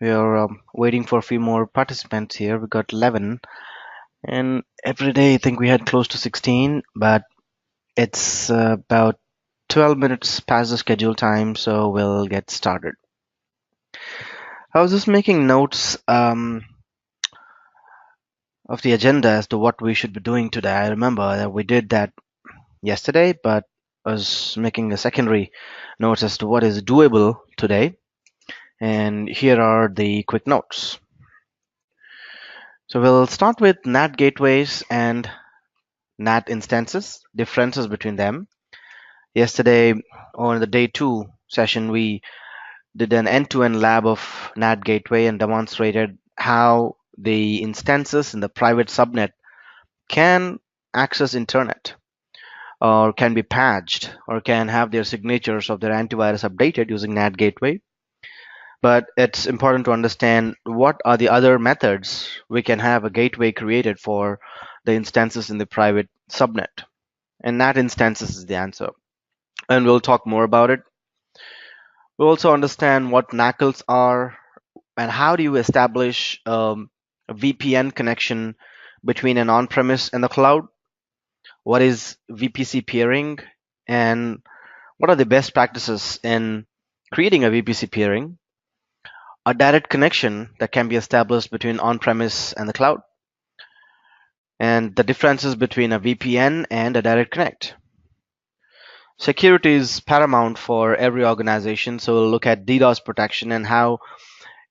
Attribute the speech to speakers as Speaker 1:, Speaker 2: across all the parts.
Speaker 1: We are waiting for a few more participants here. We got 11, and every day I think we had close to 16, but it's about 12 minutes past the schedule time, so we'll get started. I was just making notes of the agenda as to what we should be doing today. I remember that we did that yesterday, but I was making a secondary notes as to what is doable today, and here are the quick notes. So we'll start with NAT gateways and NAT instances, differences between them. Yesterday, on the day 2 session, we did an end-to-end lab of NAT gateway and demonstrated how the instances in the private subnet can access internet or can be patched or can have their signatures of their antivirus updated using NAT gateway. But it's important to understand what are the other methods we can have a gateway created for the instances in the private subnet. And NAT instances is the answer. And we'll talk more about it. We'll also understand what NACLs are and how do you establish a VPN connection between an on-premise and the cloud. What is VPC peering and what are the best practices in creating a VPC peering? A direct connection that can be established between on-premise and the cloud, and the differences between a VPN and a direct connect. Security is paramount for every organization, so we'll look at DDoS protection and how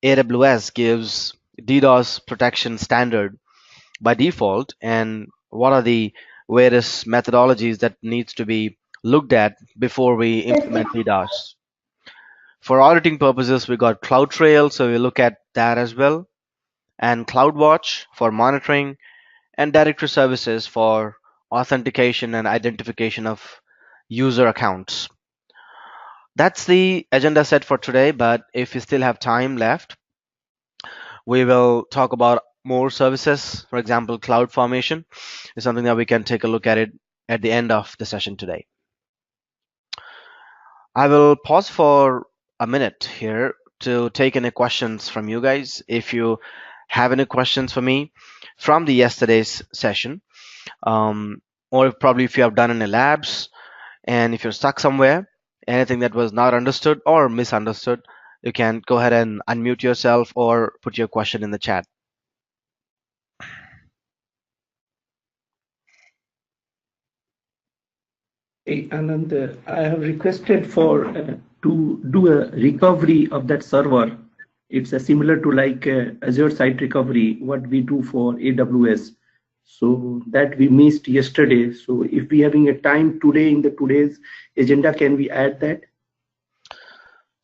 Speaker 1: AWS gives DDoS protection standard by default, and what are the various methodologies that needs to be looked at before we implement DDoS. For auditing purposes, we got CloudTrail, so we look at that as well, and CloudWatch for monitoring, and directory services for authentication and identification of user accounts. That's the agenda set for today, but if you still have time left, we will talk about more services. For example, CloudFormation is something that we can take a look at it at the end of the session today. I will pause for a minute here to take any questions from you guys. If you have any questions for me from the yesterday's session, or probably if you have done any labs, and if you're stuck somewhere, anything that was not understood or misunderstood, you can go ahead and unmute yourself or put your question in the chat.
Speaker 2: Hey, Anand, I have requested for to do a recovery of that server. It's similar to like Azure Site Recovery, what we do for AWS. So that we missed yesterday. So if we having a time today in the today's agenda, can we add that?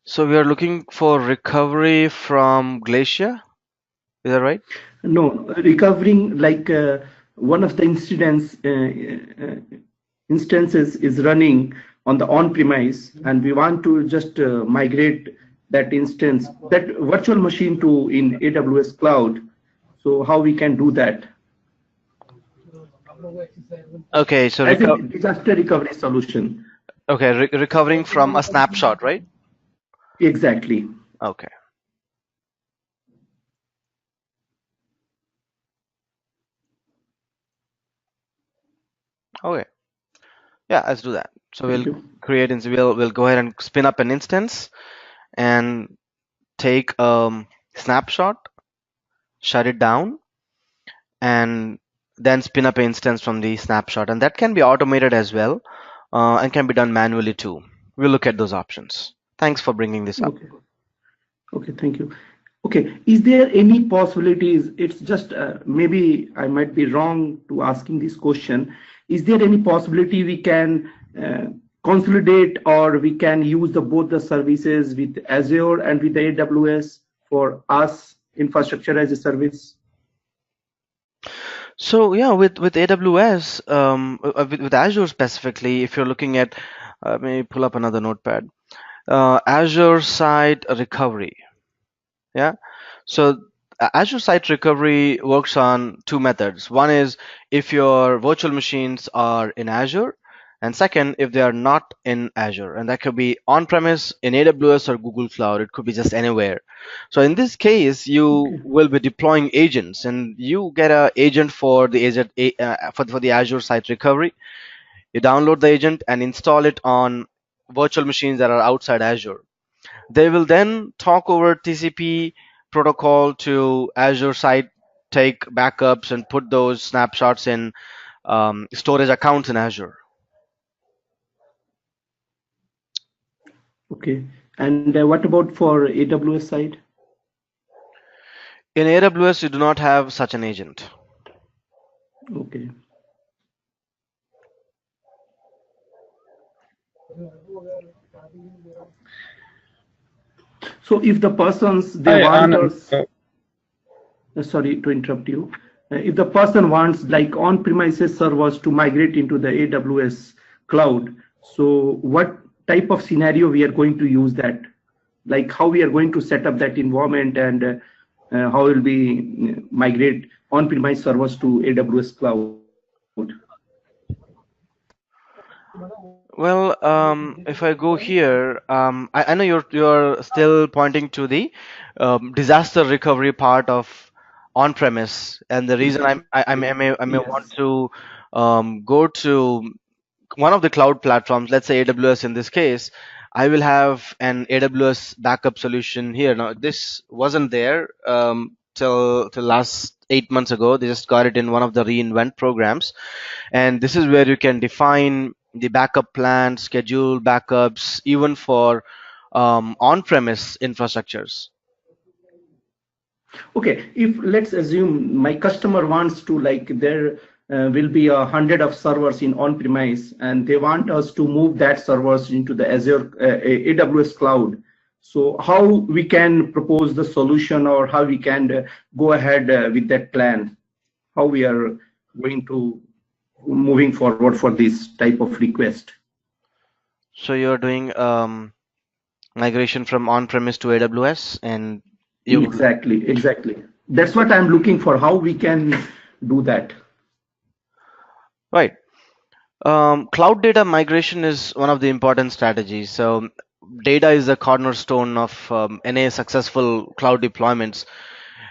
Speaker 1: So we are looking for recovery from Glacier. Is that right?
Speaker 2: No, recovering like one of the instances is running on the on-premise, and we want to just migrate that instance, that virtual machine to in AWS cloud. So how we can do that?
Speaker 1: Okay, so
Speaker 2: as a disaster recovery solution.
Speaker 1: Okay, recovering from a snapshot, right?
Speaker 2: Exactly.
Speaker 1: Okay. Okay. Yeah, let's do that. So we'll create, we'll go ahead and spin up an instance and take a snapshot, shut it down, and then spin up an instance from the snapshot. And that can be automated as well, and can be done manually too. We'll look at those options. Thanks for bringing this up.
Speaker 2: Okay, thank you. Okay, is there any possibilities? It's just maybe I might be wrong to asking this question. Is there any possibility we can consolidate, or we can use both the services with Azure and with the AWS for us infrastructure as a service?
Speaker 1: So yeah, with AWS, with Azure specifically, if you're looking at, let me pull up another notepad. Azure Site Recovery. Yeah, so Azure Site Recovery works on two methods. One is if your virtual machines are in Azure, And second, if they are not in Azure, and that could be on-premise in AWS or Google Cloud, it could be just anywhere. So in this case, you
Speaker 2: Okay.
Speaker 1: will be deploying agents, and you get a agent for the agent for the Azure site recovery. You download the agent and install it on virtual machines that are outside Azure. They will then talk over TCP protocol to Azure site, take backups, and put those snapshots in storage accounts in Azure.
Speaker 2: Okay. And what about for AWS side?
Speaker 1: In AWS, you do not have such an agent.
Speaker 2: Okay. So if the persons they
Speaker 3: Hi,
Speaker 2: want
Speaker 3: Anand.
Speaker 2: us, sorry to interrupt you. If the person wants like on-premises servers to migrate into the AWS cloud, so what type of scenario we are going to use that? Like how we are going to set up that environment and how will we migrate on-premise servers to AWS cloud?
Speaker 1: Well, if I go here, I know you're still pointing to the disaster recovery part of on-premise, and the reason I may want
Speaker 2: Yes.
Speaker 1: to go to one of the cloud platforms, let's say AWS in this case. I will have an AWS backup solution here. Now, this wasn't there till last 8 months ago. They just got it in one of the reinvent programs, and this is where you can define the backup plan, schedule backups, even for on-premise infrastructures.
Speaker 2: Okay, if let's assume my customer wants to like there will be 100 of servers in on-premise and they want us to move that servers into the Azure AWS cloud. So how we can propose the solution or how we can go ahead with that plan? How we are going to moving forward for this type of request?
Speaker 1: So you're doing migration from on-premise to AWS, and you
Speaker 2: Exactly, exactly. That's what I'm looking for. How we can do that?
Speaker 1: right. Cloud data migration is one of the important strategies. So data is the cornerstone of any successful cloud deployments.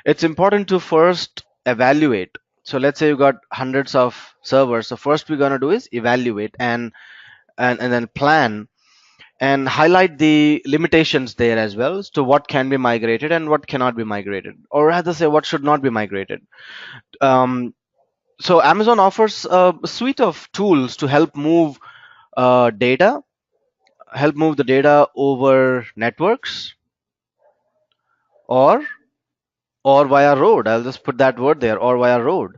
Speaker 1: It's important to first evaluate. So let's say you got hundreds of servers. So first we're gonna do is evaluate and then plan and highlight the limitations there as well as to what can be migrated and what cannot be migrated, or rather say what should not be migrated. Um, so Amazon offers a suite of tools to data, help move the data over networks or or via road. I'll just put that word there, or via road.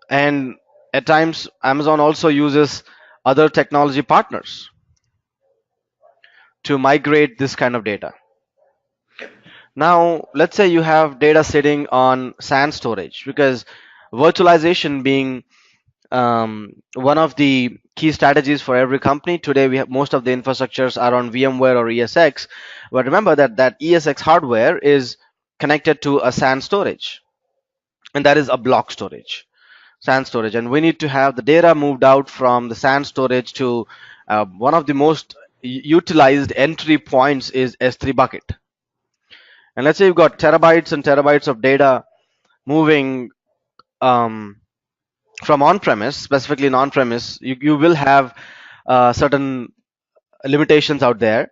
Speaker 1: And at times Amazon also uses other technology partners to migrate this kind of data. Now let's say you have data sitting on SAN storage, because virtualization being one of the key strategies for every company today, we have most of the infrastructures are on VMware or ESX. But remember that ESX hardware is connected to a SAN storage, and that is a block storage, SAN storage, and we need to have the data moved out from the SAN storage to one of the most utilized entry points is S3 bucket. And let's say you've got terabytes and terabytes of data moving um, from on-premise, specifically in on-premise, you will have certain limitations out there,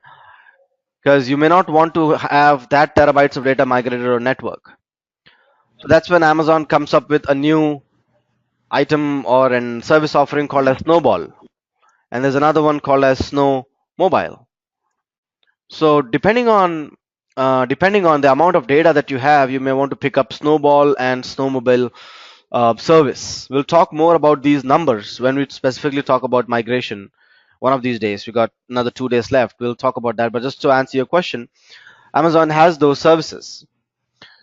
Speaker 1: because you may not want to have that terabytes of data migrated on network. So that's when Amazon comes up with a new item or an service offering called as Snowball, and there's another one called as Snow Mobile. So depending on the amount of data that you have, you may want to pick up Snowball and Snowmobile service. We'll talk more about these numbers when we specifically talk about migration. One of these days, we got another 2 days left. We'll talk about that. But just to answer your question, Amazon has those services.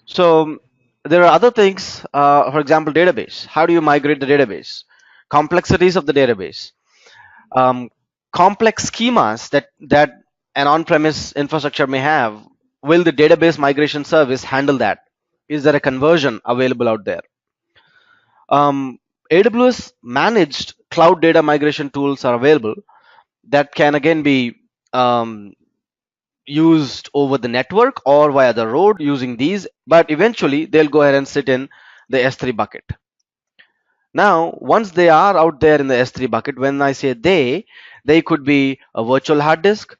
Speaker 1: So there are other things. For example, database. How do you migrate the database? Complexities of the database. Um, Complex schemas that an on-premise infrastructure may have. Will the database migration service handle that? Is there a conversion available out there? AWS managed cloud data migration tools are available that can again be um, used over the network or via the road using these, but eventually they'll go ahead and sit in the S3 bucket. Now, once they are out there in the S3 bucket, when I say they could be a virtual hard disk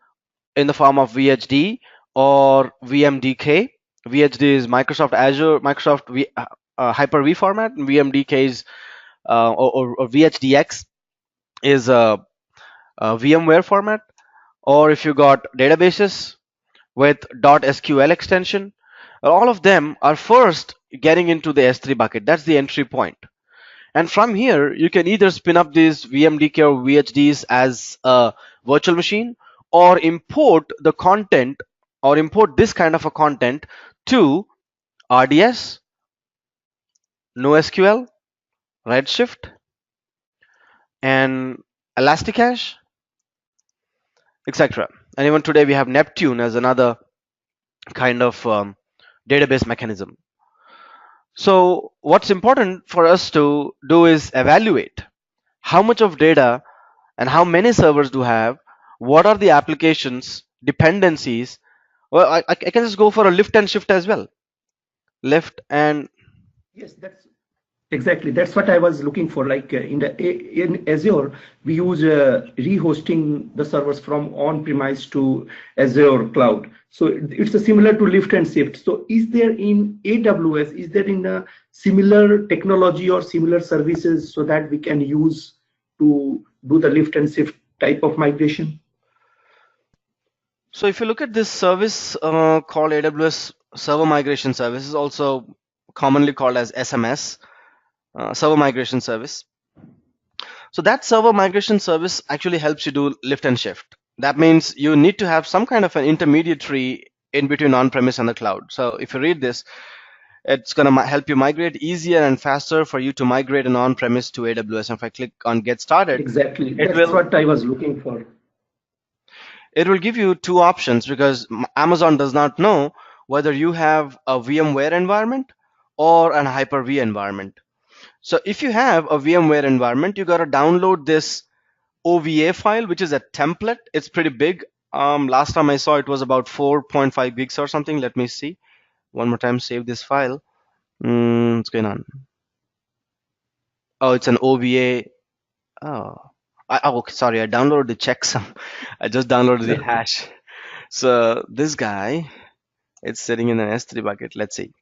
Speaker 1: in the form of VHD or VMDK. VHD is Microsoft Azure, Hyper-V format, and VMDK is or VHDX is a VMware format. Or if you got databases with .SQL extension, all of them are first getting into the S3 bucket. That's the entry point. And from here, you can either spin up these VMDK or VHDs as a virtual machine, or import the content or import this kind of a content to RDS, NoSQL, Redshift, and Elasticache, etc. And even today we have Neptune as another kind of database mechanism. So what's important for us to do is evaluate how much of data and how many servers do have, what are the applications, dependencies. Well, I can just go for a lift and shift as well. Lift and
Speaker 2: Yes, that's exactly. That's what I was looking for. Like in Azure, we use rehosting the servers from on-premise to Azure cloud. So it's a similar to lift and shift. So is there in AWS, is there in a similar technology or similar services so that we can use to do the lift and shift type of migration?
Speaker 1: so if you look at this service called AWS Server Migration Service, is also commonly called as SMS, Server Migration Service. So that server migration service actually helps you do lift and shift. That means you need to have some kind of an intermediary in between on-premise and the cloud. So if you read this, it's going to help you migrate easier and faster for you to migrate an on-premise to AWS. And if I click on get started,
Speaker 2: Exactly.
Speaker 1: it
Speaker 2: That's
Speaker 1: will
Speaker 2: what I was looking for.
Speaker 1: it will give you two options, because Amazon does not know whether you have a VMware environment or an Hyper-V environment. So if you have a VMware environment, you got to download this OVA file, which is a template. It's pretty big. Last time I saw it was about 4.5 gigs or something. Let me see. One more time, save this file. What's going on? Oh, it's an OVA. Oh, okay, sorry. I downloaded the checksum. I just downloaded the hash. So this guy, it's sitting in an S3 bucket. Let's see,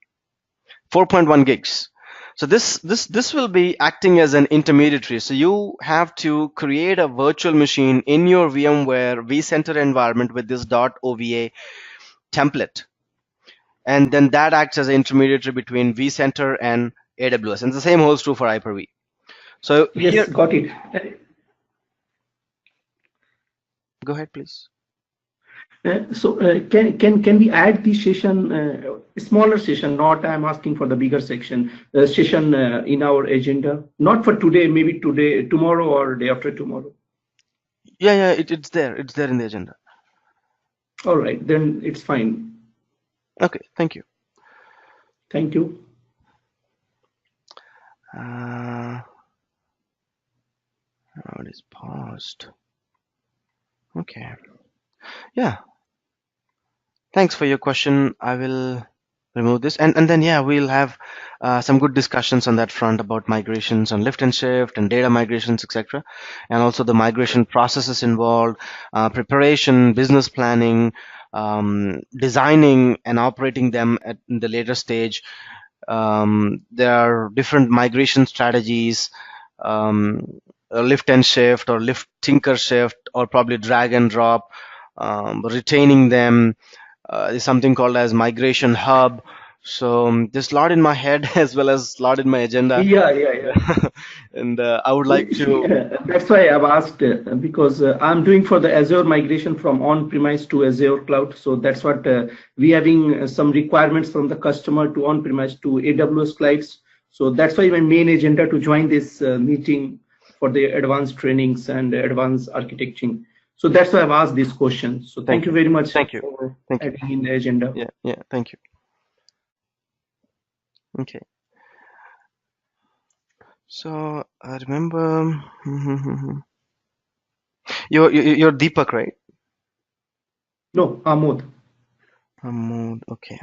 Speaker 1: 4.1 gigs. So this will be acting as an intermediary. So you have to create a virtual machine in your VMware vCenter environment with this .ova template, and then that acts as an intermediary between vCenter and AWS. And the same holds true for Hyper-V. So here,
Speaker 2: Yes, got it.
Speaker 1: go ahead, please.
Speaker 2: Can we add this session, smaller session? Not I'm asking for the bigger section session in our agenda. Not for today, maybe today, tomorrow, or day after tomorrow.
Speaker 1: Yeah, it's there. It's there in the agenda.
Speaker 2: All right, then it's fine.
Speaker 1: Okay, thank you.
Speaker 2: Thank you.
Speaker 1: Oh, it is paused. Okay. Yeah. Thanks for your question. I will remove this, and then yeah, we'll have some good discussions on that front about migrations on lift and shift and data migrations, etc., and also the migration processes involved, preparation, business planning, designing and operating them in the later stage. There are different migration strategies, a lift and shift or lift tinker shift, or probably drag and drop, retaining them. Is something called as migration hub. So there's a lot in my head as well as a lot in my agenda.
Speaker 2: Yeah.
Speaker 1: And I would like
Speaker 2: See,
Speaker 1: to.
Speaker 2: that's why I've asked because I'm doing for the Azure migration from on-premise to Azure cloud. So that's what we having some requirements from the customer to on-premise to AWS clouds. So that's why my main agenda to join this meeting for the advanced trainings and advanced architecting. So that's why I've asked this question. So thank you very much for adding in the agenda.
Speaker 1: Yeah, thank you. Okay. So I remember you're Deepak, right?
Speaker 2: No, Amod.
Speaker 1: Mahmood. Okay.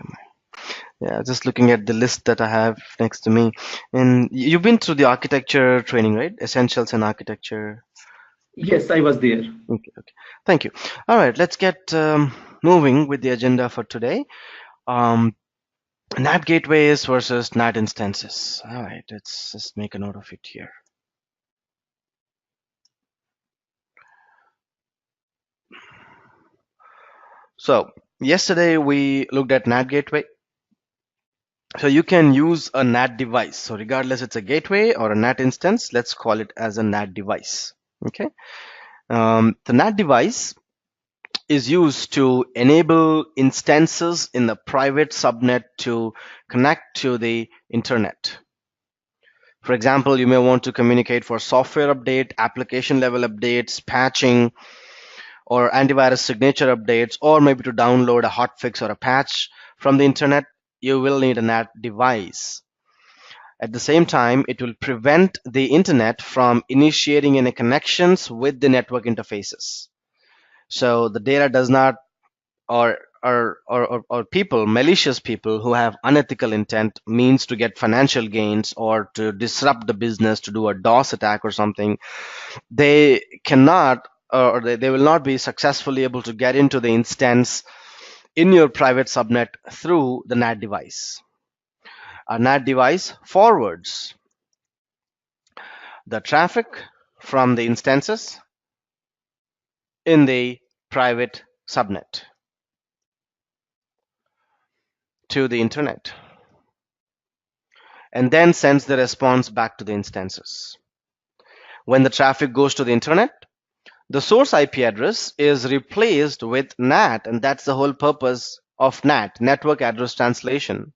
Speaker 1: Yeah, just looking at the list that I have next to me. And you've been through the architecture training, right? Essentials in architecture.
Speaker 2: Yes, I was there.
Speaker 1: Okay, okay. Thank you. All right, let's get moving with the agenda for today. Um, NAT gateways versus NAT instances. All right, let's just make a note of it here. So yesterday we looked at NAT gateway. So you can use a NAT device. So regardless it's a gateway or a NAT instance, let's call it as a NAT device. Okay. The NAT device is used to enable instances in the private subnet to connect to the internet. For example, you may want to communicate for software update, application level updates, patching, or antivirus signature updates, or maybe to download a hotfix or a patch from the internet. You will need a NAT device. At the same time, it will prevent the internet from initiating any connections with the network interfaces. So the data does not, or people, malicious people who have unethical intent, means to get financial gains or to disrupt the business, to do a DOS attack or something, they cannot, or they will not be successfully able to get into the instance in your private subnet through the NAT device. A NAT device forwards the traffic from the instances in the private subnet to the internet and then sends the response back to the instances. When the traffic goes to the internet, the source IP address is replaced with NAT, and that's the whole purpose of NAT, network address translation.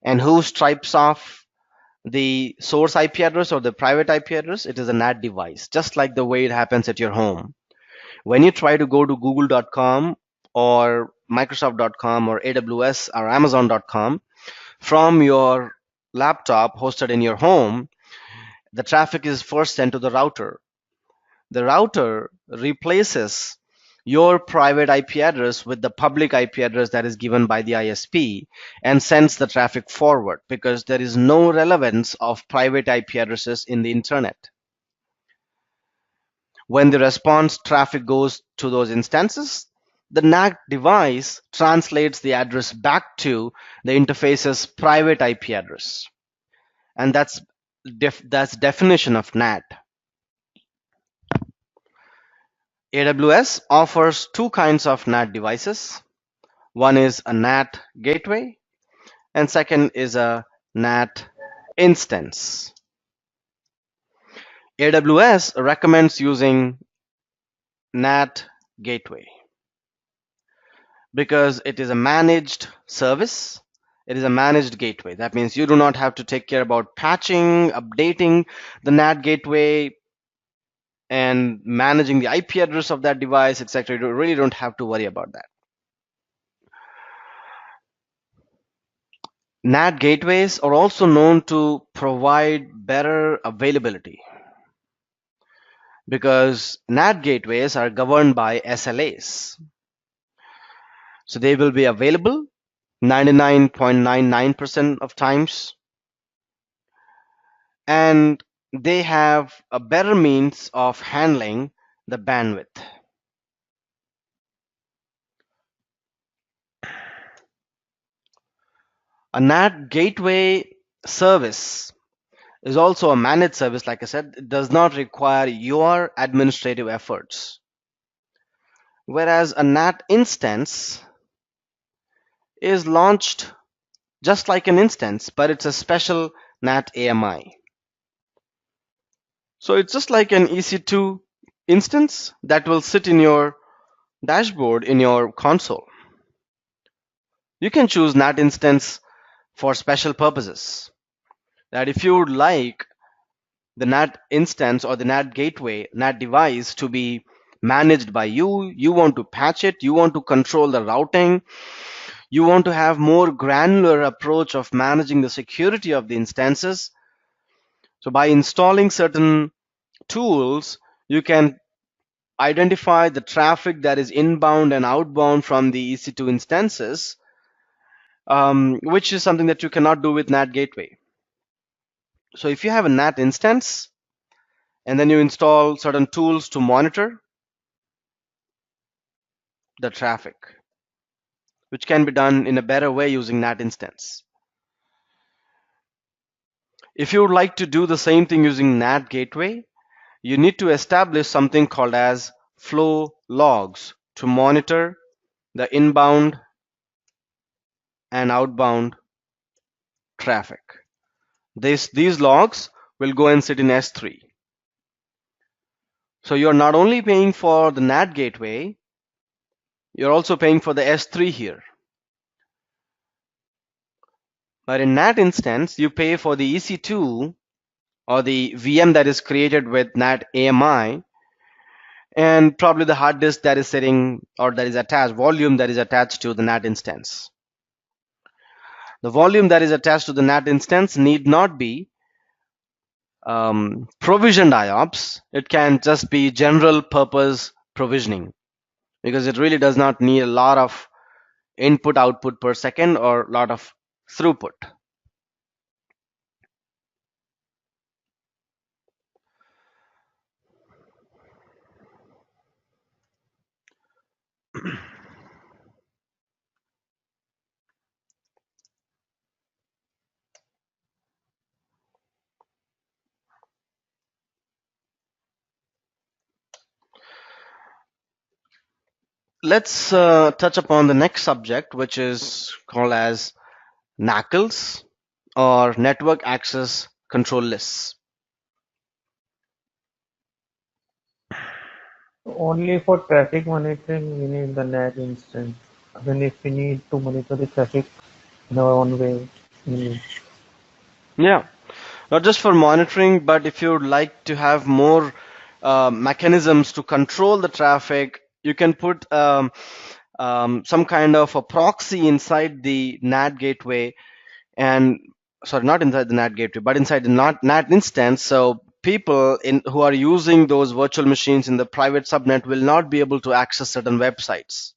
Speaker 1: And who stripes off the source IP address or the private IP address? It is a NAT device, just like the way it happens at your home. When you try to go to google.com or microsoft.com or AWS or amazon.com from your laptop hosted in your home, the traffic is first sent to the router. The router replaces your private IP address with the public IP address that is given by the ISP and sends the traffic forward because there is no relevance of private IP addresses in the internet. When the response traffic goes to those instances, the NAT device translates the address back to the interface's private IP address. And that's definition of NAT. AWS offers two kinds of NAT devices. One is a NAT gateway, and second is a NAT instance. AWS recommends using NAT gateway because it is a managed service. It is a managed gateway. That means you do not have to take care about patching, updating the NAT gateway, and managing the IP address of that device, etc. You really don't have to worry about that. NAT gateways are also known to provide better availability because NAT gateways are governed by SLAs. So they will be available 99.99% of times, and they have a better means of handling the bandwidth. A NAT gateway service is also a managed service. Like I said, it does not require your administrative efforts. Whereas a NAT instance is launched just like an instance, but it's a special NAT AMI. So it's just like an EC2 instance that will sit in your dashboard in your console. You can choose NAT instance for special purposes. That if you would like the NAT instance or the NAT gateway, NAT device to be managed by you, you want to patch it, you want to control the routing, you want to have more granular approach of managing the security of the instances, So by installing certain tools, you can identify the traffic that is inbound and outbound from the EC2 instances, which is something that you cannot do with NAT gateway. So if you have a NAT instance and then you install certain tools to monitor the traffic, which can be done in a better way using NAT instance. If you would like to do the same thing using NAT gateway, you need to establish something called as flow logs to monitor the inbound and outbound traffic. These logs will go and sit in S3. So you're not only paying for the NAT gateway, you're also paying for the S3 here. But in NAT instance, you pay for the EC2 or the VM that is created with NAT AMI, and probably the hard disk that is sitting or that is attached, volume that is attached to the NAT instance. The volume that is attached to the NAT instance need not be provisioned IOPS. It can just be general purpose provisioning, because it really does not need a lot of input output per second or a lot of throughput. Let's touch upon the next subject, which is called as NACLs, or network access control lists.
Speaker 3: Only for traffic monitoring, we need the NAT instance. Even if we need to monitor the traffic in our own way, we need.
Speaker 1: Yeah, not just for monitoring, but if you would like to have more mechanisms to control the traffic, you can put some kind of a proxy inside the NAT gateway, and sorry, not inside the NAT gateway, but inside the NAT instance. So people who are using those virtual machines in the private subnet will not be able to access certain websites.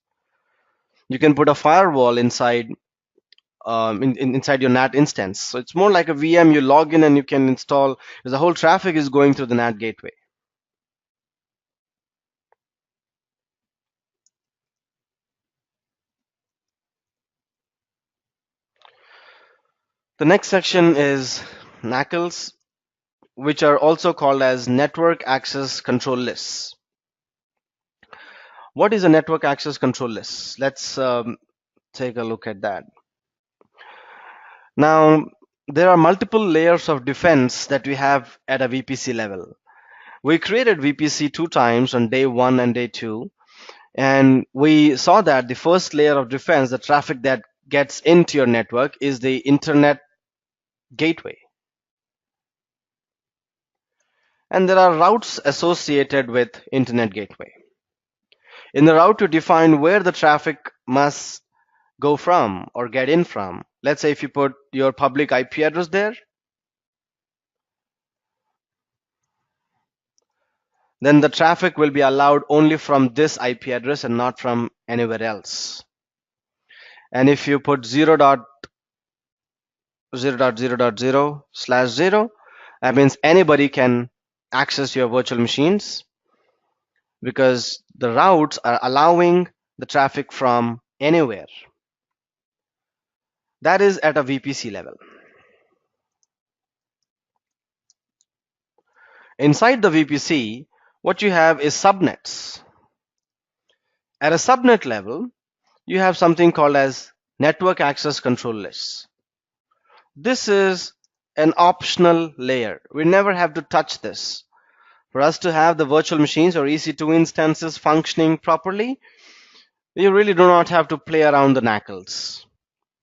Speaker 1: You can put a firewall inside inside your NAT instance. So it's more like a VM. You log in and you can install, because the whole traffic is going through the NAT gateway. The next section is NACLs, which are also called as network access control lists. What is a network access control list? Let's take a look at that. Now, there are multiple layers of defense that we have at a VPC level. We created VPC 2 times on day 1 and day 2, and we saw that the first layer of defense, the traffic that gets into your network, is the internet gateway. And there are routes associated with internet gateway. In the route, you define where the traffic must go from or get in from. Let's say if you put your public IP address there, then the traffic will be allowed only from this IP address and not from anywhere else. And if you put 0.0.0.0/0, that means anybody can access your virtual machines, because the routes are allowing the traffic from anywhere. That is at a VPC level. Inside the VPC, what you have is subnets. At a subnet level, you have something called as network access control lists. This is an optional layer. We never have to touch this. For us to have the virtual machines or EC2 instances functioning properly, you really do not have to play around the NACLs.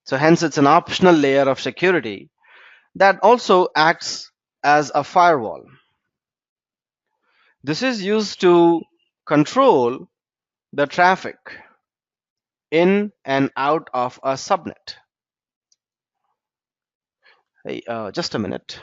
Speaker 1: So hence it's an optional layer of security that also acts as a firewall. This is used to control the traffic in and out of a subnet. Hey, just a minute.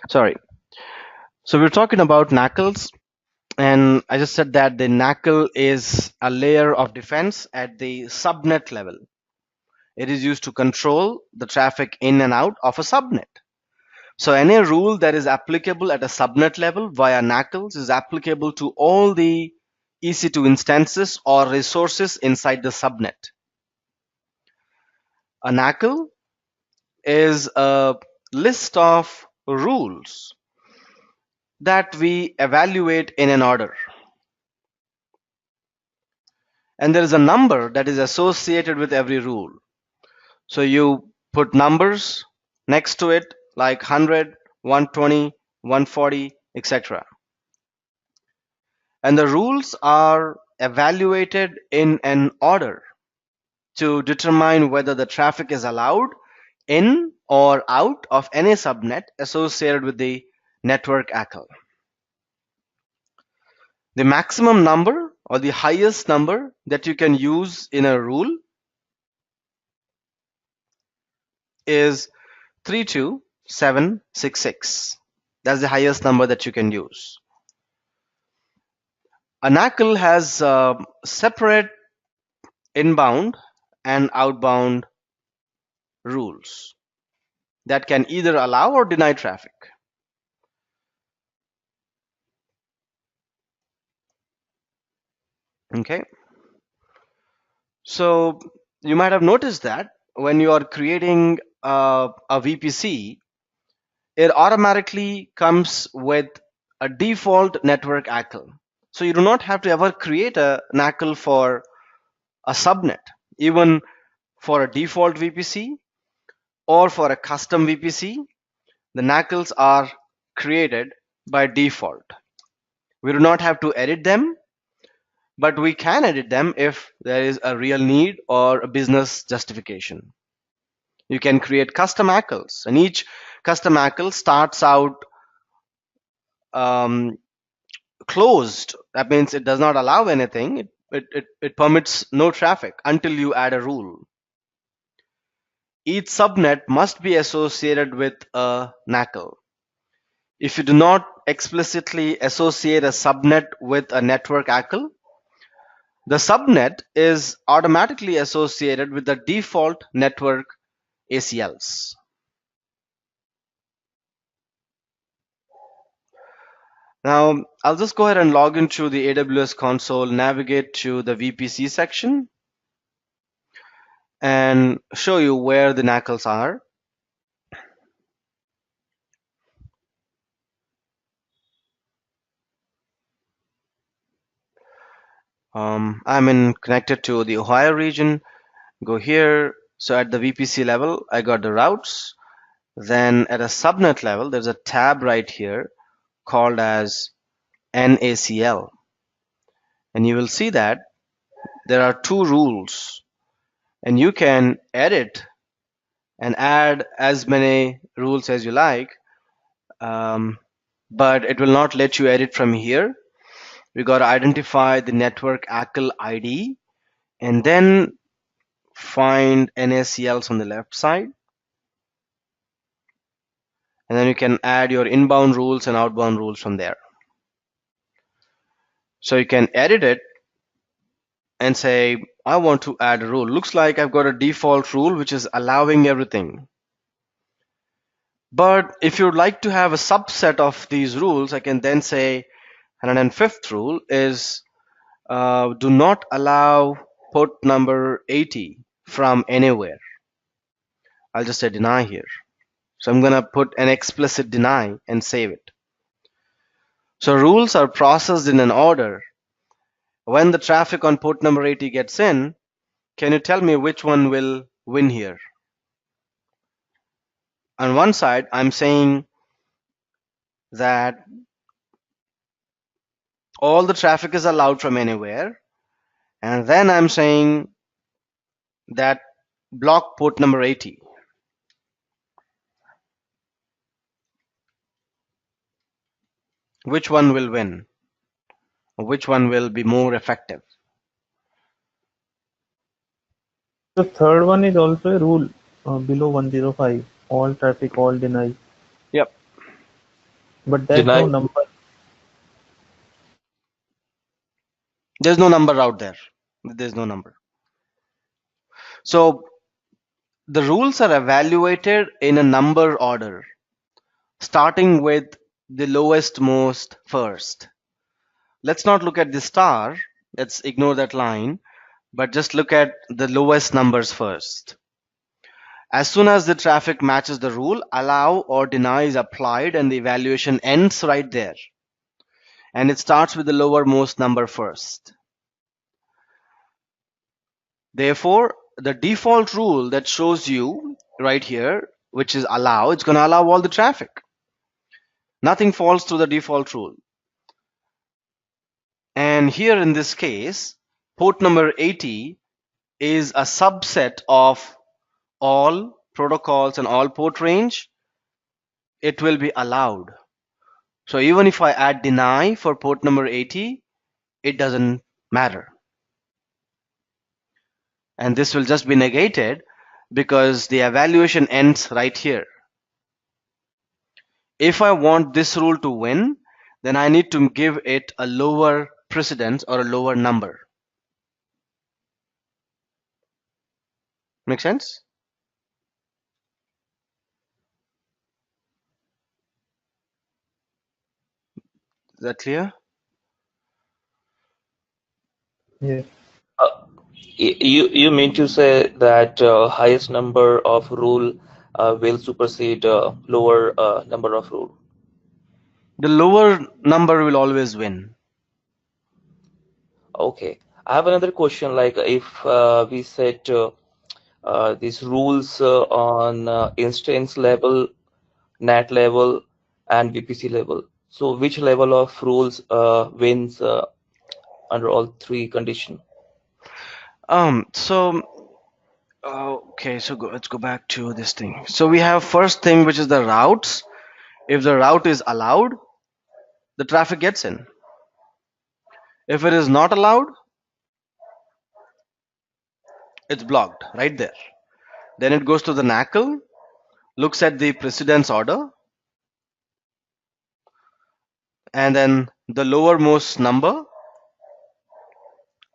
Speaker 1: Sorry. So we're talking about NACLs, and I just said that the NACL is a layer of defense at the subnet level. It is used to control the traffic in and out of a subnet. So any rule that is applicable at a subnet level via NACLs is applicable to all the EC2 instances or resources inside the subnet. A NACL is a list of rules that we evaluate in an order. And there is a number that is associated with every rule. So you put numbers next to it like 100, 120, 140, etc. And the rules are evaluated in an order to determine whether the traffic is allowed in or out of any subnet associated with the network ACL. The maximum number or the highest number that you can use in a rule is 32766. That's the highest number that you can use. A NACL has separate inbound and outbound rules that can either allow or deny traffic. Okay. So you might have noticed that when you are creating a VPC, it automatically comes with a default network ACL. So you do not have to ever create a NACL for a subnet, even for a default VPC or for a custom VPC. The NACLs are created by default. We do not have to edit them, but we can edit them if there is a real need or a business justification. You can create custom ACLs, and each custom ACL starts out closed. That means it does not allow anything. It permits no traffic until you add a rule. Each subnet must be associated with a NACL. If you do not explicitly associate a subnet with a network ACL, the subnet is automatically associated with the default network ACLs. Now, I'll just go ahead and log into the AWS console, navigate to the VPC section, and show you where the NACLs are. I'm connected to the Ohio region. Go here. So at the VPC level, I got the routes. Then at a subnet level, there's a tab right here called as NACL. And you will see that there are two rules, and you can edit and add as many rules as you like, but it will not let you edit from here. We got to identify the network ACL ID and then find NACLs on the left side. And then you can add your inbound rules and outbound rules from there. So you can edit it and say, I want to add a rule. Looks like I've got a default rule which is allowing everything. But if you'd like to have a subset of these rules, I can then say 105th rule is do not allow port number 80 from anywhere. I'll just say deny here. So I'm going to put an explicit deny and save it. So rules are processed in an order. When the traffic on port number 80 gets in, can you tell me which one will win here? On one side, I'm saying that all the traffic is allowed from anywhere. And then I'm saying that block port number 80. Which one will win? Or which one will be more effective?
Speaker 3: The third one is also a rule below 105. All traffic, all deny.
Speaker 1: Yep.
Speaker 3: But there's
Speaker 4: Deny.
Speaker 3: no number.
Speaker 1: There's no number out there. There's no number. So the rules are evaluated in a number order, starting with the lowest most first. Let's not look at the star. Let's ignore that line, but just look at the lowest numbers first. As soon as the traffic matches the rule, allow or deny is applied and the evaluation ends right there. And it starts with the lowermost number first. Therefore, the default rule that shows you right here, which is allow, it's going to allow all the traffic. Nothing falls to the default rule. And here in this case, port number 80 is a subset of all protocols and all port range. It will be allowed. So even if I add deny for port number 80, it doesn't matter. And this will just be negated because the evaluation ends right here. If I want this rule to win, then I need to give it a lower precedence or a lower number. Make sense? Is that clear?
Speaker 3: Yes.
Speaker 4: You mean to say that highest number of rule will supersede lower number of rule?
Speaker 1: The lower number will always win.
Speaker 4: Okay. I have another question. Like if we set these rules on instance level, NAT level, and VPC level. So which level of rules wins under all three conditions?
Speaker 1: Okay, so let's go back to this thing. So we have first thing, which is the routes. If the route is allowed, the traffic gets in. If it is not allowed, it's blocked right there. Then it goes to the NACL, looks at the precedence order, and then the lowermost number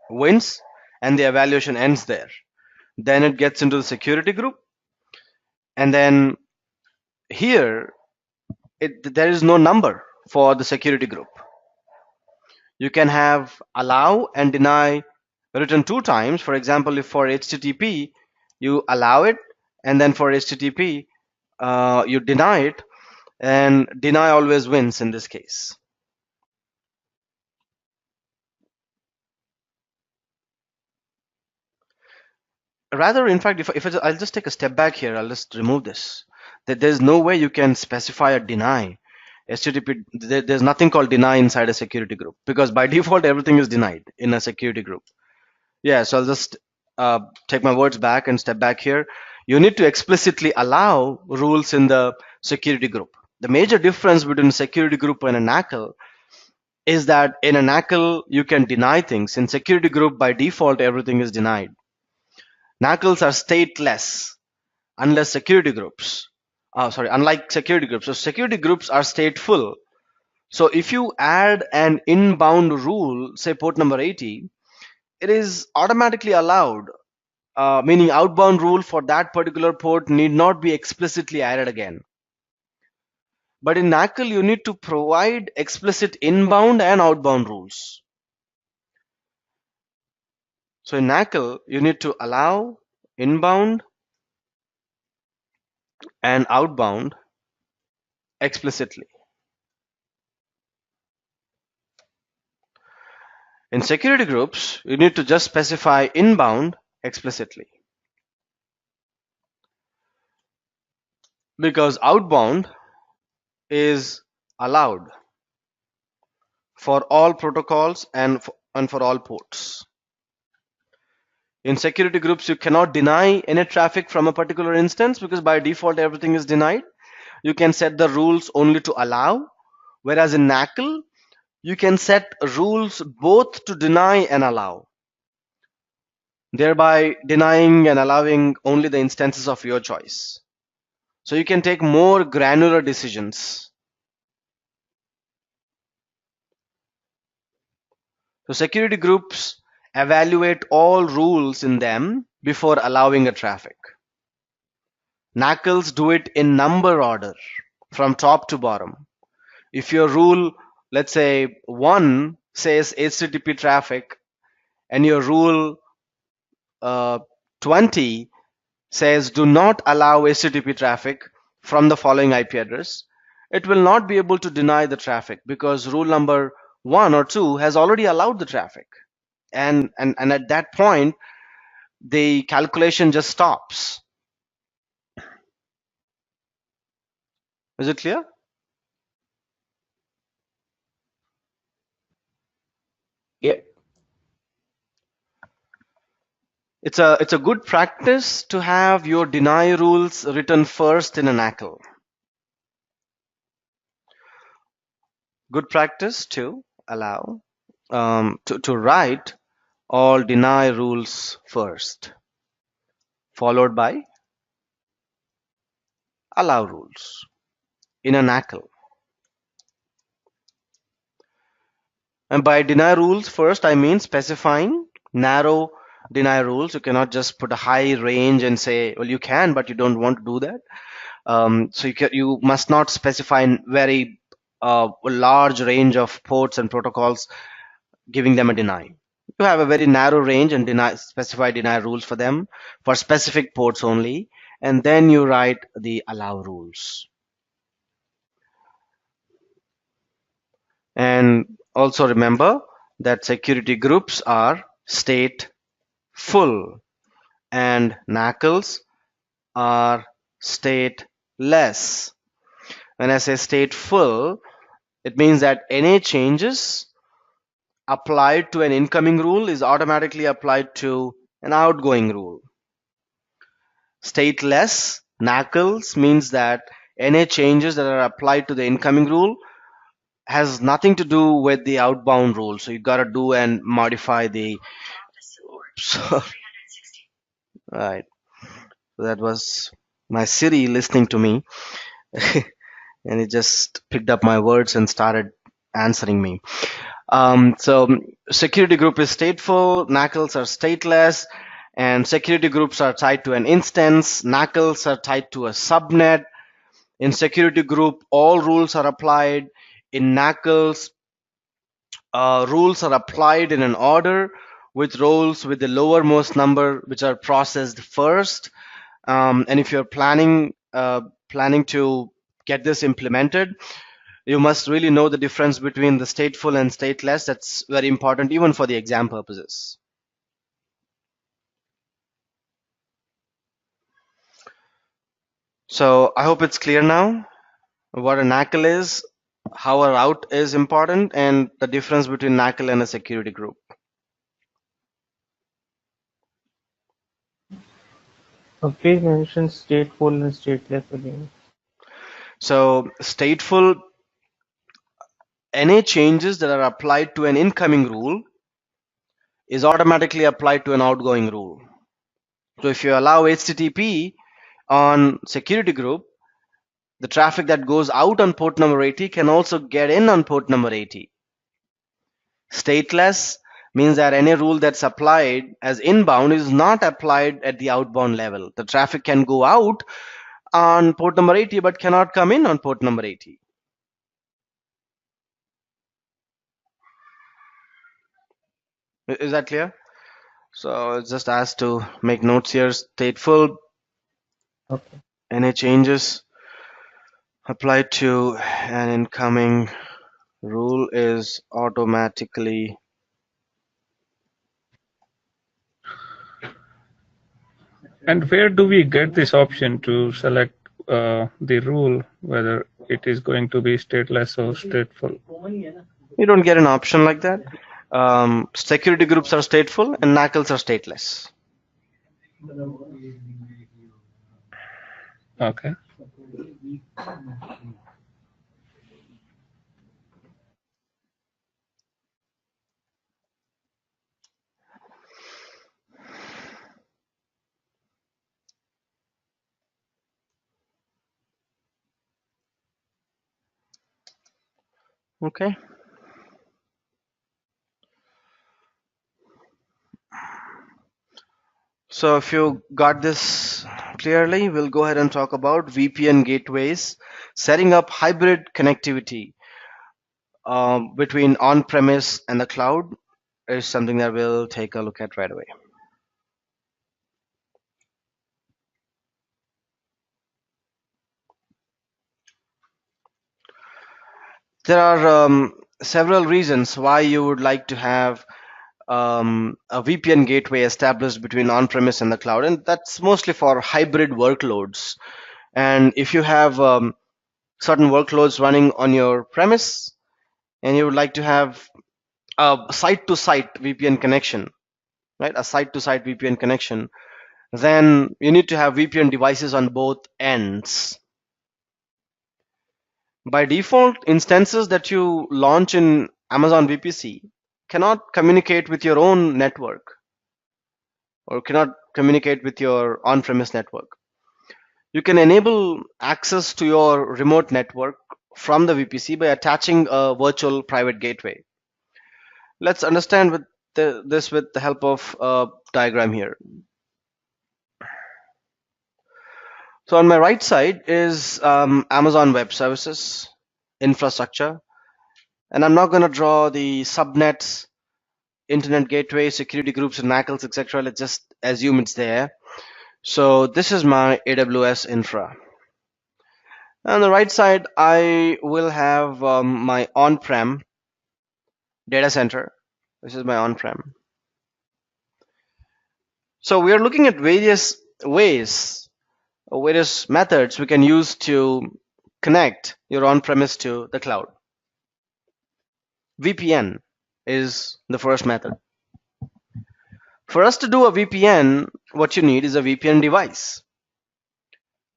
Speaker 1: wins, and the evaluation ends there. Then it gets into the security group, and then here there is no number for the security group. You can have allow and deny written two times. For example, if for HTTP you allow it, and then for HTTP you deny it, and deny always wins in this case. Rather, in fact, I'll just take a step back here, I'll just remove this. That there's no way you can specify a deny. HTTP, there's nothing called deny inside a security group, because by default everything is denied in a security group. Yeah, so I'll just take my words back and step back here. You need to explicitly allow rules in the security group. The major difference between security group and a NACL is that in a NACL you can deny things. In security group, by default everything is denied. NACLs are stateless unless security groups. Unlike security groups. So security groups are stateful. So if you add an inbound rule, say port number 80, it is automatically allowed, meaning outbound rule for that particular port need not be explicitly added again. But in NACL, you need to provide explicit inbound and outbound rules. So in NACL, you need to allow inbound and outbound explicitly. In security groups, you need to just specify inbound explicitly. Because outbound is allowed for all protocols and for all ports. In security groups, you cannot deny any traffic from a particular instance because by default everything is denied. You can set the rules only to allow, whereas in NACL, you can set rules both to deny and allow, thereby denying and allowing only the instances of your choice. So you can take more granular decisions. So security groups evaluate all rules in them before allowing a traffic. NACLs do it in number order from top to bottom. If your rule, let's say 1 says HTTP traffic and your rule uh, 20 says do not allow HTTP traffic from the following IP address, it will not be able to deny the traffic because rule number 1 or 2 has already allowed the traffic. And at that point, the calculation just stops. Is it clear?
Speaker 4: Yeah.
Speaker 1: It's a good practice to have your deny rules written first in an ACL. Good practice to allow to write all deny rules first, followed by allow rules in an ACL. And by deny rules first, I mean specifying narrow deny rules. You cannot just put a high range and say, well, you can, but you don't want to do that. So you must not specify very large range of ports and protocols, giving them a deny. You have a very narrow range and specify deny rules for them for specific ports only, and then you write the allow rules. And also remember that security groups are stateful and NACLs are stateless. When I say stateful, it means that any changes applied to an incoming rule is automatically applied to an outgoing rule. Stateless NACLs means that any changes that are applied to the incoming rule has nothing to do with the outbound rule. So you got to do and modify the. So, right. So that was my Siri listening to me, and it just picked up my words and started answering me. So security group is stateful, NACLs are stateless, and security groups are tied to an instance. NACLs are tied to a subnet. In security group, all rules are applied. In NACLs, rules are applied in an order with roles with the lowermost number which are processed first. And if you're planning to get this implemented, you must really know the difference between the stateful and stateless. That's very important even for the exam purposes. So I hope it's clear now what a NACL is, how a route is important, and the difference between NACL and a security group.
Speaker 3: Please mention stateful and stateless again.
Speaker 1: So stateful, any changes that are applied to an incoming rule is automatically applied to an outgoing rule. So if you allow HTTP on security group, the traffic that goes out on port number 80 can also get in on port number 80. Stateless means that any rule that's applied as inbound is not applied at the outbound level. The traffic can go out on port number 80 but cannot come in on port number 80. Is that clear? So it's just asked to make notes here. Stateful,
Speaker 3: Okay.
Speaker 1: any changes applied to an incoming rule is automatically
Speaker 5: And where do we get this option to select the rule, whether it is going to be stateless or stateful?
Speaker 1: you don't get an option like that. Security groups are stateful and NACLs are stateless.
Speaker 5: Okay.
Speaker 1: Okay. So if you got this clearly, we'll go ahead and talk about VPN gateways, setting up hybrid connectivity between on-premise and the cloud is something that we'll take a look at right away. There are several reasons why you would like to have a VPN gateway established between on-premise and the cloud, and that's mostly for hybrid workloads. And if you have certain workloads running on your premise and you would like to have a site-to-site VPN connection, right? A site-to-site VPN connection, then you need to have VPN devices on both ends. By default, instances that you launch in Amazon VPC cannot communicate with your own network or cannot communicate with your on-premise network. You can enable access to your remote network from the VPC by attaching a virtual private gateway. Let's understand this with the help of a diagram here. So on my right side is Amazon Web Services infrastructure, and I'm not going to draw the subnets, internet gateway, security groups, and MACLs, etc. Let's just assume it's there. So this is my AWS infra. On the right side, I will have my on-prem data center. This is my on-prem. So we are looking at various ways, or various methods we can use to connect your on-premise to the cloud. VPN is the first method. For us to do a VPN, what you need is a VPN device.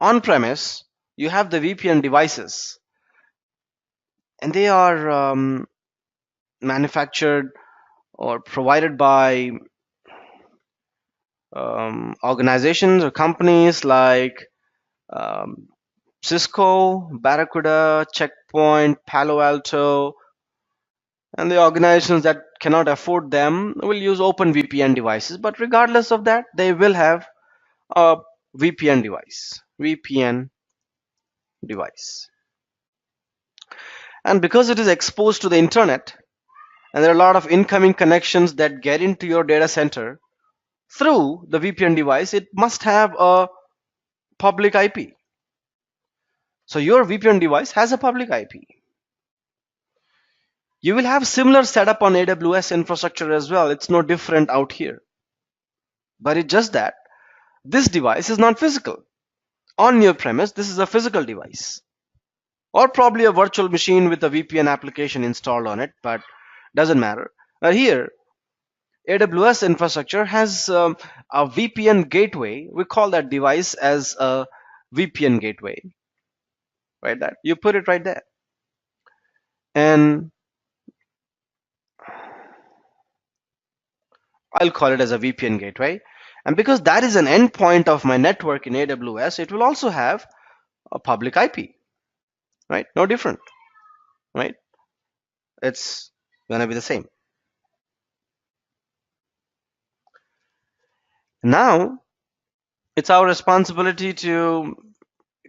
Speaker 1: On-premise, you have the VPN devices, and they are manufactured or provided by organizations or companies like Cisco, Barracuda, Checkpoint, Palo Alto, and the organizations that cannot afford them will use open VPN devices, but regardless of that, they will have a VPN device. And because it is exposed to the internet, and there are a lot of incoming connections that get into your data center through the VPN device, it must have a public IP. So your VPN device has a public IP. You will have similar setup on AWS infrastructure as well. It's no different out here. But it's just that this device is not physical. On your premise, this is a physical device. Or probably a virtual machine with a VPN application installed on it, but doesn't matter. Here, AWS infrastructure has a VPN gateway. We call that device as a VPN gateway. Right, that you put it right there. And I'll call it as a VPN gateway. And because that is an endpoint of my network in AWS, it will also have a public IP, right? No different, right? It's gonna be the same. Now, it's our responsibility to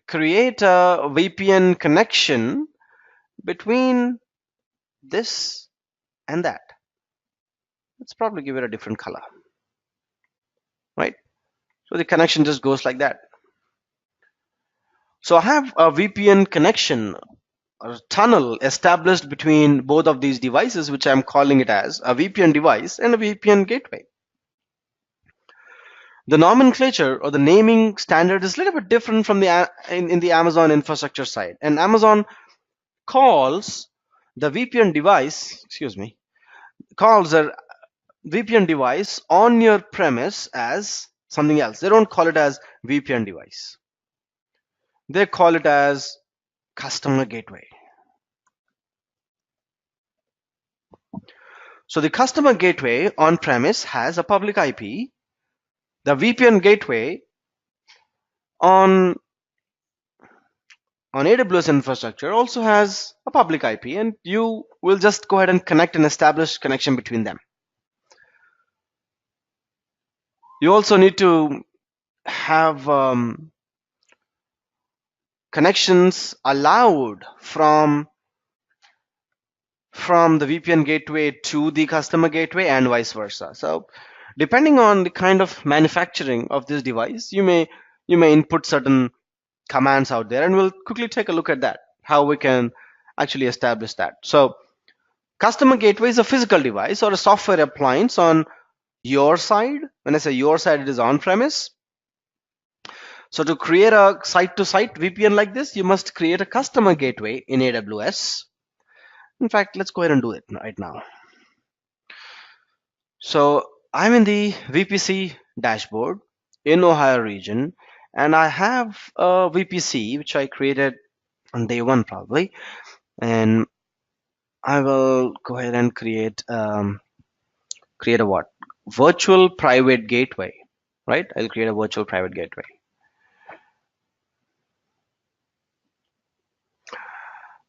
Speaker 1: create a VPN connection between this and that. Let's probably give it a different color, right? So the connection just goes like that. So I have a VPN connection, a tunnel established between both of these devices, which I'm calling it as a VPN device and a VPN gateway. The nomenclature or the naming standard is a little bit different from the in the Amazon infrastructure side, and Amazon calls the VPN device, calls a VPN device on your premise as something else. They don't call it as VPN device. They call it as customer gateway. So the customer gateway on premise has a public IP. The VPN gateway on AWS infrastructure also has a public IP, and you will just go ahead and connect and establish connection between them. You also need to have connections allowed from the VPN gateway to the customer gateway and vice versa. So depending on the kind of manufacturing of this device, you may input certain commands out there, and we'll quickly take a look at that, how we can actually establish that. So customer gateway is a physical device or a software appliance on your side. When I say your side, it is on premise. So to create a site to site VPN like this, you must create a customer gateway in AWS. In fact, let's go ahead and do it right now. So I'm in the VPC dashboard in Ohio region, and I have a VPC which I created on day one probably, and I will go ahead and create a what? Virtual private gateway, right? I'll create a virtual private gateway.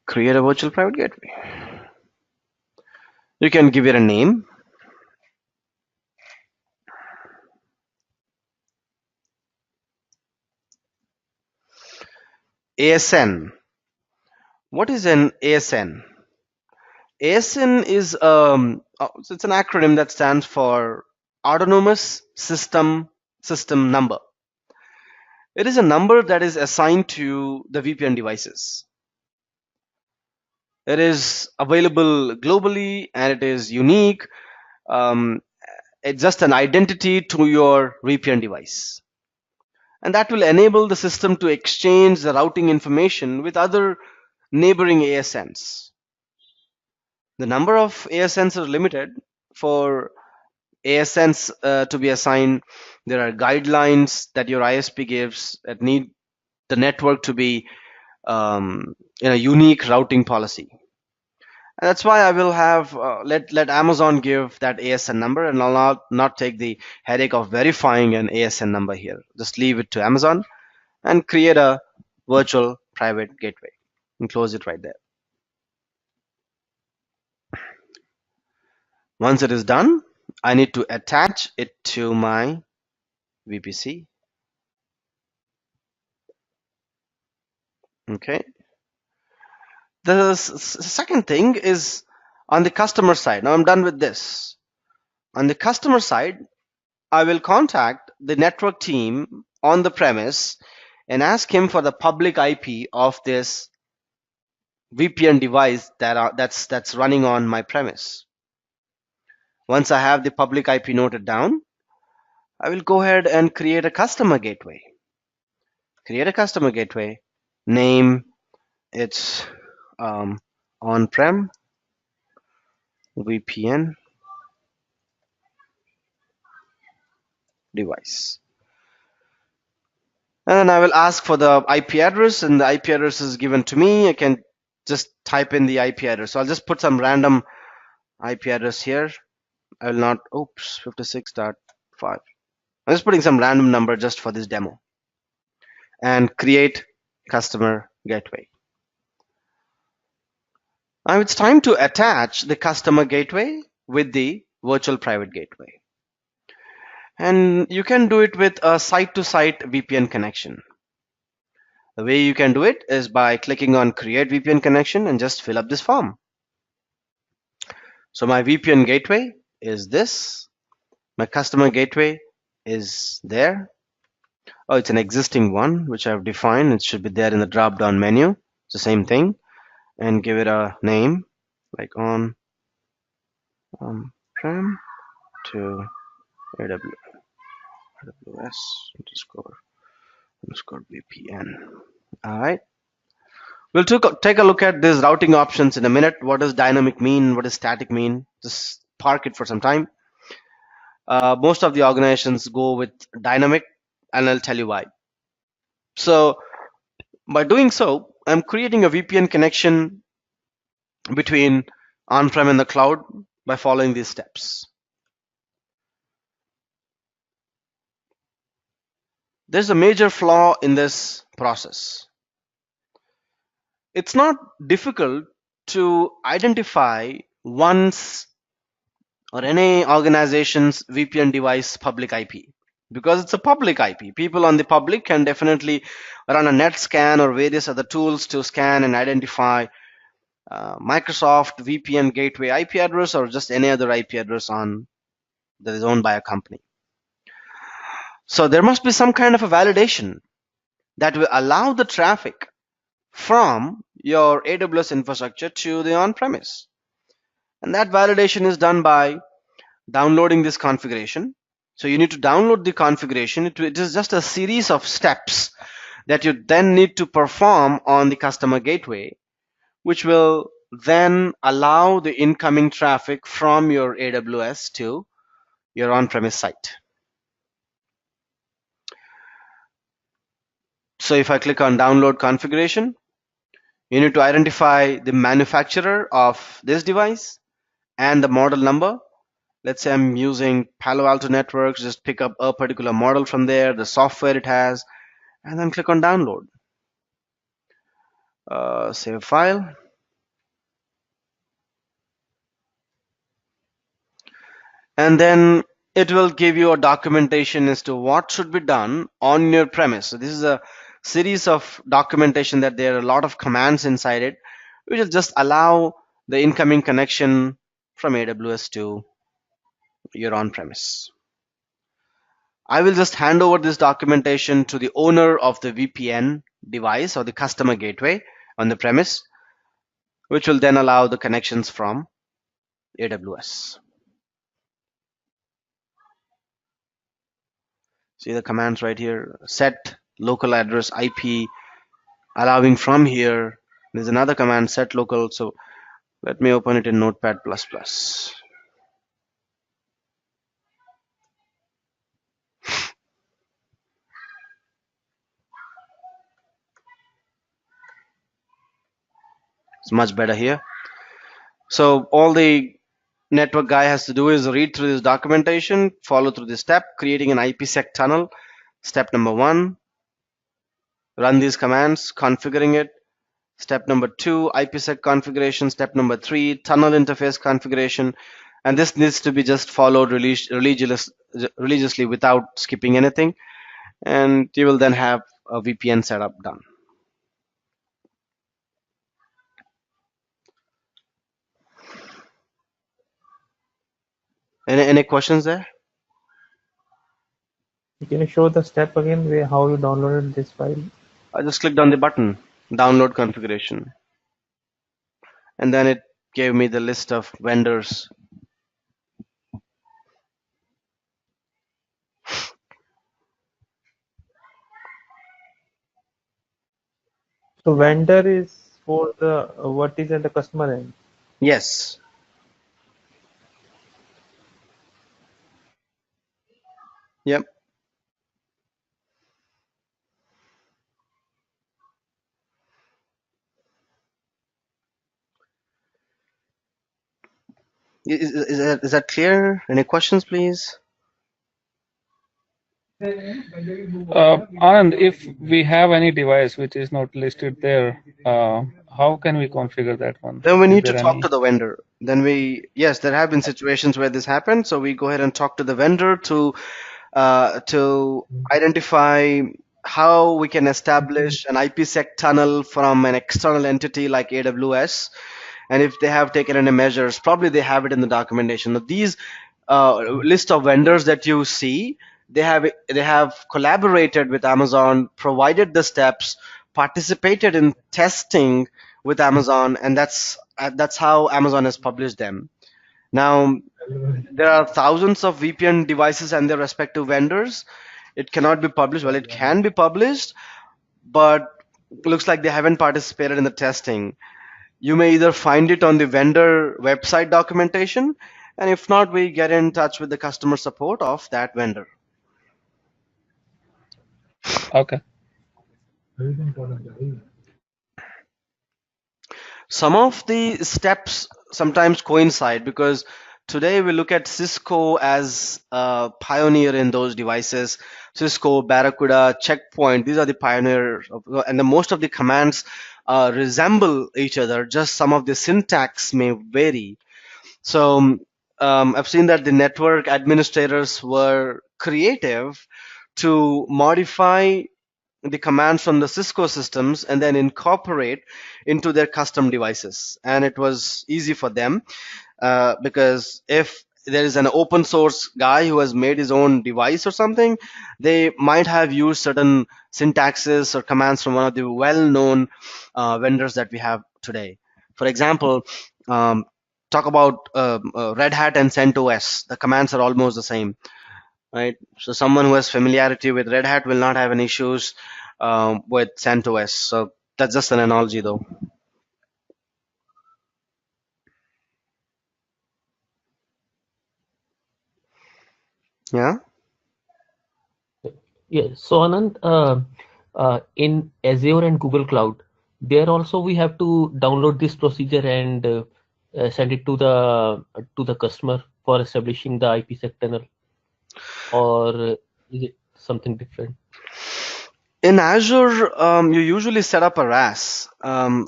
Speaker 1: Create a virtual private gateway. You can give it a name. ASN. What is an ASN? ASN is it's an acronym that stands for Autonomous System Number. It is a number that is assigned to the VPN devices. It is available globally and it is unique. It's just an identity to your VPN device. And that will enable the system to exchange the routing information with other neighboring ASNs. The number of ASNs are limited. For ASNs to be assigned, there are guidelines that your ISP gives that need the network to be in a unique routing policy. And that's why I will have let Amazon give that ASN number, and I'll not take the headache of verifying an ASN number here. Just leave it to Amazon and create a virtual private gateway and close it right there. Once it is done, I need to attach it to my VPC. Okay. The second thing is on the customer side. Now I'm done with this. On the customer side, I will contact the network team on the premise and ask him for the public IP of this VPN device that's running on my premise. Once I have the public IP noted down, I will go ahead and create a customer gateway. Create a customer gateway. Name it's on-prem VPN device. And then I will ask for the IP address, and the IP address is given to me. I can just type in the IP address. So I'll just put some random IP address here. I will not, 56.5. I'm just putting some random number just for this demo. And create customer gateway. Now it's time to attach the customer gateway with the virtual private gateway. And you can do it with a site-to-site VPN connection. The way you can do it is by clicking on Create VPN Connection and just fill up this form. So my VPN gateway is this. My customer gateway is there. Oh, it's an existing one, which I've defined. It should be there in the drop-down menu. It's the same thing. And give it a name, like on-prem to AWS underscore VPN. All right. We'll take a look at these routing options in a minute. What does dynamic mean? What does static mean? Just park it for some time. Most of the organizations go with dynamic, and I'll tell you why. So by doing so, I'm creating a VPN connection between on-prem and the cloud by following these steps. There's a major flaw in this process. It's not difficult to identify one's or any organization's VPN device public IP. because it's a public IP. People on the public can definitely run a net scan or various other tools to scan and identify Microsoft VPN gateway IP address or just any other IP address on that is owned by a company. So there must be some kind of a validation that will allow the traffic from your AWS infrastructure to the on-premise. And that validation is done by downloading this configuration. So you need to download the configuration. It is just a series of steps that you then need to perform on the customer gateway, which will then allow the incoming traffic from your AWS to your on-premise site. So if I click on download configuration, you need to identify the manufacturer of this device and the model number. Let's say I'm using Palo Alto Networks, just pick up a particular model from there, the software it has, and then click on download. Save file. And then it will give you a documentation as to what should be done on your premise. So this is a series of documentation that there are a lot of commands inside it, which will just allow the incoming connection from AWS to your on-premise. I will just hand over this documentation to the owner of the VPN device or the customer gateway on the premise, which will then allow the connections from AWS. See the commands right here, set local address IP, allowing from here. There's another command, set local. So let me open it in Notepad++. It's much better here. So all the network guy has to do is read through this documentation, follow through this step, creating an IPsec tunnel. Step number 1, run these commands, configuring it. Step number 2, IPsec configuration. Step number 3, tunnel interface configuration. And this needs to be just followed religiously without skipping anything. And you will then have a VPN setup done. Any questions there?
Speaker 3: Can you show the step again where how you downloaded this file?
Speaker 1: I just clicked on the button, download configuration. And then it gave me the list of vendors.
Speaker 3: So vendor is for the what is at the customer end.
Speaker 1: Yes. Yep. Is that clear? Any questions, please?
Speaker 5: Anand, if we have any device which is not listed there, how can we configure that one?
Speaker 1: Then we
Speaker 5: Is
Speaker 1: need to
Speaker 5: there
Speaker 1: talk
Speaker 5: any-
Speaker 1: to the vendor. Then yes, there have been situations where this happened. So we go ahead and talk to the vendor to identify how we can establish an IPsec tunnel from an external entity like AWS. And if they have taken any measures, probably they have it in the documentation. Now, these list of vendors that you see, they have collaborated with Amazon, provided the steps, participated in testing with Amazon, and that's how Amazon has published them. Now, there are thousands of VPN devices and their respective vendors. It cannot be published. Well, it can be published, but it looks like they haven't participated in the testing. You may either find it on the vendor website documentation, and if not, we get in touch with the customer support of that vendor.
Speaker 5: Okay.
Speaker 1: Some of the steps sometimes coincide because today we look at Cisco as a pioneer in those devices. Cisco, Barracuda, Checkpoint, these are the pioneers, and most of the commands resemble each other. Just some of the syntax may vary. So I've seen that the network administrators were creative to modify the commands from the Cisco systems and then incorporate into their custom devices. And it was easy for them because if there is an open source guy who has made his own device or something, they might have used certain syntaxes or commands from one of the well-known vendors that we have today. For example, um, talk about Red Hat and CentOS. The commands are almost the same, right? So someone who has familiarity with Red Hat will not have any issues with CentOS. So that's just an analogy, though. Yeah.
Speaker 6: Yeah. So Anand, in Azure and Google Cloud, there also we have to download this procedure and send it to the customer for establishing the IPsec tunnel, or is it something different?
Speaker 1: In Azure, you usually set up a RAS. Not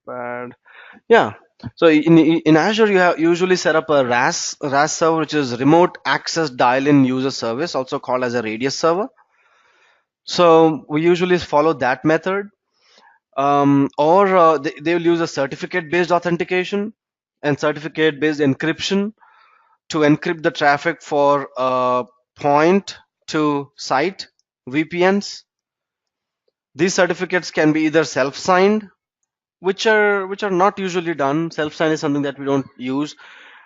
Speaker 1: bad. Yeah. So in Azure, you have usually set up a RAS server, which is Remote Access Dial-in User Service, also called as a radius server. So we usually follow that method, or they will use a certificate-based authentication and certificate-based encryption to encrypt the traffic for point to site VPNs. These certificates can be either self-signed, which are not usually done. Self-sign is something that we don't use,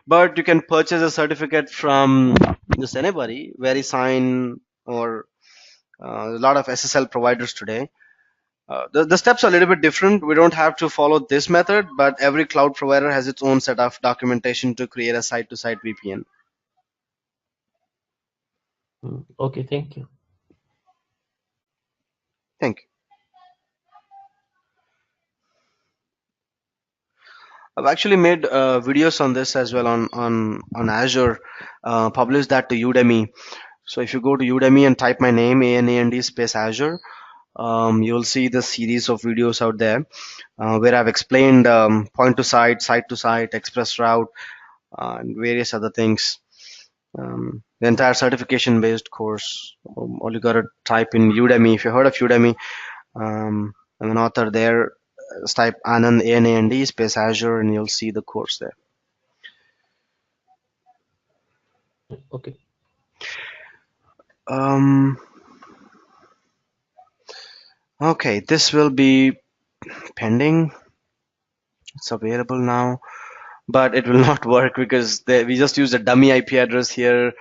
Speaker 1: but you can purchase a certificate from just anybody, VeriSign, or a lot of SSL providers today. The steps are a little bit different. We don't have to follow this method, but every cloud provider has its own set of documentation to create a site-to-site VPN.
Speaker 6: Okay, thank you.
Speaker 1: Thank you. I've actually made videos on this as well on Azure, published that to Udemy. So if you go to Udemy and type my name, ANAND space Azure, you'll see the series of videos out there where I've explained point to site to site, express route, and various other things. The entire certification based course. All you gotta type in Udemy. If you heard of Udemy, I'm an author there. Just type Anand, ANAND space Azure, and you'll see the course there.
Speaker 6: Okay.
Speaker 1: Okay, this will be pending. It's available now, but it will not work because we just used a dummy IP address here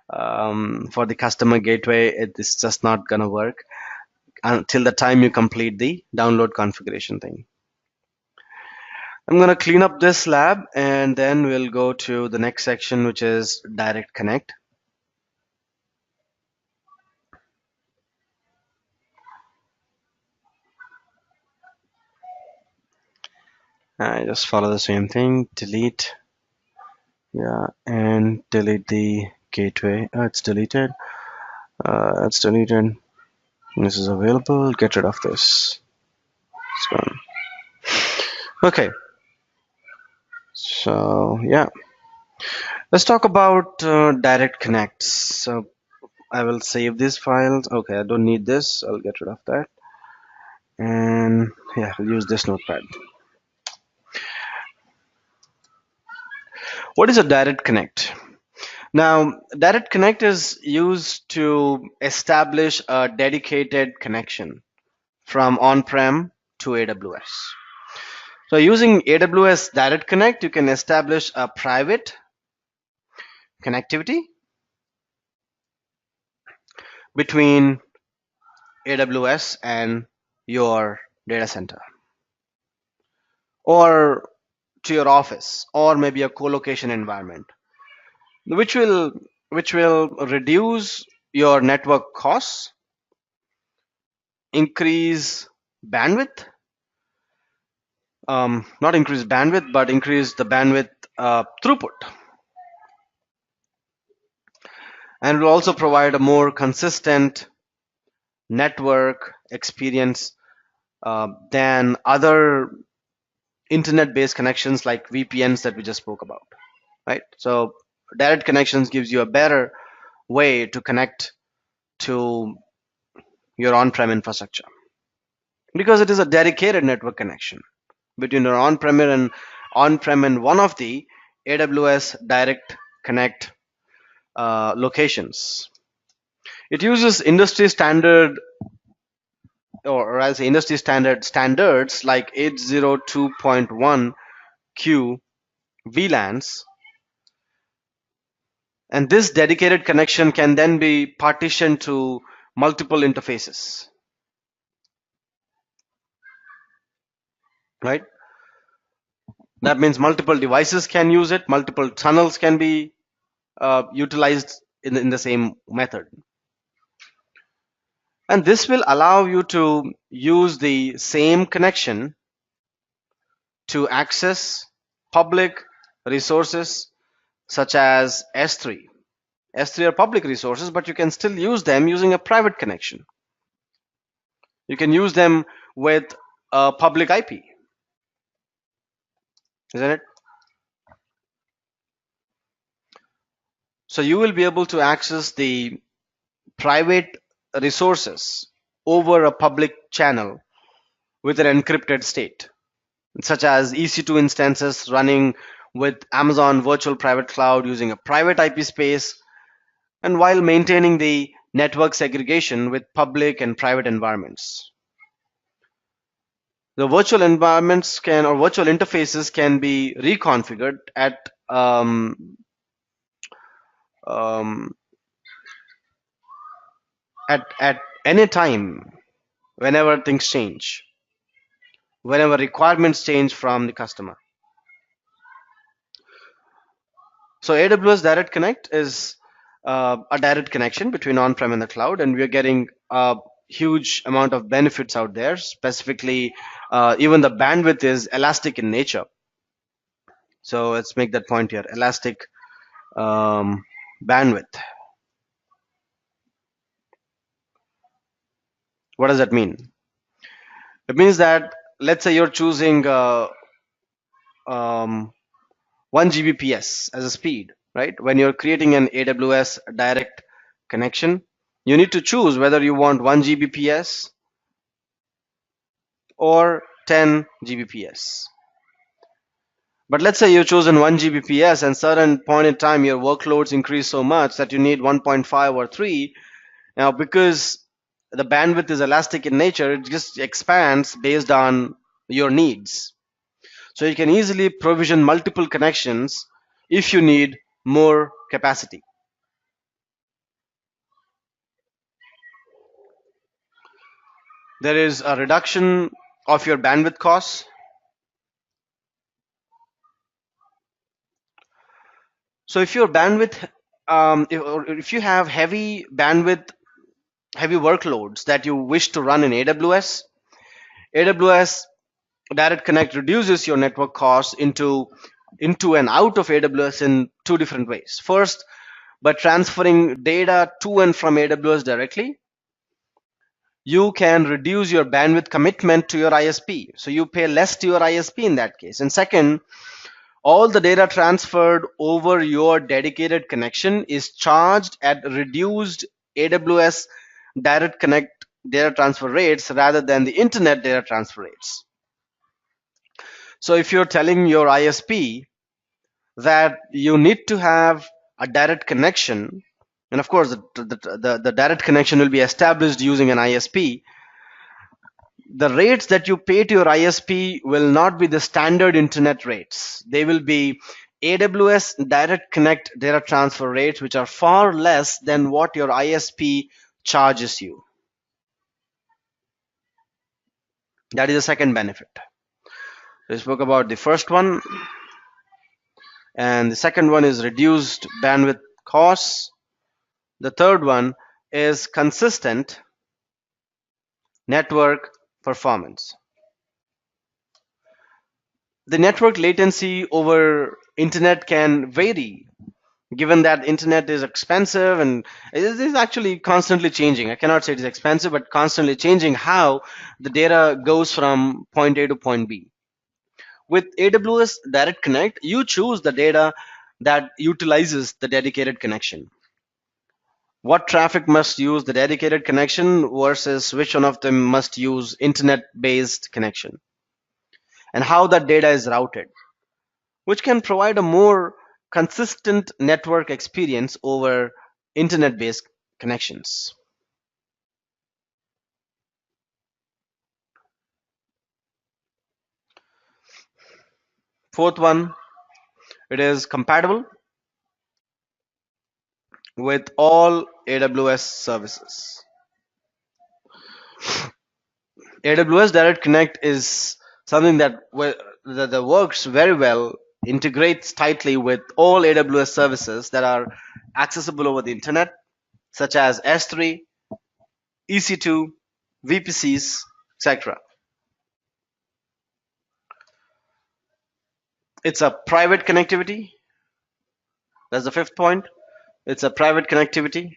Speaker 1: for the customer gateway. It's just not gonna work until the time you complete the download configuration thing. I'm gonna clean up this lab and then we'll go to the next section, which is direct connect. I just follow the same thing, delete, yeah, and delete the gateway. It's deleted. It's deleted. This is available. Get rid of this. It's gone. Okay. So yeah, let's talk about direct connects. So I will save these files. Okay, I don't need this. I'll get rid of that. And yeah, I'll use this notepad. What is a direct connect? Now, direct connect is used to establish a dedicated connection from on-prem to AWS. So using AWS Direct Connect, you can establish a private connectivity between AWS and your data center, or to your office, or maybe a co-location environment, which will reduce your network costs, increase bandwidth, not increase bandwidth, but increase the bandwidth throughput, and will also provide a more consistent network experience than other internet-based connections like VPNs that we just spoke about. right? So direct connections gives you a better way to connect to your on-prem infrastructure because it is a dedicated network connection between your on-prem and one of the AWS Direct Connect locations. It uses industry standard, or as industry standards like 802.1q VLANs, and this dedicated connection can then be partitioned to multiple interfaces, right? That means multiple devices can use it, multiple tunnels can be utilized in the same method. And this will allow you to use the same connection to access public resources such as S3. S3 are public resources, but you can still use them using a private connection. You can use them with a public IP, isn't it? So you will be able to access the private resources over a public channel with an encrypted state, such as EC2 instances running with Amazon Virtual Private Cloud using a private IP space, and while maintaining the network segregation with public and private environments. The virtual environments can, or virtual interfaces can be reconfigured um, at any time, whenever things change, whenever requirements change from the customer. So AWS Direct Connect is a direct connection between on-prem and the cloud, and we are getting a huge amount of benefits out there. Specifically, even the bandwidth is elastic in nature. So let's make that point here: elastic bandwidth. What does that mean? It means that let's say you're choosing 1 Gbps as a speed, right? When you're creating an AWS direct connection, you need to choose whether you want 1 Gbps or 10 Gbps. But let's say you've chosen 1 Gbps and certain point in time your workloads increase so much that you need 1.5 or 3. Now, because the bandwidth is elastic in nature, it just expands based on your needs. So you can easily provision multiple connections if you need more capacity. There is a reduction of your bandwidth costs. So if your bandwidth, if you have heavy bandwidth, heavy workloads that you wish to run in AWS, AWS Direct Connect reduces your network costs into and out of AWS in two different ways. First, by transferring data to and from AWS directly, you can reduce your bandwidth commitment to your ISP. So you pay less to your ISP in that case. And second, all the data transferred over your dedicated connection is charged at reduced AWS Direct Connect data transfer rates rather than the internet data transfer rates. So if you're telling your ISP that you need to have a direct connection, and of course the direct connection will be established using an ISP, the rates that you pay to your ISP will not be the standard internet rates. They will be AWS Direct Connect data transfer rates, which are far less than what your ISP charges you. That is the second benefit. We spoke about the first one, and the second one is reduced bandwidth costs. The third one is consistent network performance. The network latency over internet can vary, given that internet is expensive and it is actually constantly changing. I cannot say it is expensive, but constantly changing how the data goes from point A to point B. With AWS Direct Connect, you choose the data that utilizes the dedicated connection. What traffic must use the dedicated connection versus which one of them must use internet-based connection, and how that data is routed, which can provide a more consistent network experience over internet-based connections. Fourth one, it is compatible with all AWS services. AWS Direct Connect is something that works very well, integrates tightly with all AWS services that are accessible over the internet, such as S3, EC2, VPCs, etc. It's a private connectivity. That's the fifth point. It's a private connectivity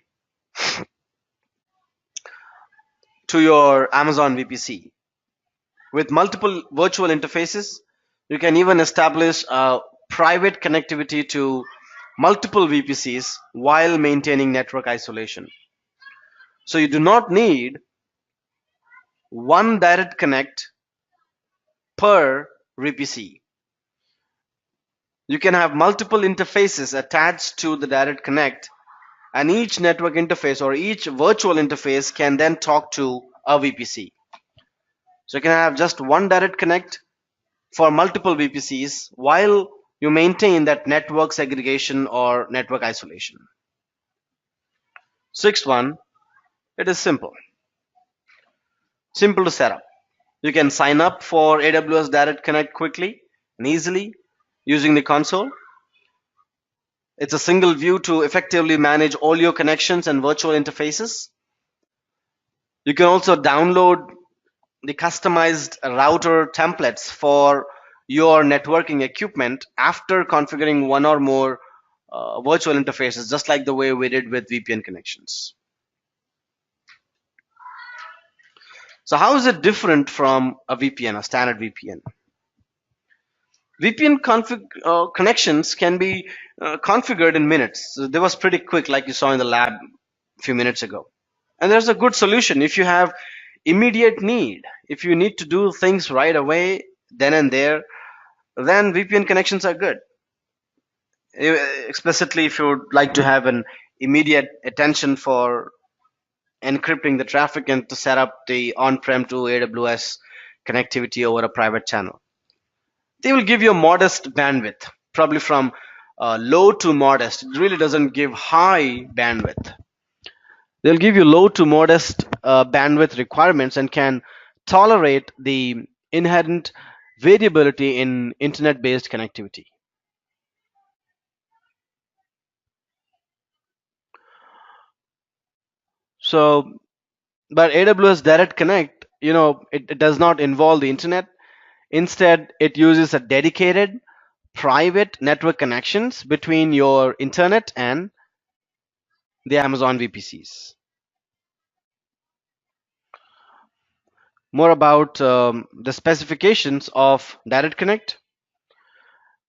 Speaker 1: to your Amazon VPC. With multiple virtual interfaces, you can even establish a private connectivity to multiple VPCs while maintaining network isolation. So you do not need one direct connect per VPC. You can have multiple interfaces attached to the direct connect, and each network interface or each virtual interface can then talk to a VPC. So you can have just one direct connect for multiple VPCs while you maintain that network segregation or network isolation. Sixth one, it is simple. Simple to set up. You can sign up for AWS Direct Connect quickly and easily using the console. It's a single view to effectively manage all your connections and virtual interfaces. You can also download the customized router templates for your networking equipment after configuring one or more virtual interfaces, just like the way we did with VPN connections. So how is it different from a VPN, a standard VPN? VPN connections can be configured in minutes. So they was pretty quick, like you saw in the lab a few minutes ago. And there's a good solution if you have immediate need. If you need to do things right away, then and there, then VPN connections are good. Explicitly, if you would like to have an immediate attention for encrypting the traffic and to set up the on-prem to AWS connectivity over a private channel. They will give you a modest bandwidth, probably from low to modest. It really doesn't give high bandwidth. They'll give you low to modest bandwidth requirements and can tolerate the inherent variability in internet-based connectivity. So, but AWS Direct Connect, it does not involve the internet. Instead, it uses a dedicated private network connections between your internet and the Amazon VPCs. More about the specifications of Direct Connect.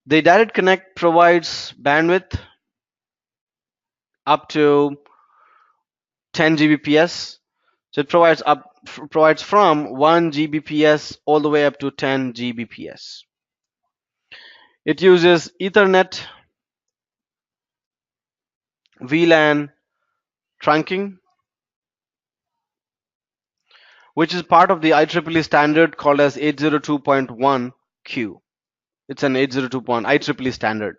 Speaker 1: The Direct Connect provides bandwidth up to 10 Gbps. So it provides from 1 Gbps all the way up to 10 Gbps. It uses Ethernet VLAN trunking, which is part of the IEEE standard called as 802.1Q. It's an 802.1 IEEE standard.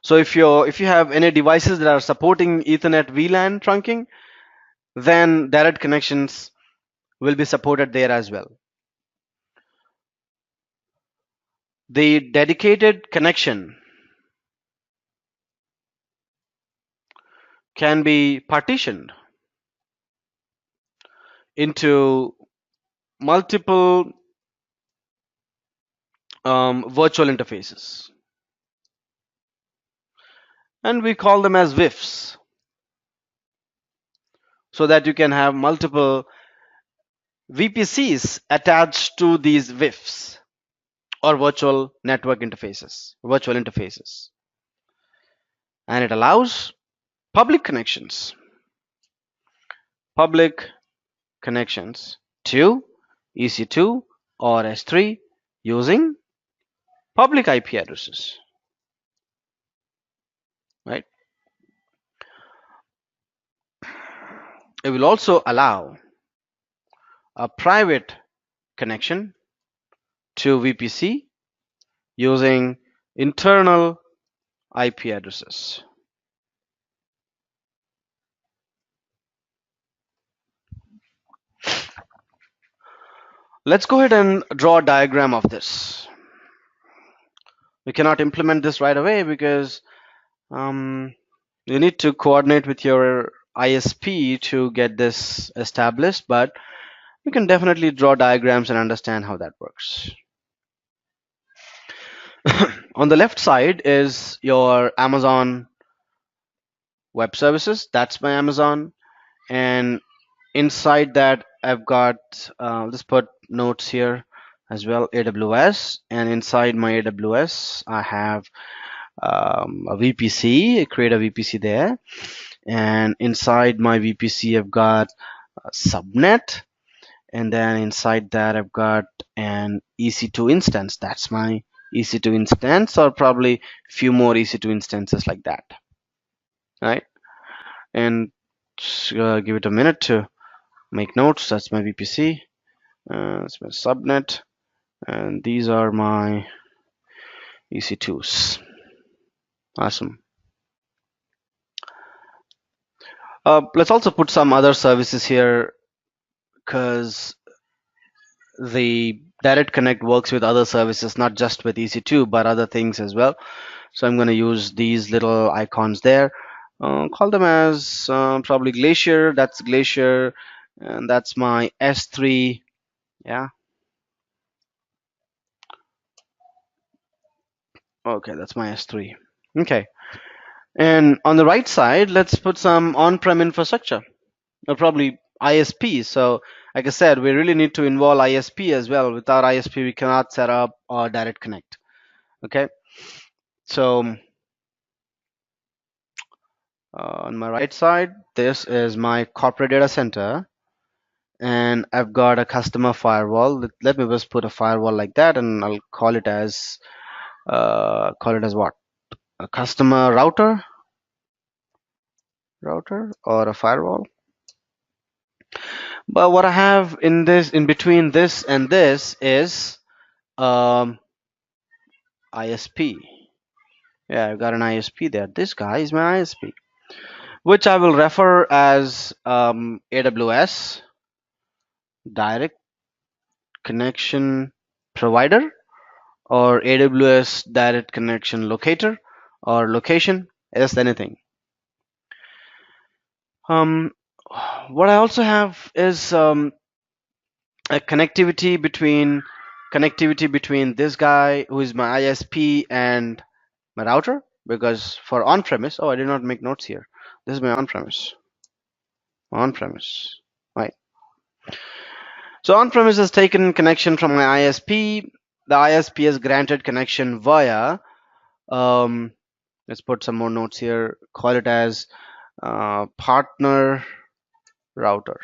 Speaker 1: So if you have any devices that are supporting Ethernet VLAN trunking, then direct connections will be supported there as well. The dedicated connection can be partitioned into multiple virtual interfaces, and we call them as VIFs, so that you can have multiple VPCs attached to these VIFs or virtual network interfaces, virtual interfaces. and it allows public connections to EC2 or S3 using public IP addresses, right? It will also allow a private connection to VPC using internal IP addresses. Let's go ahead and draw a diagram of this. We cannot implement this right away because you need to coordinate with your ISP to get this established, but you can definitely draw diagrams and understand how that works. On the left side is your Amazon Web Services. That's my Amazon. And inside that, I've got, let's put notes here as well, AWS. And inside my AWS, I have a VPC, create a VPC there. And inside my VPC, I've got a subnet. And then inside that, I've got an EC2 instance. That's my EC2 instance, or probably a few more EC2 instances like that. Right? And give it a minute to make notes. That's my VPC. That's my subnet. And these are my EC2s. Awesome. Let's also put some other services here, because the direct connect works with other services, not just with EC2, but other things as well. So I'm going to use these little icons there. Call them as probably Glacier. That's Glacier. And that's my S3. Yeah. Okay, that's my S3. Okay. And on the right side, let's put some on-prem infrastructure, or probably ISP. So like I said, we really need to involve ISP as well. Without ISP, we cannot set up a direct connect. Okay. So on my right side, this is my corporate data center, and I've got a customer firewall. Let me just put a firewall like that, and I'll call it as what? A customer router or a firewall. But what I have in between this and this is ISP. Yeah, I've got an ISP there. This guy is my ISP, which I will refer as AWS Direct Connection Provider, or AWS Direct Connection Locator, or location, just anything. What I also have is a connectivity between this guy who is my ISP and my router, because for on-premise, I did not make notes here. This is my on-premise, right? So on-premise has taken connection from my ISP. The ISP has granted connection via, let's put some more notes here, call it as partner router.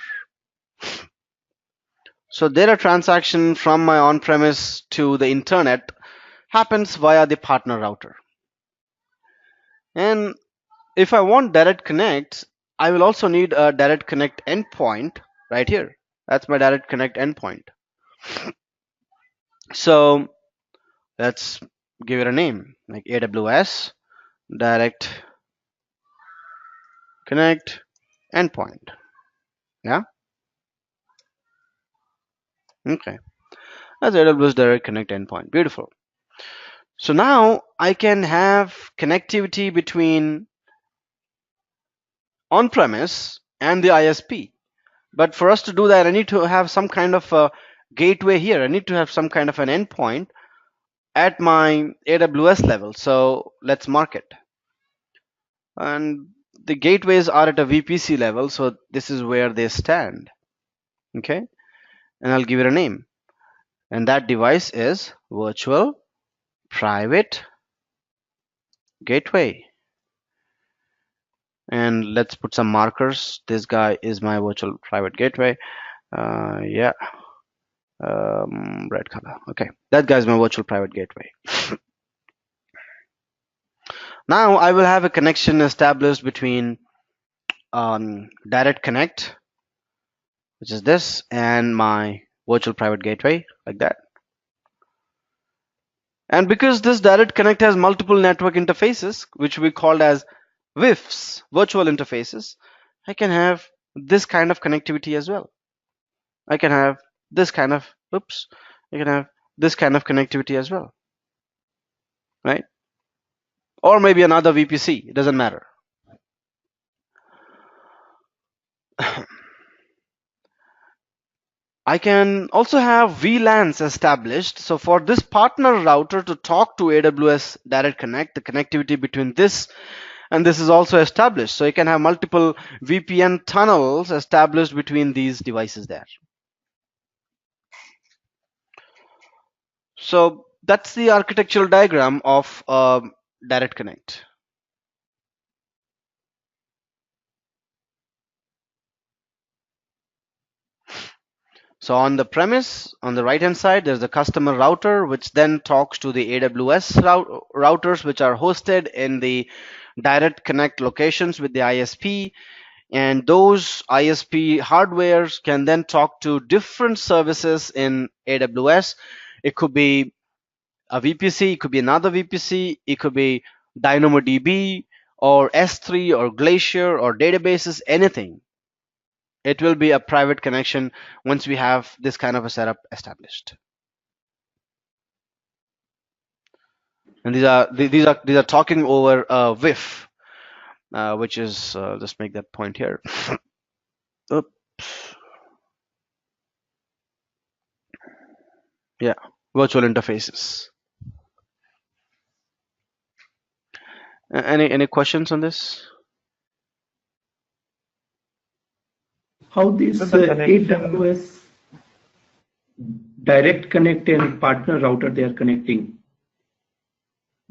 Speaker 1: So data transaction from my on-premise to the internet happens via the partner router. And if I want direct connect, I will also need a direct connect endpoint right here. That's my direct connect endpoint. So let's give it a name, like AWS direct connect endpoint. Yeah. Okay. That's AWS direct connect endpoint. Beautiful. So now I can have connectivity between on-premise and the ISP. But for us to do that, I need to have some kind of a gateway here. I need to have some kind of an endpoint at my AWS level. So let's mark it. And the gateways are at a VPC level. So this is where they stand. Okay. And I'll give it a name. And that device is virtual private gateway. And let's put some markers. This guy is my virtual private gateway. Yeah, red color. Okay, that guy's my virtual private gateway. Now I will have a connection established between direct connect, which is this, and my virtual private gateway, like that. And because this direct connect has multiple network interfaces, which we called as VIFs, virtual interfaces, I can have this kind of connectivity as well. I can have this kind of, oops, I can have this kind of connectivity as well, right? Or maybe another VPC, it doesn't matter. I can also have VLANs established. So for this partner router to talk to AWS Direct Connect, the connectivity between this and this is also established. So you can have multiple VPN tunnels established between these devices there. So that's the architectural diagram of Direct Connect. So on the premise, on the right hand side, there's the customer router, which then talks to the AWS routers, which are hosted in the Direct Connect locations with the ISP. And those ISP hardwares can then talk to different services in AWS. It could be a VPC, it could be another VPC, it could be DynamoDB or S3 or Glacier or databases, anything. It will be a private connection once we have this kind of a setup established. And these are talking over WIF, which is just make that point here. Oops. Yeah, virtual interfaces. Any questions on this?
Speaker 2: How this AWS Direct Connect and partner router they are connecting?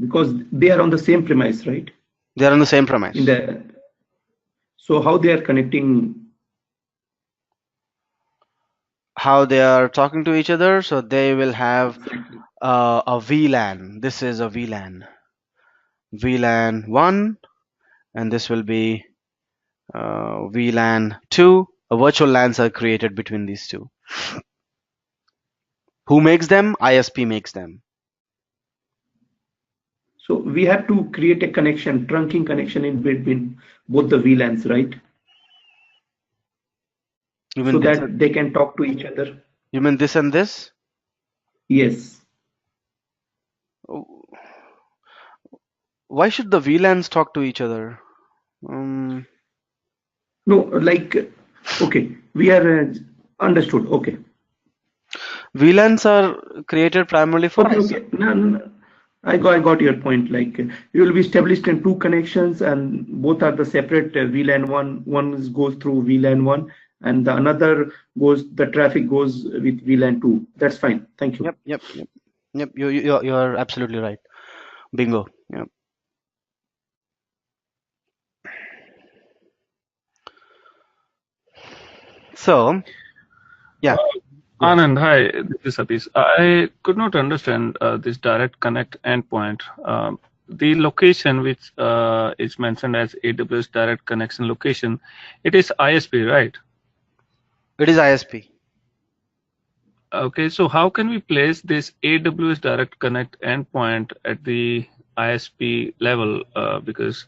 Speaker 2: Because they are on the same premise, right?
Speaker 1: They are on the same premise.
Speaker 2: So how they are connecting?
Speaker 1: How they are talking to each other? So they will have a VLAN. This is a VLAN. VLAN 1, and this will be VLAN 2. A virtual LANs are created between these two. Who makes them? ISP makes them.
Speaker 2: So we have to create a connection, trunking connection in between both the VLANs, right? So that they can talk to each other.
Speaker 1: You mean this and this?
Speaker 2: Yes.
Speaker 1: Why should the VLANs talk to each other?
Speaker 2: No, like, okay, we are understood. Okay.
Speaker 1: VLANs are created primarily for this.
Speaker 2: Okay. No. I got your point. Like you will be established in two connections, and both are the separate VLAN one. One goes through VLAN 1, and the another goes. The traffic goes with VLAN 2. That's fine. Thank you.
Speaker 1: Yep. You're absolutely right. Bingo. Yep. So, yeah.
Speaker 5: Anand, hi, this is Satish. I could not understand this direct connect endpoint. The location which is mentioned as AWS direct connection location, it is ISP, right?
Speaker 1: It is ISP.
Speaker 5: Okay, so how can we place this AWS direct connect endpoint at the ISP level? Because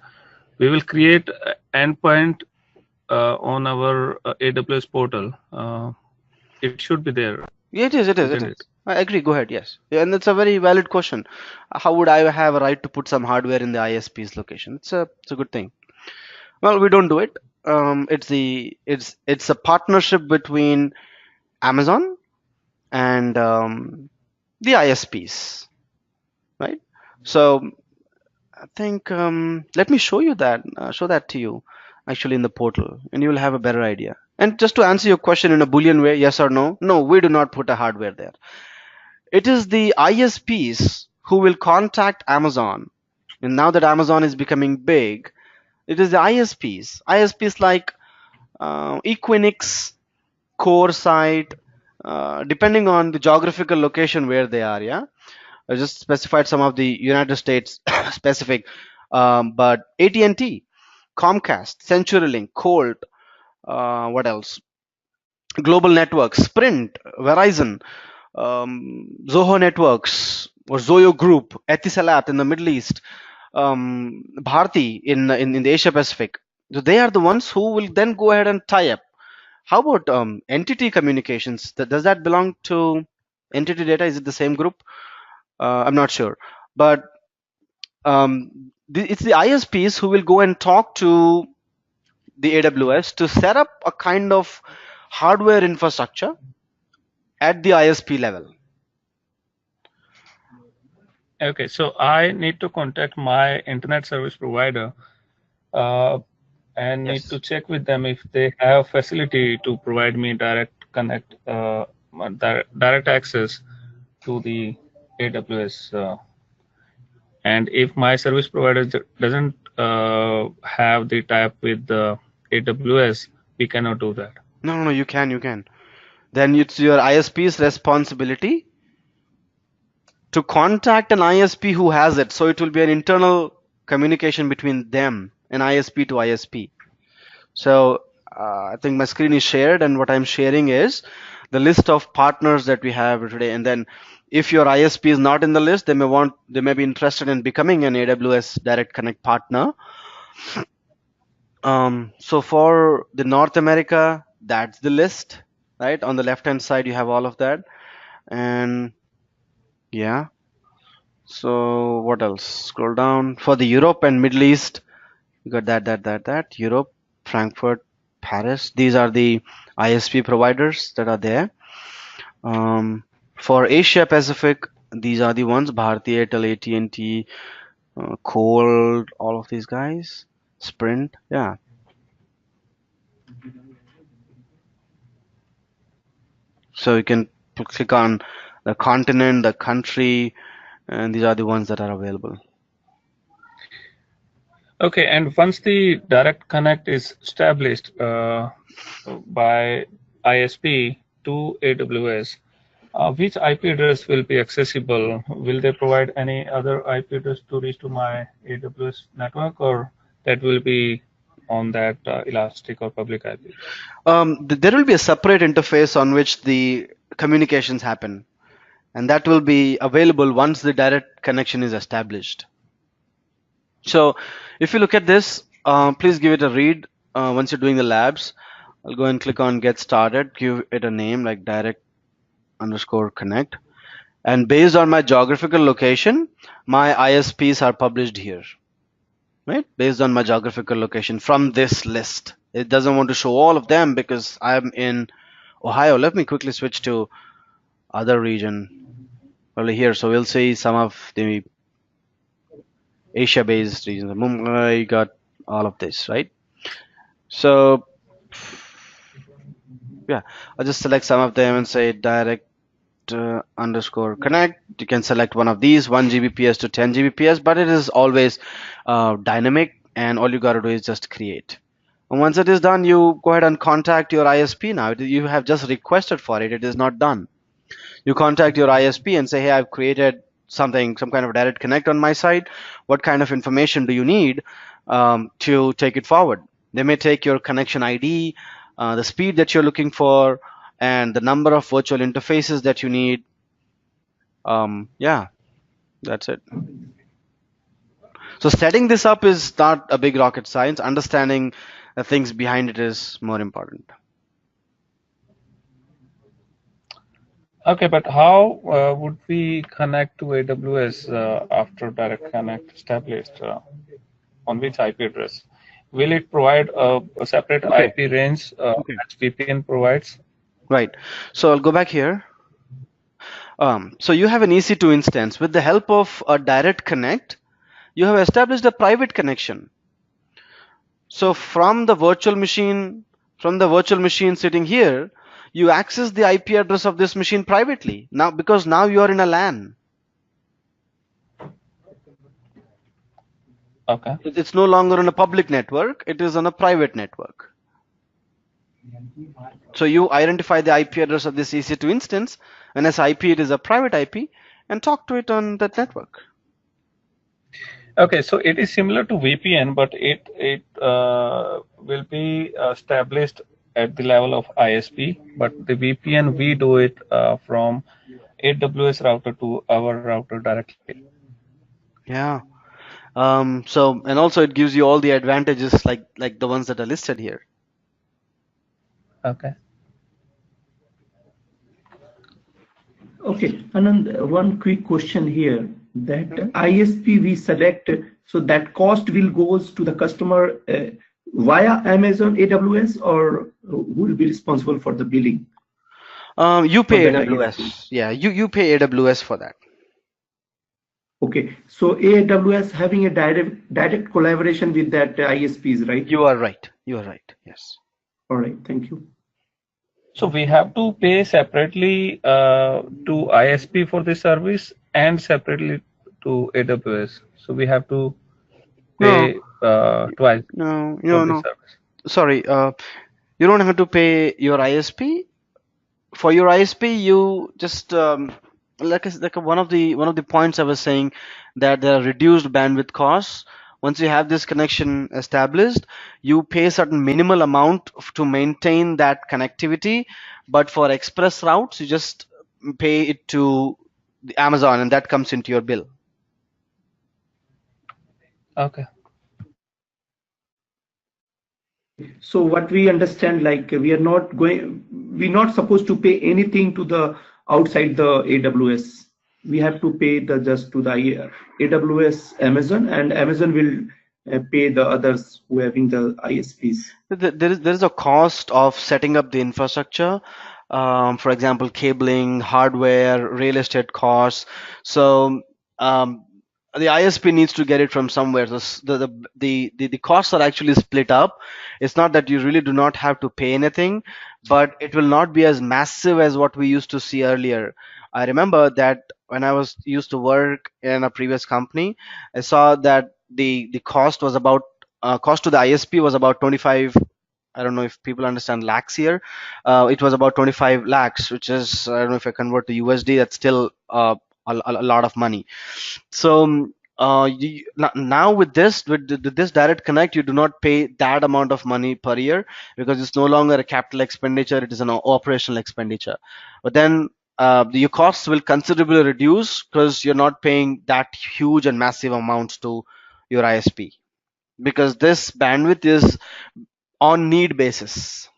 Speaker 5: we will create an endpoint on our AWS portal. It should be there.
Speaker 1: Yeah, it is. I agree. Go ahead. Yes. Yeah, and it's a very valid question. How would I have a right to put some hardware in the ISP's location? It's a good thing. Well, we don't do it. It's a partnership between Amazon and the ISPs, right? So I think let me show you that. Show that to you actually in the portal, and you will have a better idea. And just to answer your question in a Boolean way, yes or no? No, we do not put a hardware there. It is the ISPs who will contact Amazon. And now that Amazon is becoming big, It is the ISPs. ISPs like Equinix, CoreSite, depending on the geographical location where they are. Yeah, I just specified some of the United States specific, but AT&T, Comcast, CenturyLink, Colt, what else? Global Networks, Sprint, Verizon, Zoho Networks, or Zoyo Group, Etisalat in the Middle East, Bharti in the Asia Pacific. So they are the ones who will then go ahead and tie up. How about entity communications? Does that belong to entity data? Is it the same group? I'm not sure, but it's the ISPs who will go and talk to the AWS to set up a kind of hardware infrastructure at the ISP level.
Speaker 5: Okay, so I need to contact my internet service provider and need to check with them if they have facility to provide me direct connect, direct access to the AWS. And if my service provider doesn't have the tie-up with the AWS, we cannot do that.
Speaker 1: No, you can. Then it's your ISP's responsibility to contact an ISP who has it. So it will be an internal communication between them, an ISP to ISP. So I think my screen is shared, and what I'm sharing is the list of partners that we have today. And then if your ISP is not in the list, they may be interested in becoming an AWS Direct Connect partner. So for the North America, that's the list, right? On the left hand side, you have all of that. And yeah, so what else? Scroll down. For the Europe and Middle East, you got that. Europe, Frankfurt, Paris. These are the ISP providers that are there. For Asia Pacific, these are the ones: Bharti Airtel, AT&T, Colt, all of these guys. Sprint, yeah. So you can click on the continent, the country, and these are the ones that are available.
Speaker 5: Okay, and once the direct connect is established by ISP to AWS, which IP address will be accessible? Will they provide any other IP address to reach to my AWS network, or that will be on that Elastic or public IP?
Speaker 1: There will be a separate interface on which the communications happen, and that will be available once the direct connection is established. So if you look at this, please give it a read once you're doing the labs. I'll go and click on get started, give it a name like direct_connect, and based on my geographical location, my ISPs are published here, right? Based on my geographical location from this list. It doesn't want to show all of them because I'm in Ohio. Let me quickly switch to other region, probably here. So we'll see some of the Asia-based regions. Mumbai got all of this, right? So yeah, I'll just select some of them and say direct_connect. You can select one of these, 1 Gbps to 10 Gbps, but it is always dynamic, and all you got to do is just create. And once it is done, you go ahead and contact your ISP. Now you have just requested for it. It is not done. You contact your ISP and say, hey, I've created something, some kind of direct connect on my side. What kind of information do you need to take it forward? They may take your connection ID, the speed that you're looking for, and the number of virtual interfaces that you need. Yeah, that's it. So setting this up is not a big rocket science. Understanding the things behind it is more important.
Speaker 5: Okay, but how would we connect to AWS after direct connect established? On which IP address? Will it provide a separate IP range as VPN provides?
Speaker 1: Right. So I'll go back here. So you have an EC2 instance. With the help of a direct connect, you have established a private connection. So from the virtual machine sitting here, you access the IP address of this machine privately. Now, because now you are in a LAN.
Speaker 5: Okay.
Speaker 1: It's no longer on a public network, it is on a private network. So you identify the IP address of this EC2 instance, and as IP it is a private IP, and talk to it on that network.
Speaker 5: Okay, so it is similar to VPN, but it will be established at the level of ISP. But the VPN, we do it from AWS router to our router directly.
Speaker 1: Yeah. So, and also it gives you all the advantages like the ones that are listed here.
Speaker 5: Okay.
Speaker 2: Okay, Anand, one quick question here. That ISP we select, so that cost will goes to the customer via Amazon AWS, or who will be responsible for the billing
Speaker 1: You
Speaker 2: for
Speaker 1: pay
Speaker 2: that ISP?
Speaker 1: AWS. Yeah, you pay AWS for that.
Speaker 2: Okay, so AWS having a direct collaboration with that ISPs, right?
Speaker 1: You are right. You are right. Yes.
Speaker 2: All right, thank you.
Speaker 5: So we have to pay separately to ISP for this service and separately to AWS. So we have to
Speaker 1: No,
Speaker 5: pay twice
Speaker 1: no,
Speaker 5: for this
Speaker 1: no.
Speaker 5: service.
Speaker 1: Sorry. You don't have to pay your ISP. For your ISP, you just one of the points I was saying, that there are reduced bandwidth costs. Once you have this connection established, you pay a certain minimal amount to maintain that connectivity. But for express routes, you just pay it to the Amazon, and that comes into your bill.
Speaker 5: Okay.
Speaker 2: So what we understand, like we're not supposed to pay anything to the outside the AWS. We have to pay just to the AWS Amazon, and Amazon will pay the others who having the ISPs.
Speaker 1: There is a cost of setting up the infrastructure. For example, cabling, hardware, real estate costs. So um, the ISP needs to get it from somewhere. So the costs are actually split up. It's not that you really do not have to pay anything, but it will not be as massive as what we used to see earlier. I remember that when I was used to work in a previous company, I saw that the cost was about cost to the ISP was about 25. I don't know if people understand lakhs here. It was about 25 lakhs, which is, I don't know if I convert to USD, that's still a lot of money. So now with this direct connect, you do not pay that amount of money per year, because it's no longer a capital expenditure; it is an operational expenditure. But then your costs will considerably reduce because you're not paying that huge and massive amounts to your ISP, because this bandwidth is on need basis.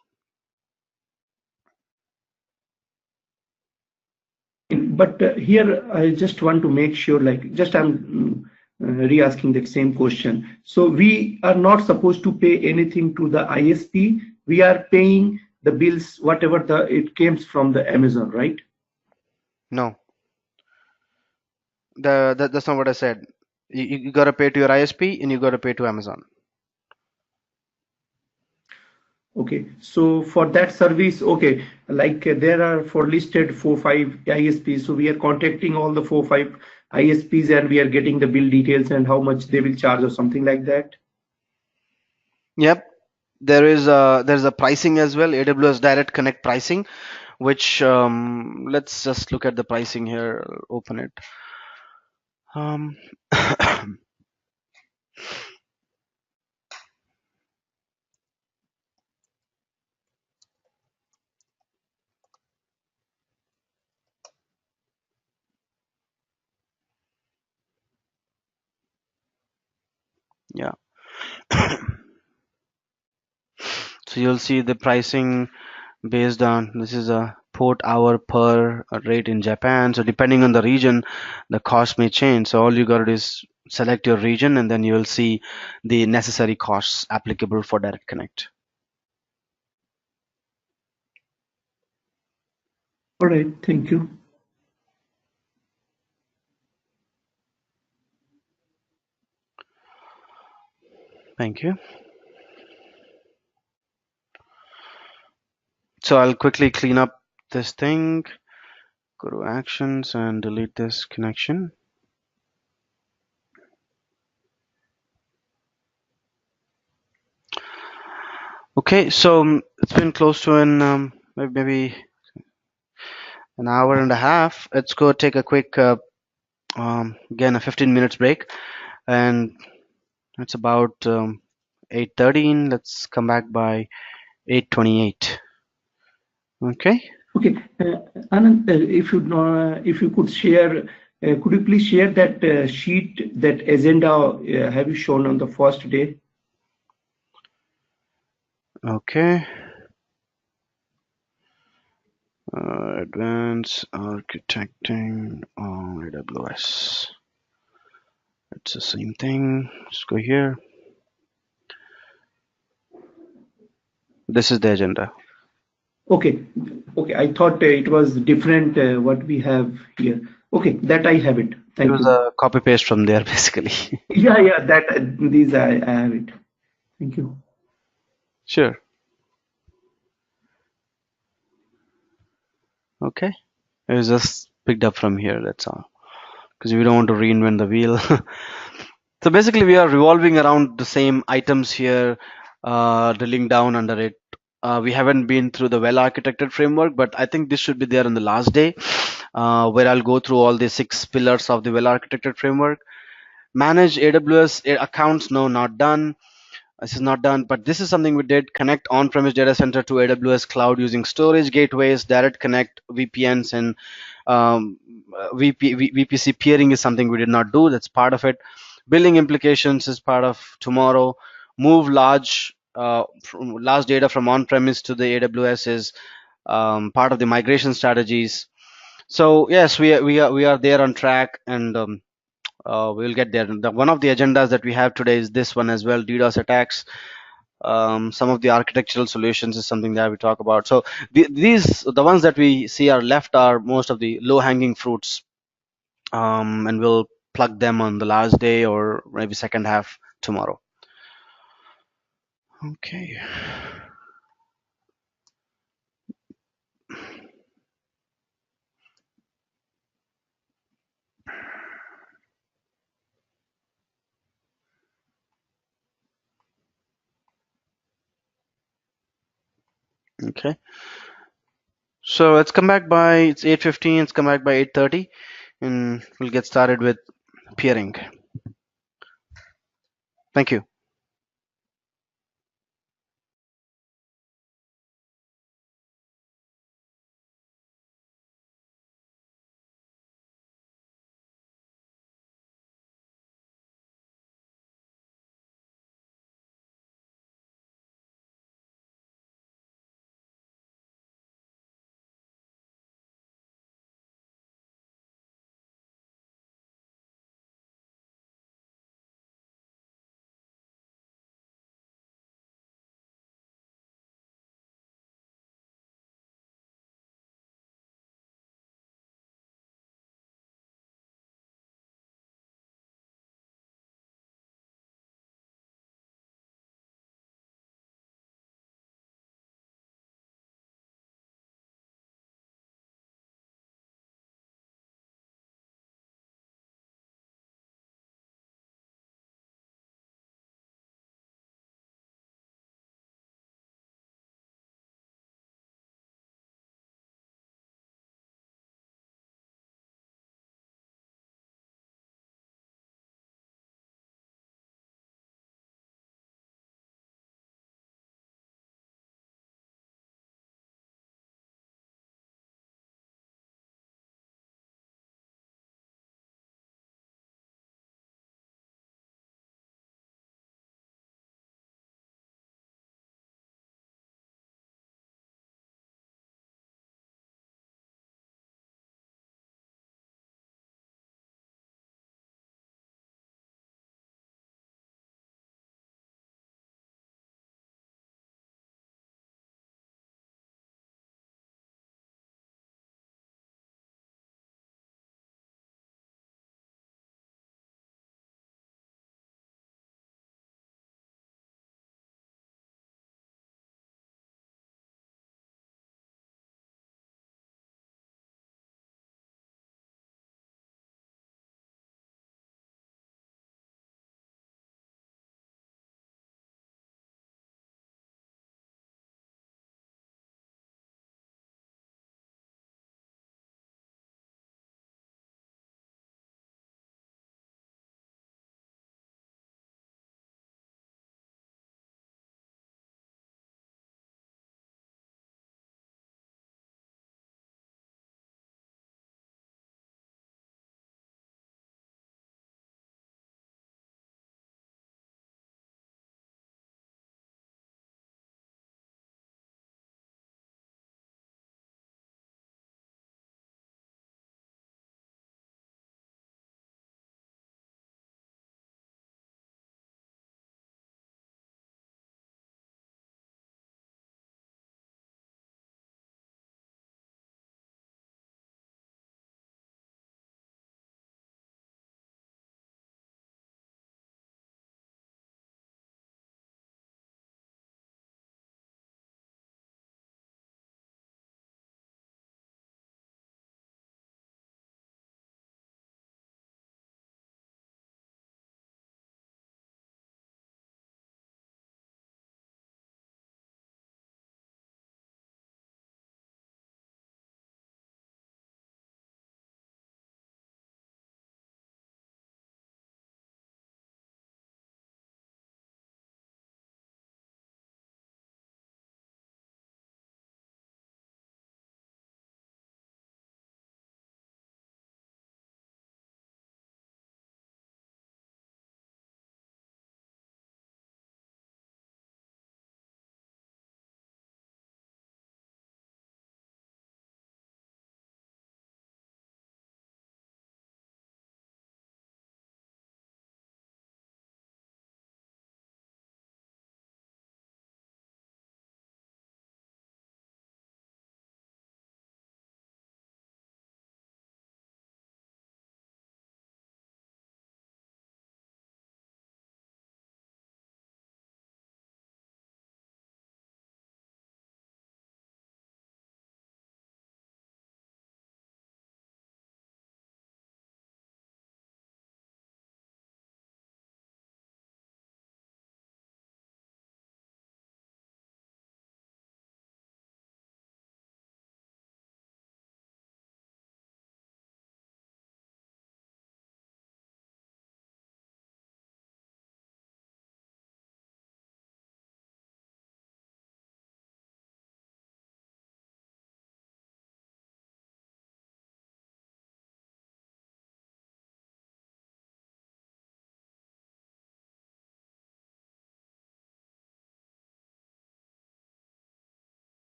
Speaker 2: But here I just want to make sure, like, just I'm re-asking the same question. So we are not supposed to pay anything to the ISP. We are paying the bills, whatever it comes from the Amazon, right?
Speaker 1: No, that's not what I said. You gotta pay to your ISP and you gotta pay to Amazon.
Speaker 2: Okay, so for that service, okay, like there are for listed 4-5 ISPs, so we are contacting all the 4-5 ISPs and we are getting the bill details and how much they will charge or something like that.
Speaker 1: Yep, there's a pricing as well, AWS Direct Connect pricing, which let's just look at the pricing here. I'll open it. Um, yeah. So you'll see the pricing based on, this is a port hour per rate in Japan. So depending on the region, the cost may change. So all you got to do is select your region, and then you will see the necessary costs applicable for Direct Connect.
Speaker 2: All right, thank you.
Speaker 1: Thank you. So I'll quickly clean up this thing. Go to actions and delete this connection. Okay, so it's been close to maybe an hour and a half. Let's go take a quick again a 15 minutes break, and it's about 8:13. Let's come back by 8:28. Okay.
Speaker 2: Okay, Anand, if you could share, could you please share that sheet, that agenda have you shown on the first day?
Speaker 1: Okay. Advanced architecting on AWS. It's the same thing. Let's go here. This is the agenda.
Speaker 2: Okay, okay. I thought it was different what we have here. Okay, that I have it.
Speaker 1: It
Speaker 2: Thank
Speaker 1: was
Speaker 2: you.
Speaker 1: a copy paste from there, basically.
Speaker 2: Yeah, yeah. That these I have it. Thank you.
Speaker 1: Sure. Okay. It was just picked up from here. That's all. Because we don't want to reinvent the wheel. So basically, we are revolving around the same items here, drilling down under it. We haven't been through the well-architected framework, but I think this should be there on the last day, where I'll go through all the 6 pillars of the well-architected framework. Manage AWS accounts, no, not done. This is not done, but this is something we did. Connect on-premise data center to AWS cloud using storage gateways, direct connect, VPNs, and VPC peering is something we did not do. That's part of it. Building implications is part of tomorrow. Move large data from on-premise to the AWS is part of the migration strategies. So yes, we are there on track, and we'll get there. One of the agendas that we have today is this one as well: DDoS attacks. Some of the architectural solutions is something that we talk about. So the ones that we see are left are most of the low-hanging fruits, and we'll plug them on the last day or maybe second half tomorrow. Okay. Okay. So let's come back by it's 8:15. Let's come back by 8:30, and we'll get started with peering. Thank you.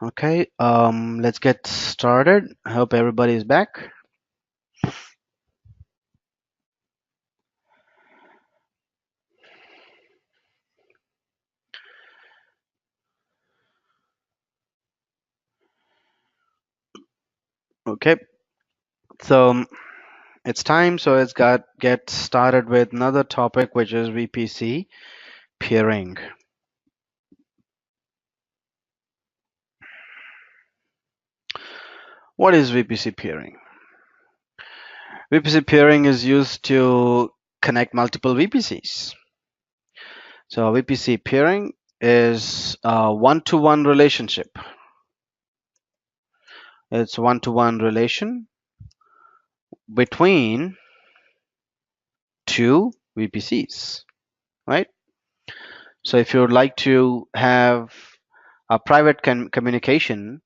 Speaker 1: Okay, let's get started. I hope everybody is back. Okay, so it's time. So let's get started with another topic, which is VPC peering. What is VPC peering? VPC peering is used to connect multiple VPCs. So VPC peering is a one-to-one relationship. It's one-to-one relation between two VPCs, right? So if you would like to have a private communication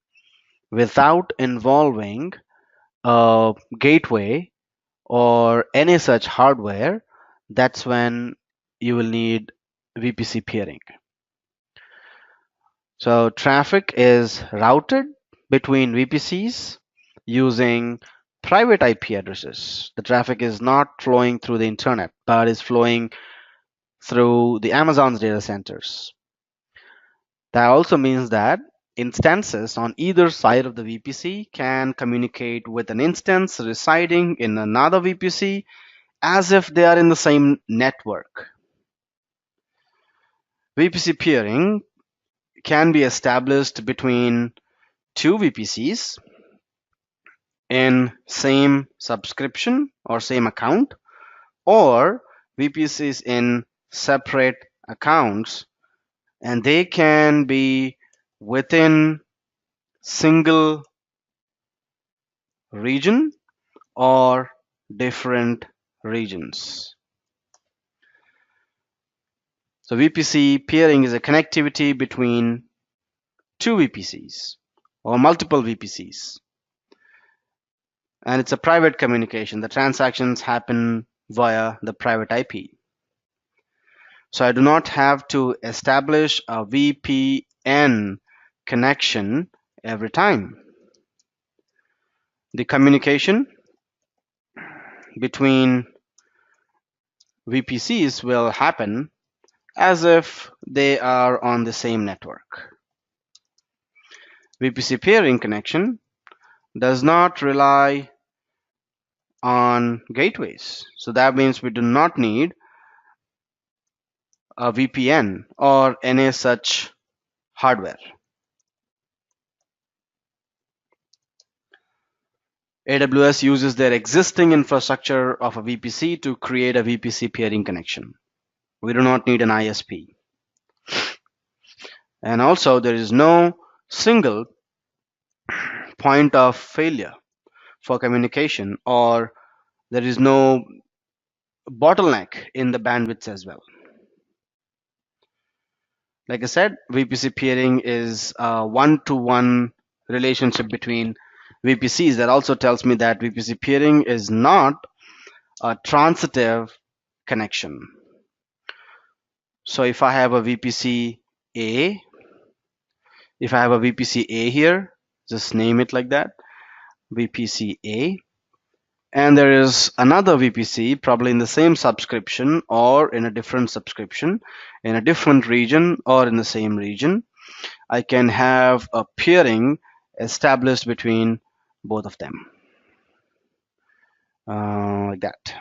Speaker 1: without involving a gateway or any such hardware, that's when you will need VPC peering. So traffic is routed between VPCs using private IP addresses. The traffic is not flowing through the internet, but is flowing through the Amazon's data centers. That also means that instances on either side of the VPC can communicate with an instance residing in another VPC as if they are in the same network. VPC peering can be established between two VPCs in same subscription or same account, or VPCs in separate accounts, and they can be within single region or different regions. So VPC peering is a connectivity between two VPCs or multiple VPCs, and it's a private communication. The transactions happen via the private IP. So I do not have to establish a VPN connection every time. The communication between VPCs will happen as if they are on the same network. VPC peering connection does not rely on gateways. So that means we do not need a VPN or any such hardware. AWS uses their existing infrastructure of a VPC to create a VPC peering connection. We do not need an ISP. And also there is no single point of failure for communication, or there is no bottleneck in the bandwidth as well. Like I said, VPC peering is a one-to-one relationship between VPCs. That also tells me that VPC peering is not a transitive connection. So if I have a VPC A, here, just name it like that, VPC A, and there is another VPC probably in the same subscription or in a different subscription, in a different region or in the same region, I can have a peering established between both of them, like that.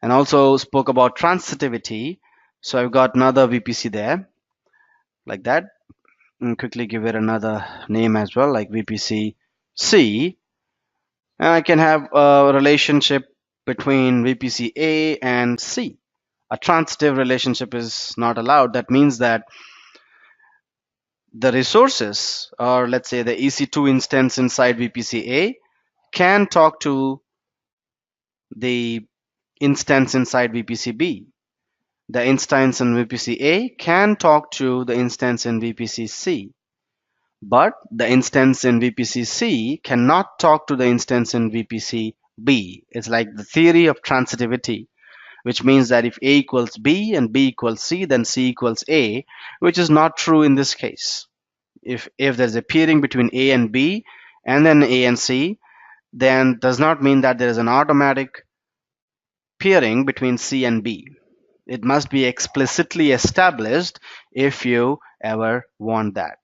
Speaker 1: And also spoke about transitivity. So I've got another VPC there, like that. And quickly give it another name as well, like VPC C. And I can have a relationship between VPC A and C. A transitive relationship is not allowed. That means that the resources, or let's say the EC2 instance inside VPC A, can talk to the instance inside VPC B. The instance in VPC A can talk to the instance in VPC C. But the instance in VPC C cannot talk to the instance in VPC B. It's like the theory of transitivity. which means that if A equals B and B equals C, then C equals A, which is not true in this case. If there's a peering between A and B and then A and C, then does not mean that there is an automatic peering between C and B. It must be explicitly established if you ever want that.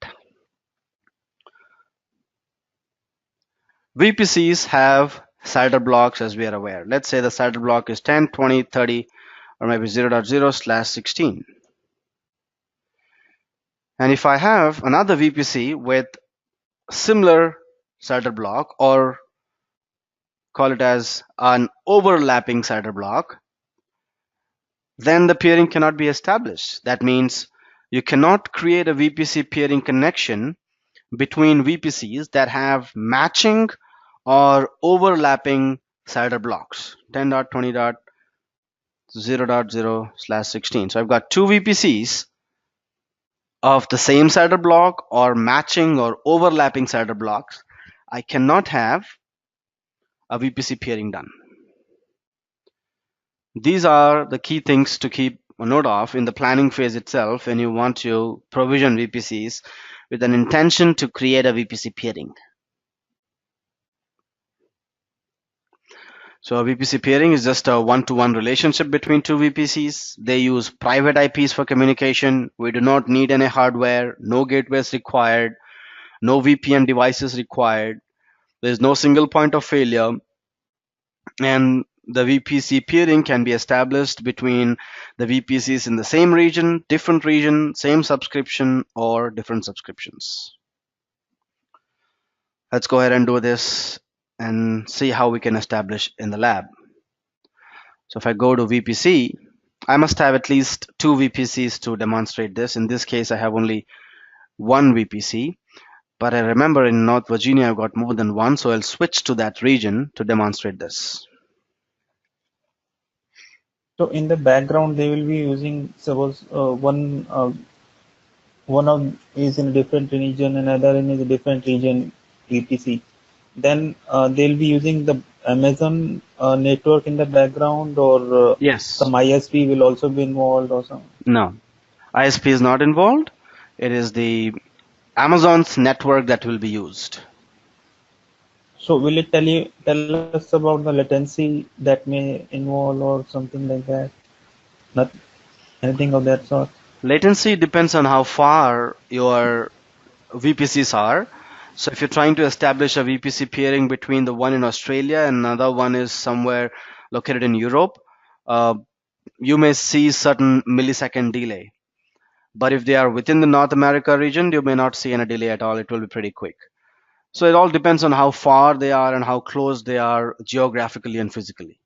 Speaker 1: VPCs have CIDR blocks, as we are aware. Let's say the CIDR block is 10, 20, 30, or maybe 0.0/16. And if I have another VPC with similar CIDR block, or call it as an overlapping CIDR block, then the peering cannot be established. That means you cannot create a VPC peering connection between VPCs that have matching or overlapping CIDR blocks, 10.20.0.0/16. So I've got two VPCs of the same CIDR block or matching or overlapping CIDR blocks. I cannot have a VPC peering done. These are the key things to keep a note of in the planning phase itself when you want to provision VPCs with an intention to create a VPC peering. So a VPC peering is just a one-to-one relationship between two VPCs. They use private IPs for communication. We do not need any hardware, no gateways required, no VPN devices required. There is no single point of failure. And the VPC peering can be established between the VPCs in the same region, same subscription, or different subscriptions. Let's go ahead and do this and see how we can establish in the lab. So if I go to VPC, I must have at least two VPCs to demonstrate this. In this case, I have only one VPC, but I remember in North Virginia, I've got more than one, so I'll switch to that region to demonstrate this.
Speaker 3: So in the background, they will be using, suppose one of is in a different region, another in a different region, VPC. Then they'll be using the Amazon network in the background, or
Speaker 1: Yes.
Speaker 3: some ISP will also be involved or something.
Speaker 1: No, ISP is not involved. It is the Amazon's network that will be used.
Speaker 3: So will it tell us about the latency that may involve or something like that? Not anything of that sort.
Speaker 1: Latency depends on how far your VPCs are. So if you're trying to establish a VPC peering between the one in Australia and another one is somewhere located in Europe, you may see certain millisecond delay. But if they are within the North America region, you may not see any delay at all. It will be pretty quick. So it all depends on how far they are and how close they are geographically and physically.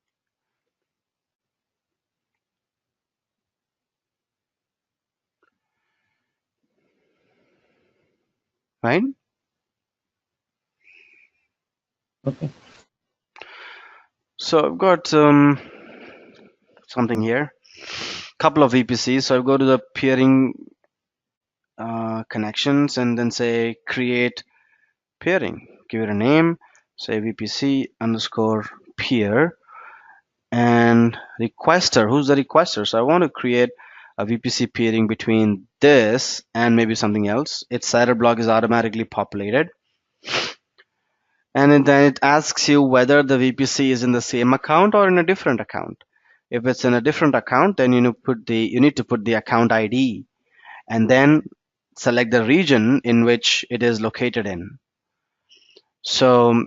Speaker 1: Right?
Speaker 3: Okay.
Speaker 1: So I've got something here, couple of VPCs. So I go to the peering connections and then say create peering. Give it a name, say VPC underscore peer, and requester. Who's the requester? So I want to create a VPC peering between this and maybe something else. Its CIDR block is automatically populated. And then it asks you whether the VPC is in the same account or in a different account. If it's in a different account, then you need to put the account ID and then select the region in which it is located in. So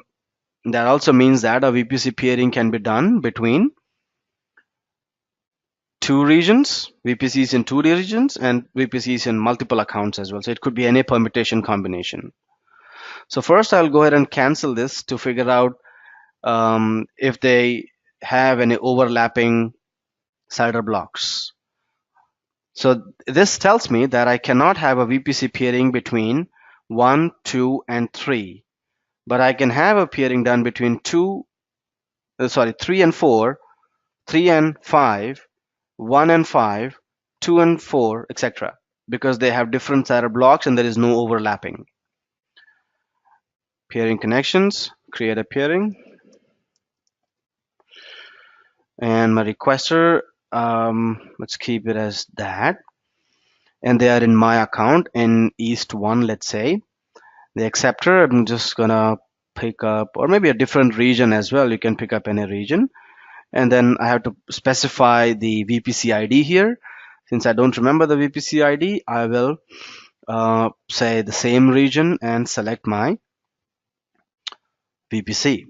Speaker 1: that also means that a VPC peering can be done between two regions, VPCs in two regions, and VPCs in multiple accounts as well. So it could be any permutation combination. So first I'll go ahead and cancel this to figure out if they have any overlapping CIDR blocks. So this tells me that I cannot have a VPC peering between 1, 2, and 3, but I can have a peering done between 3 and 4, 3 and 5, 1 and 5, 2 and 4, etc. because they have different CIDR blocks and there is no overlapping. Peering connections, create a peering. And my requester let's keep it as that. And they are in my account in East 1, let's say. The acceptor, I'm just gonna pick up, or maybe a different region as well. You can pick up any region. And then I have to specify the VPC ID here. Since I don't remember the VPC ID, I will say the same region and select my VPC.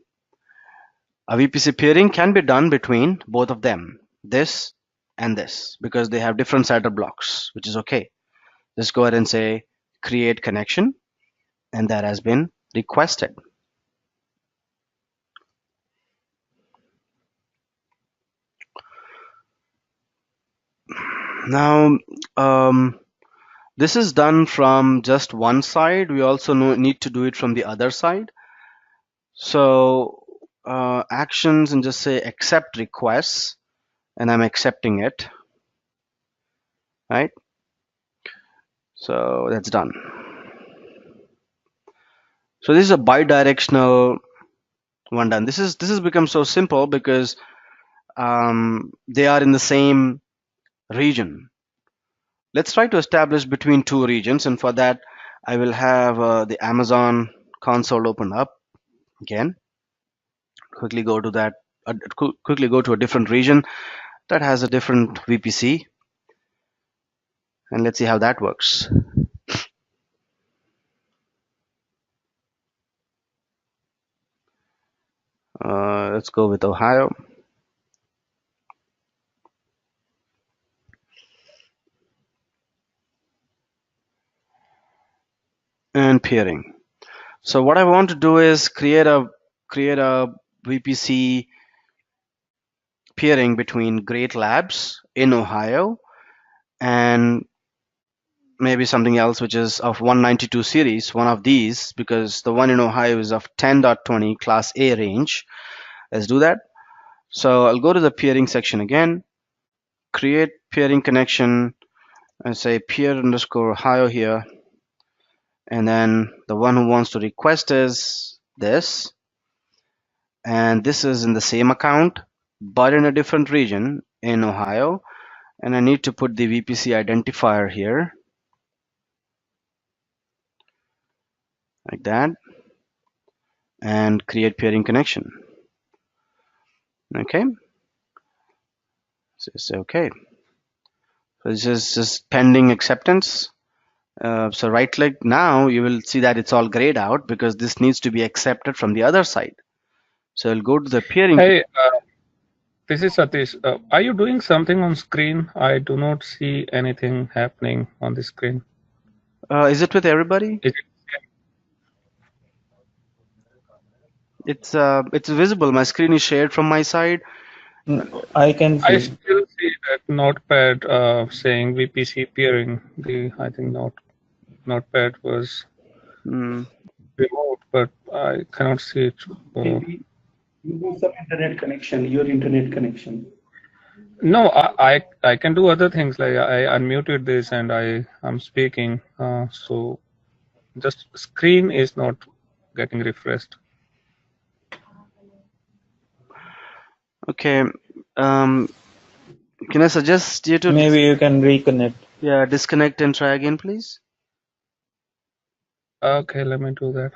Speaker 1: A VPC peering can be done between both of them, this and this, because they have different setter blocks, which is okay. Just go ahead and say create connection, and that has been requested. Now, this is done from just one side. We also need to do it from the other side. So actions, and just say accept requests, and I'm accepting it, right? So that's done. So this is a bidirectional one done. This has become so simple because they are in the same region. Let's try to establish between two regions, and for that I will have the Amazon console open up again. Quickly go to that. Quickly go to a different region that has a different VPC, and let's see how that works. Let's go with Ohio. And peering. So what I want to do is create a VPC peering between Great Labs in Ohio and maybe something else which is of 192 series, one of these, because the one in Ohio is of 10.20 class A range. Let's do that. So I'll go to the peering section again, create peering connection, and say peer underscore Ohio here. And then the one who wants to request is this. And this is in the same account, but in a different region in Ohio. And I need to put the VPC identifier here, like that, and create peering connection. Okay. So say okay. So this is just pending acceptance. So right click, now you will see that it's all grayed out because this needs to be accepted from the other side. So I'll go to the peering.
Speaker 5: Hey, this is Satish. Are you doing something on screen? I do not see anything happening on the screen.
Speaker 1: Is it with everybody? It's visible. My screen is shared from my side.
Speaker 3: I can see.
Speaker 5: I still see that notepad saying VPC peering. I think notepad was removed, but I cannot see it.
Speaker 2: Maybe you need some internet connection, your internet connection.
Speaker 5: No, I can do other things, like I unmuted this and I'm speaking. So just screen is not getting refreshed.
Speaker 1: Okay. Can I suggest you to
Speaker 3: maybe you can reconnect?
Speaker 1: Yeah, disconnect and try again, please.
Speaker 5: Okay, let me do that.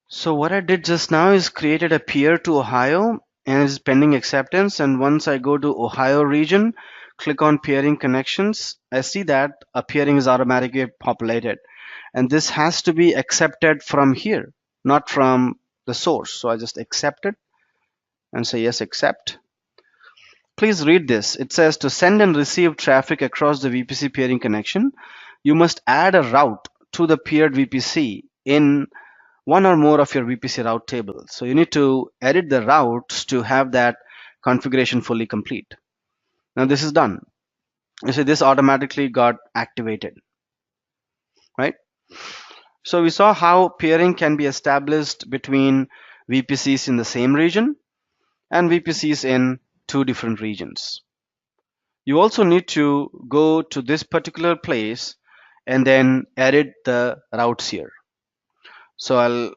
Speaker 1: So what I did just now is created a peer to Ohio and it's pending acceptance. And once I go to Ohio region, click on peering connections, I see that a peering is automatically populated. And this has to be accepted from here, not from the source. So I just accept it and say yes, accept. Please read this. It says to send and receive traffic across the VPC peering connection, you must add a route to the peered VPC in one or more of your VPC route tables. So you need to edit the routes to have that configuration fully complete. Now this is done. You see this automatically got activated, right? So we saw how peering can be established between VPCs in the same region and VPCs in two different regions. You also need to go to this particular place and then edit the routes here. So I'll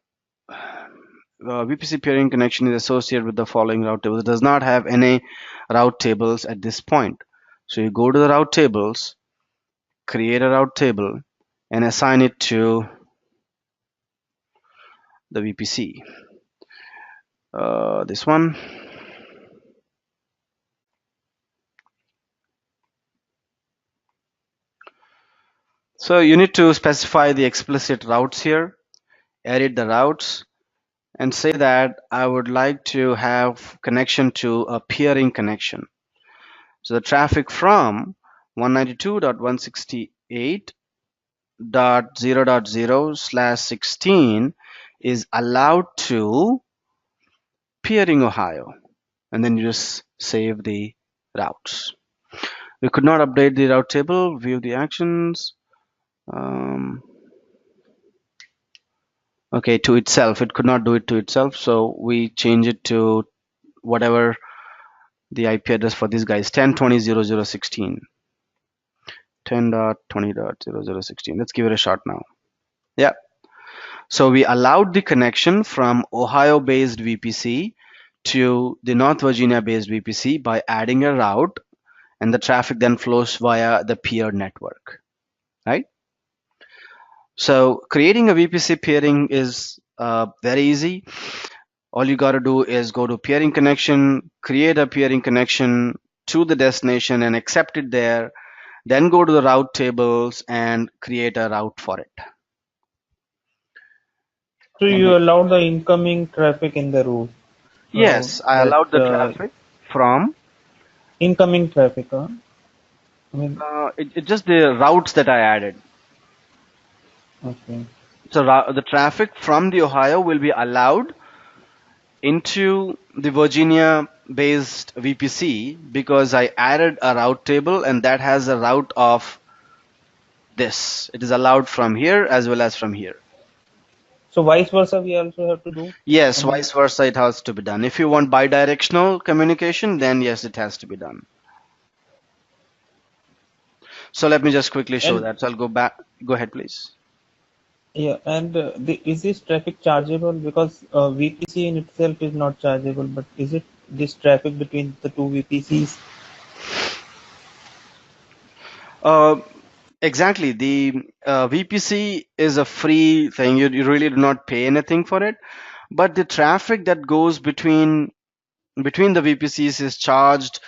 Speaker 1: VPC peering connection is associated with the following route tables. It does not have any route tables at this point. So you go to the route tables, create a route table, and assign it to the VPC. This one. So you need to specify the explicit routes here, edit the routes, and say that I would like to have connection to a peering connection. So the traffic from 192.168.0.0/16 is allowed to peering Ohio, and then you just save the routes. We could not update the route table, view the actions. Okay, to itself, it could not do it to itself, so we change it to whatever the IP address for this guy is, 10.20.0016. 10.20.0016. Let's give it a shot now. Yeah. So we allowed the connection from Ohio-based VPC to the North Virginia-based VPC by adding a route, and the traffic then flows via the peer network, right? So creating a VPC peering is very easy. All you got to do is go to peering connection, create a peering connection to the destination and accept it there, then go to the route tables and create a route for it.
Speaker 3: So you allow the incoming traffic in the route.
Speaker 1: Yes, I allowed the traffic from
Speaker 3: incoming traffic. I mean,
Speaker 1: it's just the routes that I added.
Speaker 3: okay.
Speaker 1: So the traffic from the Ohio will be allowed into the Virginia-based VPC because I added a route table and that has a route of this. It is allowed from here as well as from here.
Speaker 3: So vice versa, we also have to do?
Speaker 1: Yes, vice versa, it has to be done. If you want bi-directional communication, then yes, it has to be done. So let me just quickly show that. So I'll go back. Go ahead, please.
Speaker 3: Yeah, and is this traffic chargeable? Because VPC in itself is not chargeable, but is it this traffic between the two VPCs?
Speaker 1: Exactly. The VPC is a free thing. You really do not pay anything for it. But the traffic that goes between the VPCs is charged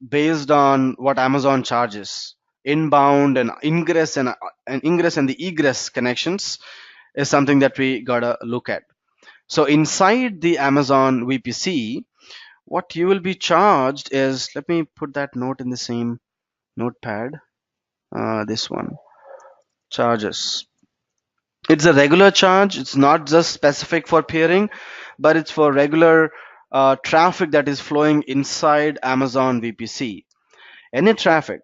Speaker 1: based on what Amazon charges. Inbound and ingress and the egress connections is something that we gotta look at. So inside the Amazon VPC, what you will be charged is, let me put that note in the same notepad. This one, charges. It's a regular charge. It's not just specific for peering, but it's for regular traffic that is flowing inside Amazon VPC. Any traffic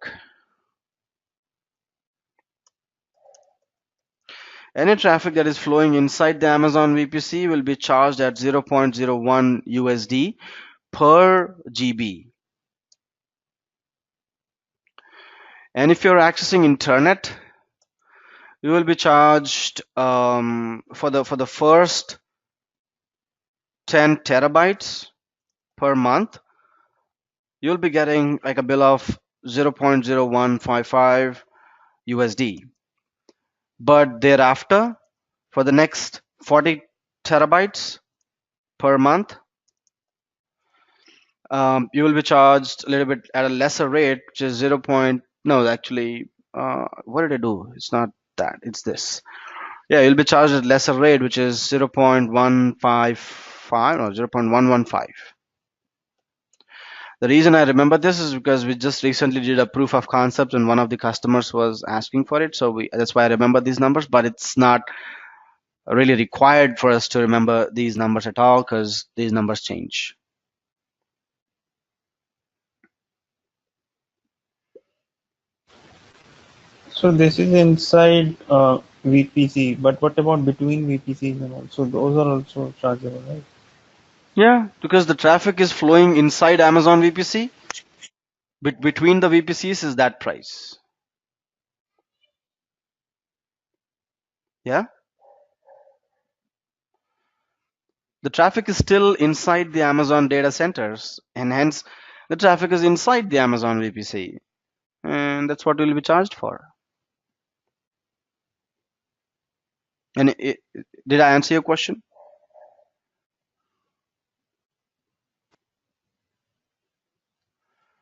Speaker 1: that is flowing inside the Amazon VPC will be charged at 0.01 USD per GB. And if you're accessing internet, you will be charged for the first 10 terabytes per month. You'll be getting like a bill of 0.0155 USD. But thereafter, for the next 40 terabytes per month, you will be charged a little bit at a lesser rate, which is 0. No, actually, what did I do? It's not that. It's this. Yeah, you'll be charged at lesser rate, which is 0.155 or 0.115. The reason I remember this is because we just recently did a proof of concept and one of the customers was asking for it. So that's why I remember these numbers, but it's not really required for us to remember these numbers at all because these numbers change.
Speaker 3: So this is inside VPC, but what about between VPCs and all? So those are also chargeable, right?
Speaker 1: Yeah, because the traffic is flowing inside Amazon VPC. Between the VPCs is that price. Yeah. The traffic is still inside the Amazon data centers, and hence the traffic is inside the Amazon VPC, and that's what we'll be charged for. And did I answer your question?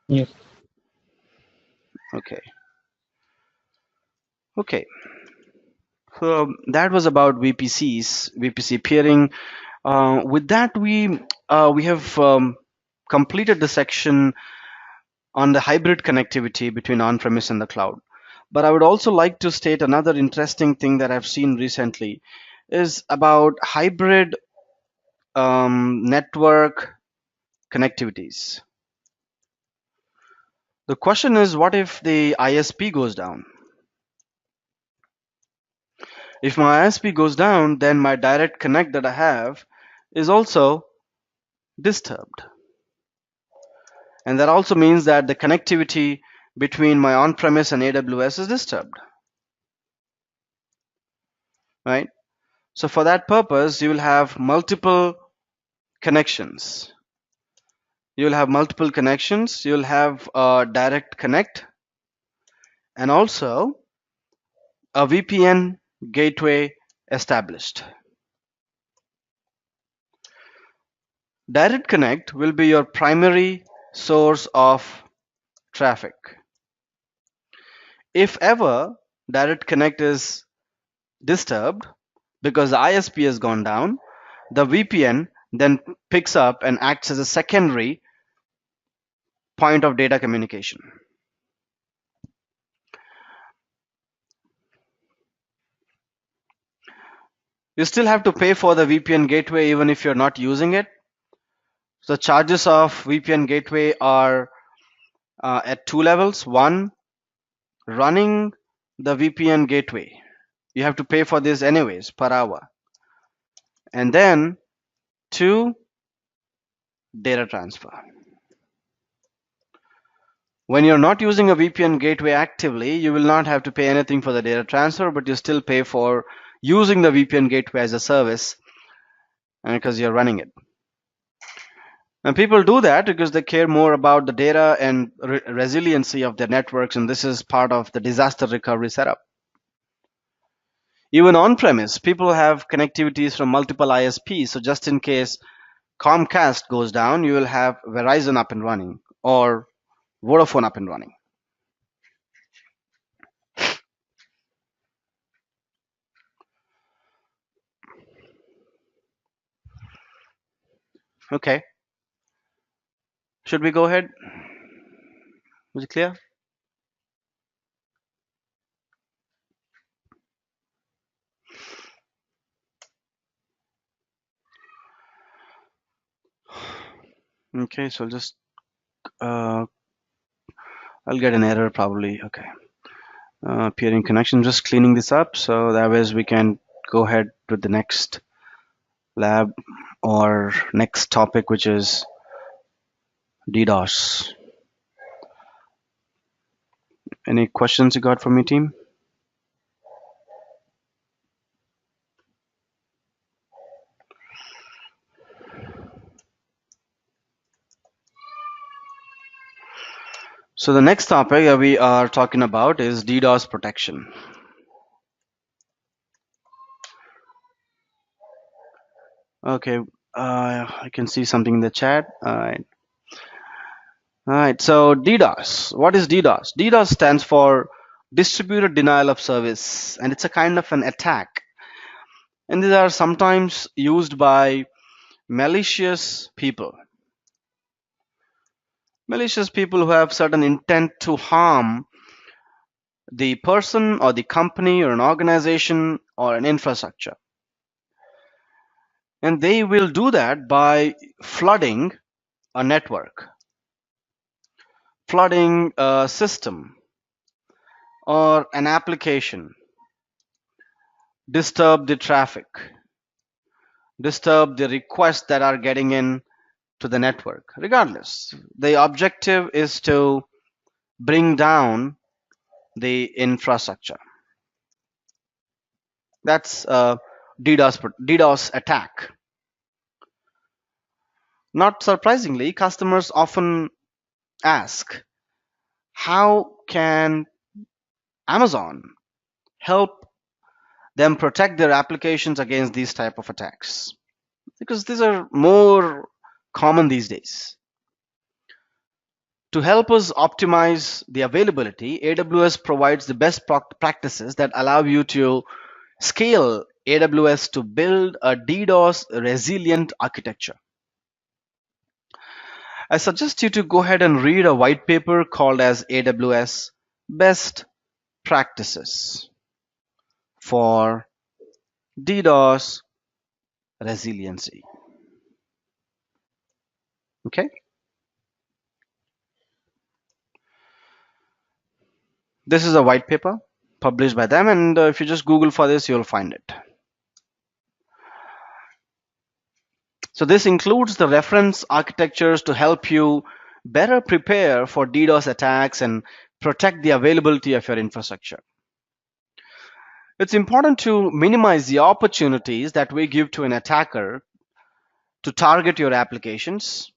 Speaker 3: Yes.
Speaker 1: Okay. Okay. So that was about VPCs, VPC peering. With that, we have completed the section on the hybrid connectivity between on-premise and the cloud. But I would also like to state another interesting thing that I've seen recently is about hybrid network connectivities. The question is, what if the ISP goes down? If my ISP goes down, then my direct connect that I have is also disturbed. And that also means that the connectivity between my on-premise and AWS is disturbed, right? So for that purpose, you will have multiple connections. You'll have multiple connections. You'll have a direct connect and also a VPN gateway established. Direct connect will be your primary source of traffic. If ever direct connect is disturbed because the ISP has gone down, the VPN then picks up and acts as a secondary point of data communication. You still have to pay for the VPN gateway even if you're not using it. So charges of VPN gateway are at two levels. One, running the VPN gateway. You have to pay for this anyways per hour. And then two, data transfer. When you're not using a VPN gateway actively, you will not have to pay anything for the data transfer, but you still pay for using the VPN gateway as a service because you're running it. And people do that because they care more about the data and resiliency of their networks, and this is part of the disaster recovery setup. Even on-premise, people have connectivities from multiple ISPs, so just in case Comcast goes down, you will have Verizon up and running or Vodafone up and running. Okay. Should we go ahead? Was it clear? Okay, so I'll just I'll get an error probably. Okay. Peering connection, just cleaning this up so that way we can go ahead with the next lab or next topic, which is DDoS. Any questions you got from me, team? So the next topic that we are talking about is DDoS protection. Okay, I can see something in the chat. All right, so DDoS. What is DDoS? DDoS stands for Distributed Denial of Service, and it's a kind of an attack. And these are sometimes used by malicious people. Malicious people who have certain intent to harm the person or the company or an organization or an infrastructure. And they will do that by flooding a network, flooding a system or an application, disturb the traffic, disturb the requests that are getting in to the network. Regardless, the objective is to bring down the infrastructure. That's a DDoS attack. Not surprisingly, customers often ask, how can Amazon help them protect their applications against these type of attacks? Because these are more common these days. To help us optimize the availability, AWS provides the best practices that allow you to scale AWS to build a DDoS resilient architecture. I suggest you to go ahead and read a white paper called as AWS Best Practices for DDoS Resiliency. Okay. This is a white paper published by them, and if you just Google for this, you'll find it. So this includes the reference architectures to help you better prepare for DDoS attacks and protect the availability of your infrastructure. It's important to minimize the opportunities that we give to an attacker to target your applications.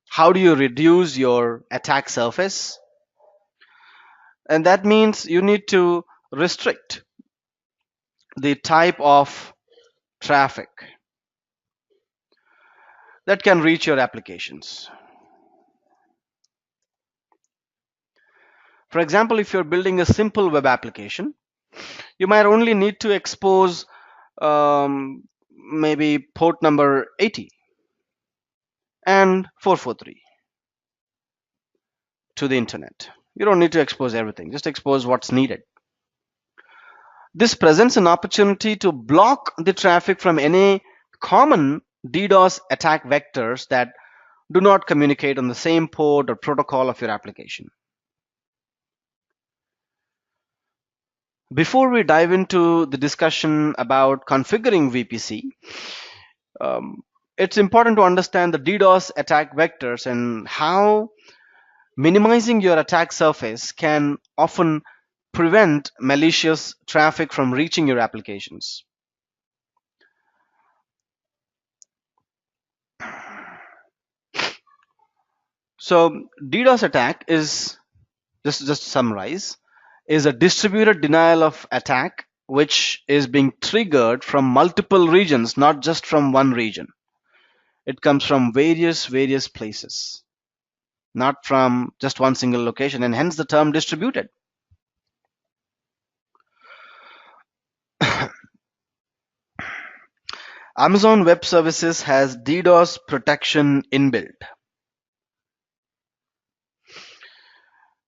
Speaker 1: How do you reduce your attack surface? And that means you need to restrict the type of traffic that can reach your applications. For example, if you're building a simple web application, you might only need to expose maybe port number 80 and 443 to the internet. You don't need to expose everything, just expose what's needed. This presents an opportunity to block the traffic from any common DDoS attack vectors that do not communicate on the same port or protocol of your application. Before we dive into the discussion about configuring VPC, it's important to understand the DDoS attack vectors and how minimizing your attack surface can often prevent malicious traffic from reaching your applications. So DDoS attack is, just to summarize, is a distributed denial of attack which is being triggered from multiple regions, not just from one region. It comes from various places, not from just one single location, and hence the term distributed. Amazon Web Services has DDoS protection inbuilt.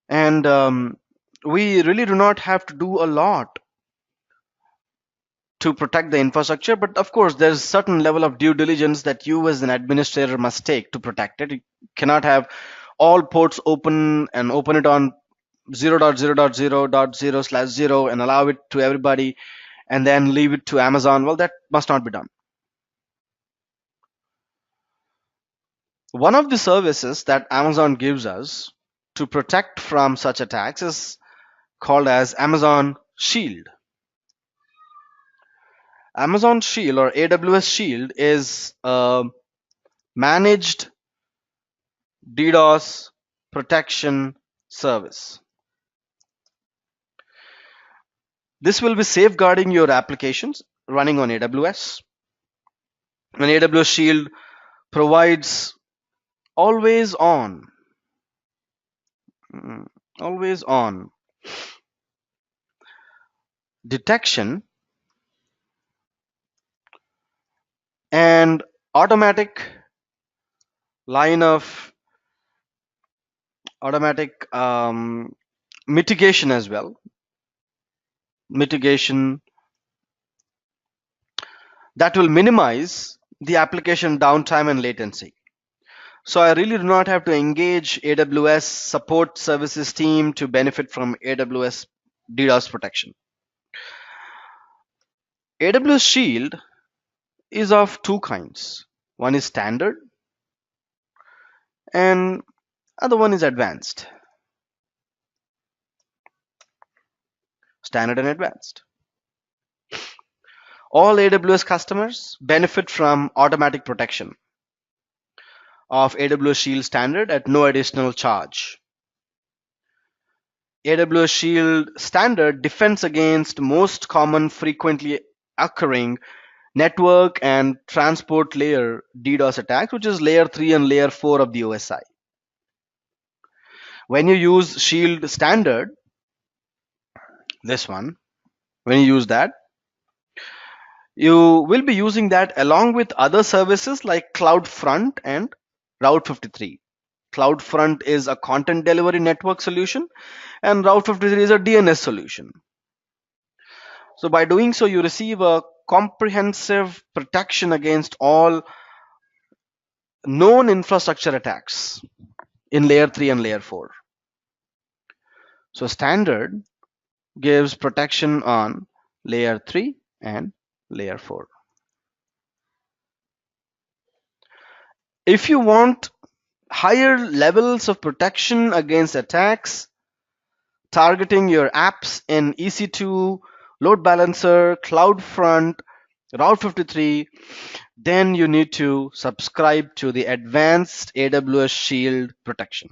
Speaker 1: And we really do not have to do a lot to protect the infrastructure, but of course there's a certain level of due diligence that you as an administrator must take to protect it. You cannot have all ports open and open it on 0.0.0.0/0 and allow it to everybody and then leave it to Amazon. Well, that must not be done. One of the services that Amazon gives us to protect from such attacks is called as Amazon Shield. Amazon Shield or AWS Shield is a managed DDoS protection service. This will be safeguarding your applications running on AWS. And AWS Shield provides always on detection and automatic mitigation as well. Mitigation that will minimize the application downtime and latency. So I really do not have to engage AWS support services team to benefit from AWS DDoS protection. AWS Shield is of two kinds. One is standard and other one is advanced. Standard and advanced. All AWS customers benefit from automatic protection. of AWS Shield Standard at no additional charge. AWS Shield Standard defends against most common frequently occurring network and transport layer DDoS attacks, which is layer 3 and layer 4 of the OSI. When you use Shield Standard, this one, when you use that, you will be using that along with other services like CloudFront and Route 53. CloudFront is a content delivery network solution and Route 53 is a DNS solution. So by doing so, you receive a comprehensive protection against all known infrastructure attacks in layer 3 and layer 4. So standard gives protection on layer 3 and layer 4. If you want higher levels of protection against attacks targeting your apps in EC2, load balancer, CloudFront, Route 53, then you need to subscribe to the advanced AWS Shield protection.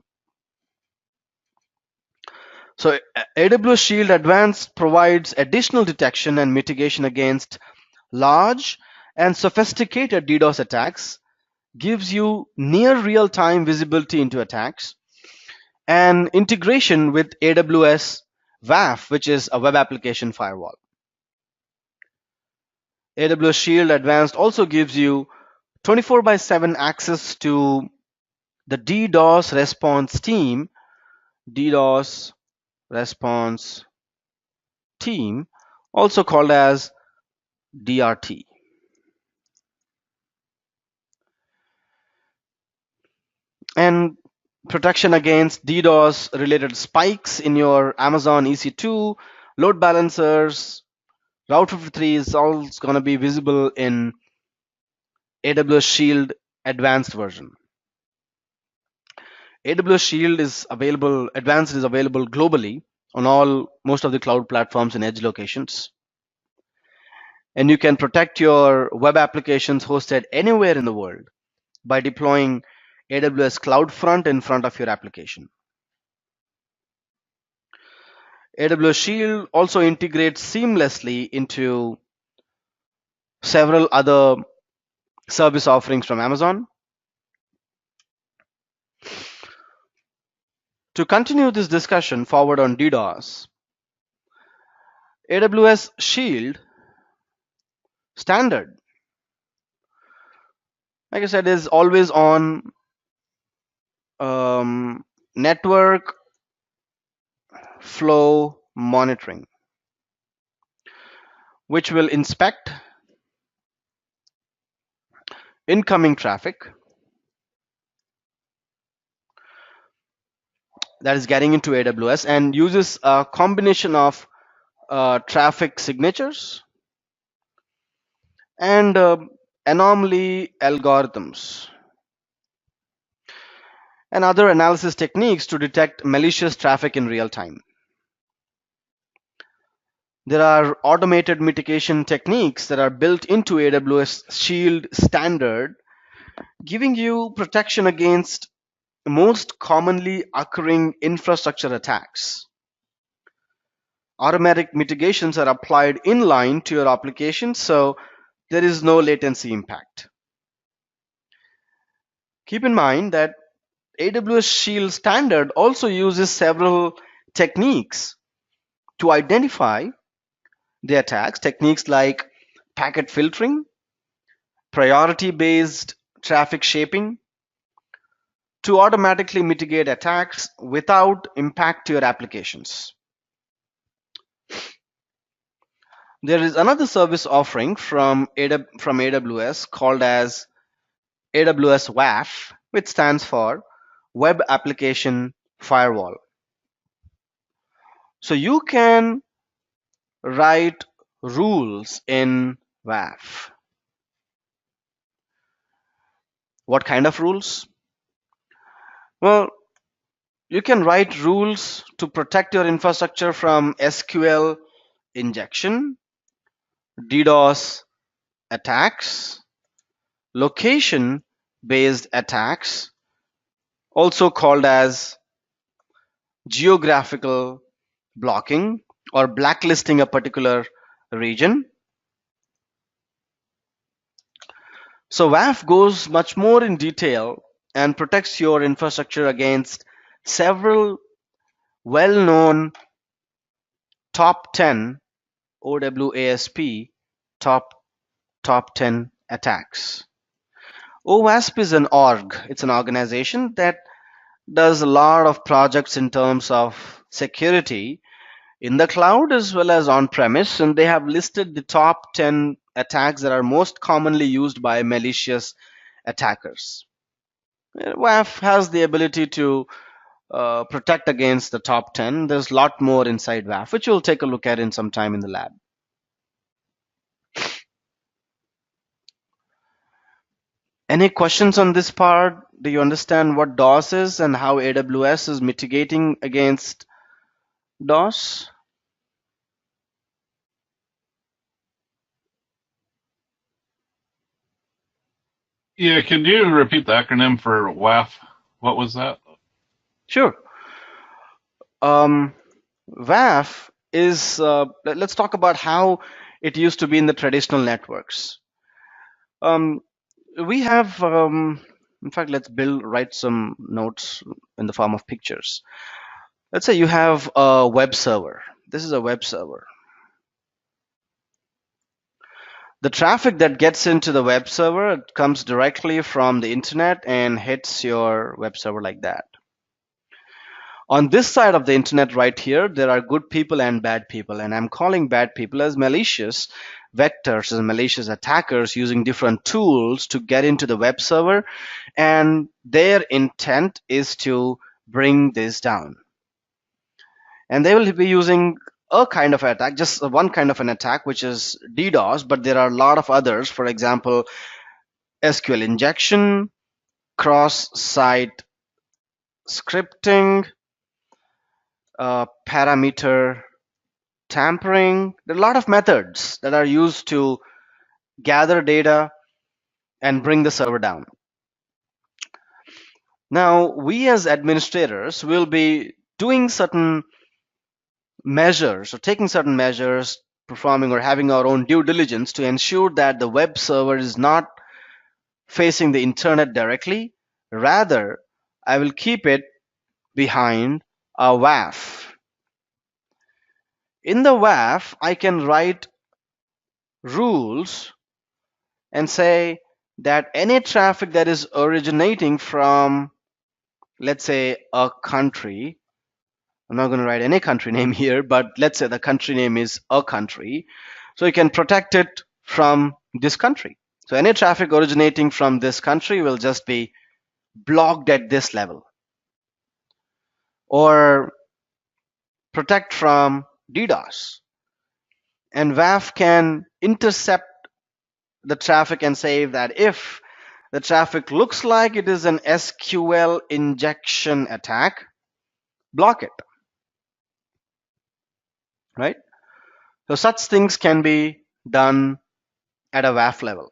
Speaker 1: So AWS Shield Advanced provides additional detection and mitigation against large and sophisticated DDoS attacks, gives you near real-time visibility into attacks, and integration with AWS WAF, which is a web application firewall. AWS Shield Advanced also gives you 24/7 access to the DDoS response team, DDoS response team, also called as DRT. And protection against DDoS related spikes in your Amazon EC2, load balancers, Route 53 is all going to be visible in AWS Shield Advanced version. AWS Shield is available, Advanced is available globally on most of the cloud platforms and edge locations. And you can protect your web applications hosted anywhere in the world by deploying AWS CloudFront in front of your application. AWS Shield also integrates seamlessly into several other service offerings from Amazon. To continue this discussion forward on DDoS, AWS Shield Standard, like I said, is always on network flow monitoring, which will inspect incoming traffic that is getting into AWS and uses a combination of traffic signatures and anomaly algorithms and other analysis techniques to detect malicious traffic in real time. There are automated mitigation techniques that are built into AWS Shield Standard, giving you protection against most commonly occurring infrastructure attacks. Automatic mitigations are applied inline to your application, so there is no latency impact. Keep in mind that AWS Shield Standard also uses several techniques to identify the attacks, techniques like packet filtering, priority-based traffic shaping, to automatically mitigate attacks without impact to your applications. There is another service offering from AWS called as AWS WAF, which stands for Web Application Firewall. So you can write rules in WAF. What kind of rules? Well, you can write rules to protect your infrastructure from SQL injection, DDoS attacks, location based attacks, also called as geographical blocking or blacklisting a particular region. So WAF goes much more in detail and protects your infrastructure against several well-known top 10 OWASP top 10 attacks. OWASP is an org. It's an organization that does a lot of projects in terms of security in the cloud as well as on premise, and they have listed the top 10 attacks that are most commonly used by malicious attackers. WAF has the ability to protect against the top 10. There's a lot more inside WAF, which we'll take a look at in some time in the lab. Any questions on this part? Do you understand what DOS is and how AWS is mitigating against DOS?
Speaker 7: Yeah, could you repeat the acronym for WAF? What was that?
Speaker 1: Sure. WAF is, let's talk about how it used to be in the traditional networks. We have, in fact, let's write some notes in the form of pictures. Let's say you have a web server. This is a web server. The traffic that gets into the web server comes directly from the internet and hits your web server like that. On this side of the internet right here, there are good people and bad people, and I'm calling bad people as malicious vectors, as malicious attackers using different tools to get into the web server, and their intent is to bring this down. And they will be using a kind of attack, just one kind of an attack, which is DDoS, but there are a lot of others. For example, SQL injection, cross-site scripting, parameter tampering. There are a lot of methods that are used to gather data and bring the server down. Now, we as administrators will be doing certain measures or taking certain measures, performing or having our own due diligence to ensure that the web server is not facing the internet directly. Rather, I will keep it behind a WAF. In the WAF, I can write rules and say that any traffic that is originating from, let's say, a country, I'm not going to write any country name here, but let's say the country name is a country. So you can protect it from this country. So any traffic originating from this country will just be blocked at this level. Or protect from DDoS. And WAF can intercept the traffic and say that if the traffic looks like it is an SQL injection attack, block it. Right? So such things can be done at a WAF level.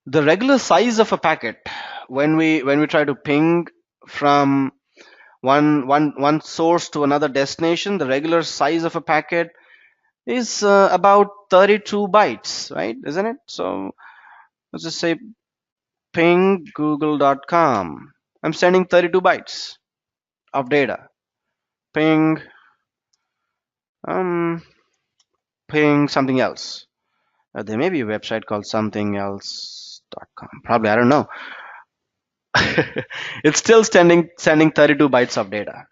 Speaker 1: The regular size of a packet, when we try to ping from one source to another destination, the regular size of a packet is about 32 bytes, right? Isn't it? So let's just say ping google.com. I'm sending 32 bytes of data. Ping ping something else. There may be a website called somethingelse.com. Probably, I don't know. It's still sending 32 bytes of data.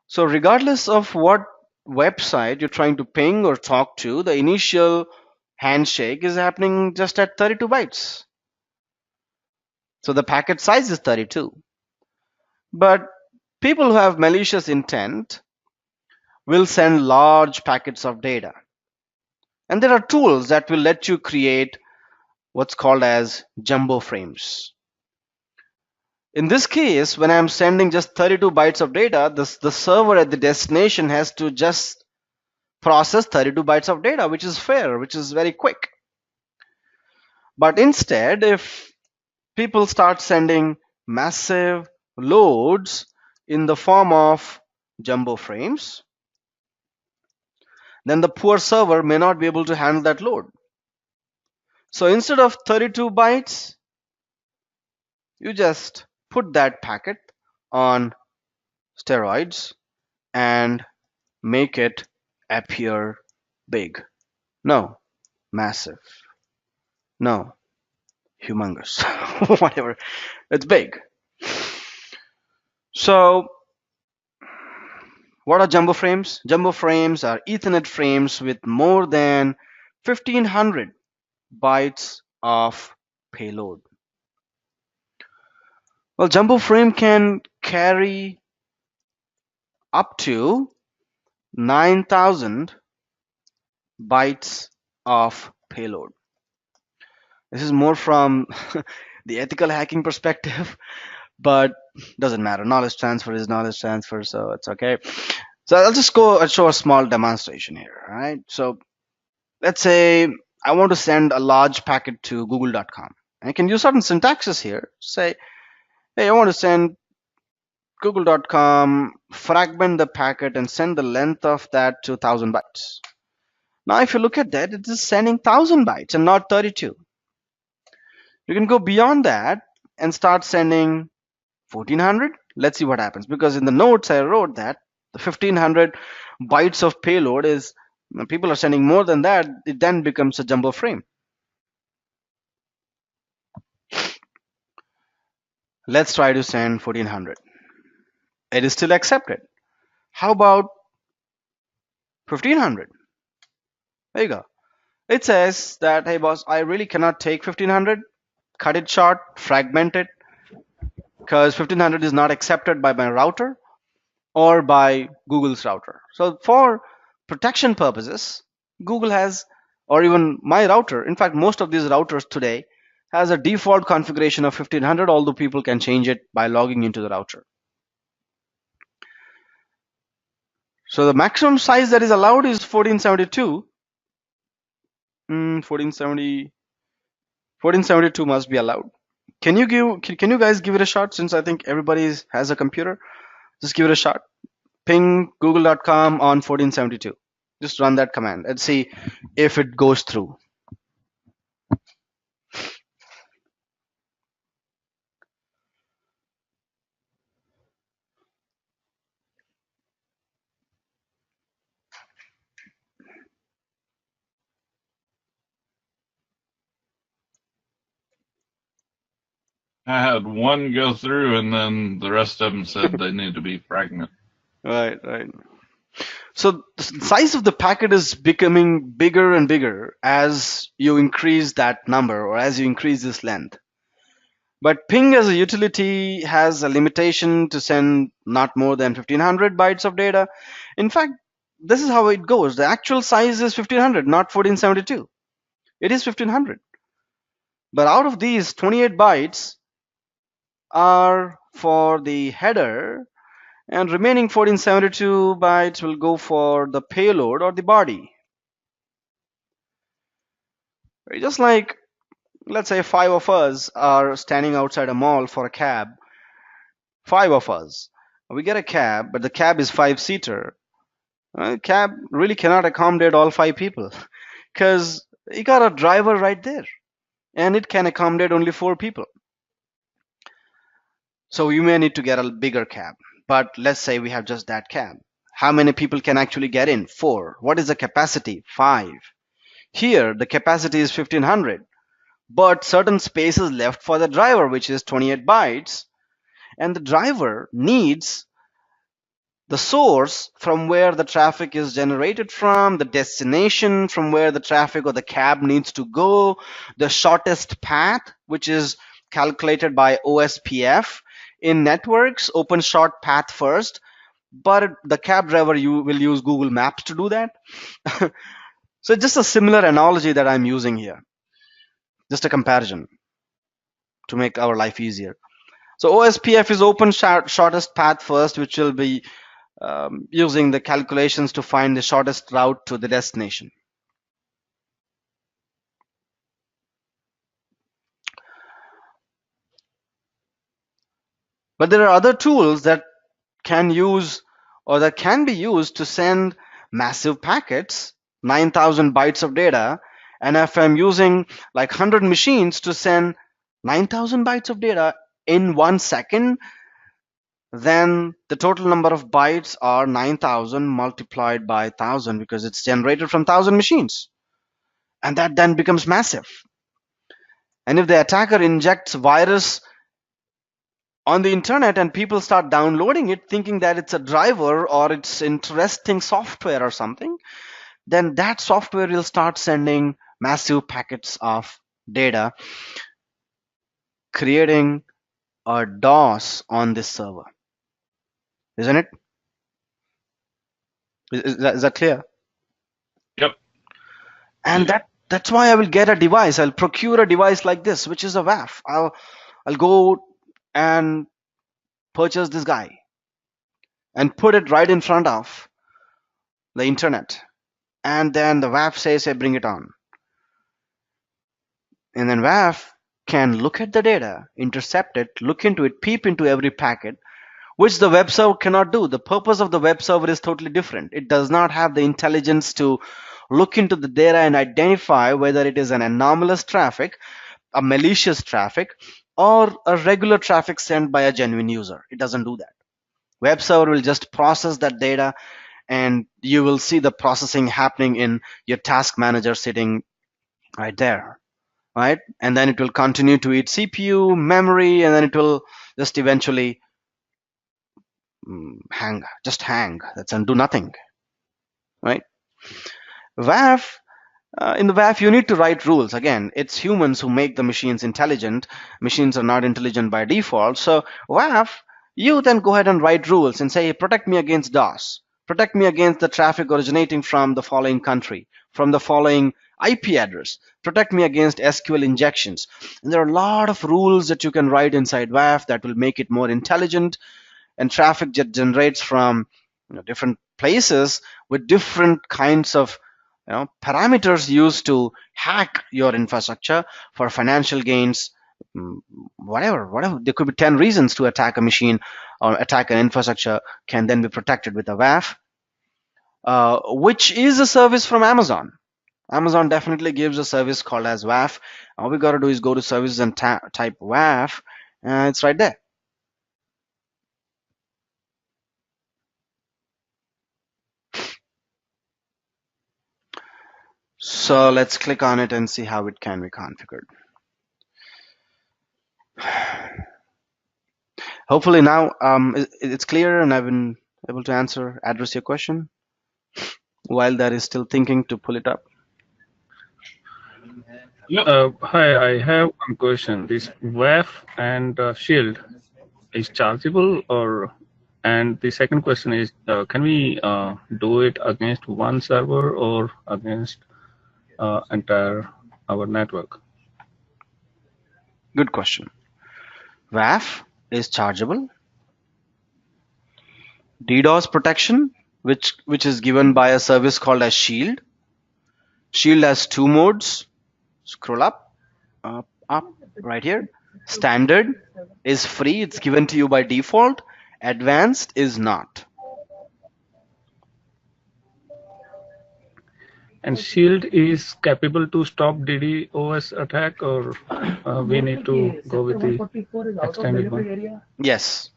Speaker 1: So regardless of what website you're trying to ping or talk to, the initial handshake is happening just at 32 bytes. So the packet size is 32. But people who have malicious intent will send large packets of data. And there are tools that will let you create what's called as jumbo frames. In this case, when I'm sending just 32 bytes of data, the server at the destination has to just process 32 bytes of data, which is fair, which is very quick. But instead, if people start sending massive loads in the form of jumbo frames, then the poor server may not be able to handle that load. So instead of 32 bytes, you just put that packet on steroids and make it appear big. No, massive. No, humongous. Whatever. It's big. So what are jumbo frames? Jumbo frames are Ethernet frames with more than 1500 bytes of payload. Well, jumbo frame can carry up to 9,000 bytes of payload. This is more from the ethical hacking perspective, but doesn't matter. Knowledge transfer is knowledge transfer, so it's okay. So I'll just go and show a small demonstration here. All right. So let's say I want to send a large packet to google.com. I can use certain syntaxes here. Say, hey, I want to send google.com, fragment the packet and send the length of that to 1000 bytes. Now, if you look at that, it is sending 1000 bytes and not 32. You can go beyond that and start sending 1400. Let's see what happens, because in the notes I wrote that the 1500 bytes of payload is, people are sending more than that, it then becomes a jumbo frame. Let's try to send 1400. It is still accepted. How about 1500? There you go. It says that, hey boss, I really cannot take 1500. Cut it short, fragment it, because 1500 is not accepted by my router or by Google's router. So for protection purposes, Google has, or even my router, in fact, most of these routers today has a default configuration of 1500, although people can change it by logging into the router. So the maximum size that is allowed is 1472. 1472 must be allowed. Can you guys give it a shot, since I think everybody has a computer? Just give it a shot. Ping google.com on 1472. Just run that command and see if it goes through.
Speaker 7: I had one go through, and then the rest of them said they need to be fragmented.
Speaker 1: Right. So the size of the packet is becoming bigger and bigger as you increase that number, or as you increase this length. But ping as a utility has a limitation to send not more than 1500 bytes of data. In fact, this is how it goes. The actual size is 1500, not 1472. It is 1500. But out of these, 28 bytes are for the header, and remaining 1472 bytes will go for the payload or the body. Just like, let's say 5 of us are standing outside a mall for a cab. 5 of us. We get a cab, but the cab is 5-seater. Cab really cannot accommodate all 5 people, because you got a driver right there, and it can accommodate only 4 people. So you may need to get a bigger cab. But let's say we have just that cab. How many people can actually get in? 4. What is the capacity? 5. Here, the capacity is 1500. But certain space is left for the driver, which is 28 bytes. And the driver needs the source from where the traffic is generated from, the destination from where the traffic or the cab needs to go, the shortest path, which is calculated by OSPF. In networks, open short path first, but the cab driver will use Google Maps to do that. So just a similar analogy that I'm using here, just a comparison to make our life easier. So OSPF is open shortest path first, which will be using the calculations to find the shortest route to the destination. But there are other tools that can use or that can be used to send massive packets, 9,000 bytes of data. And if I'm using like 100 machines to send 9,000 bytes of data in 1 second, then the total number of bytes are 9,000 multiplied by 1,000 because it's generated from 1,000 machines. And that then becomes massive. And if the attacker injects virus on the internet and people start downloading it thinking that it's a driver or it's interesting software or something, then that software will start sending massive packets of data, creating a DOS on this server. Isn't it? Is that clear?
Speaker 7: Yep.
Speaker 1: And that's why I will get a device. I'll procure a device like this, which is a WAF. I'll go and purchase this guy and put it right in front of the internet. And then the WAF says, hey, bring it on. And then WAF can look at the data, intercept it, look into it, peep into every packet, which the web server cannot do. The purpose of the web server is totally different. It does not have the intelligence to look into the data and identify whether it is an anomalous traffic, a malicious traffic, or a regular traffic sent by a genuine user. It doesn't do that. Web server will just process that data, and you will see the processing happening in your task manager sitting right there, right? And then it will continue to eat CPU, memory, and then it will just eventually hang. That's and do nothing, right? WAF. In the WAF, you need to write rules. Again, it's humans who make the machines intelligent. Machines are not intelligent by default. So WAF, you then go ahead and write rules and say, protect me against DOS. Protect me against the traffic originating from the following country, from the following IP address. Protect me against SQL injections. And there are a lot of rules that you can write inside WAF that will make it more intelligent. And traffic that generates from different places with different kinds of parameters used to hack your infrastructure for financial gains, whatever. There could be 10 reasons to attack a machine or attack an infrastructure, can then be protected with a WAF, which is a service from Amazon. Amazon definitely gives a service called as WAF. All we got to do is go to services and type WAF, and it's right there. So let's click on it and see how it can be configured. Hopefully now it's clear and I've been able to address your question while that is still thinking to pull it up.
Speaker 5: Hi, I have one question. This WAF and Shield is chargeable, and the second question is, can we do it against one server or against entire our network?
Speaker 1: Good question. WAF is chargeable. DDoS protection, which is given by a service called as Shield. Shield has two modes. Scroll up, right here. Standard is free. It's given to you by default. Advanced is not.
Speaker 5: And Shield is capable to stop DDoS attack, or we need to go with the extended one?
Speaker 1: Yes.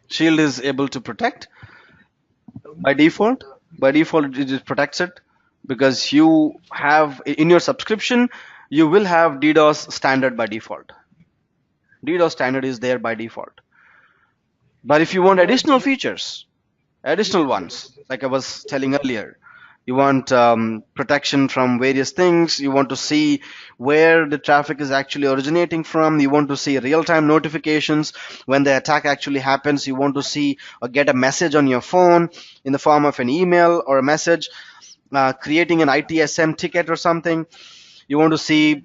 Speaker 1: Shield is able to protect by default. By default, it protects it because you have in your subscription, you will have DDoS standard by default. DDoS standard is there by default. But if you want additional features, additional ones, like I was telling earlier, you want protection from various things, you want to see where the traffic is actually originating from, you want to see real-time notifications when the attack actually happens, you want to see or get a message on your phone in the form of an email or a message, creating an ITSM ticket or something, you want to see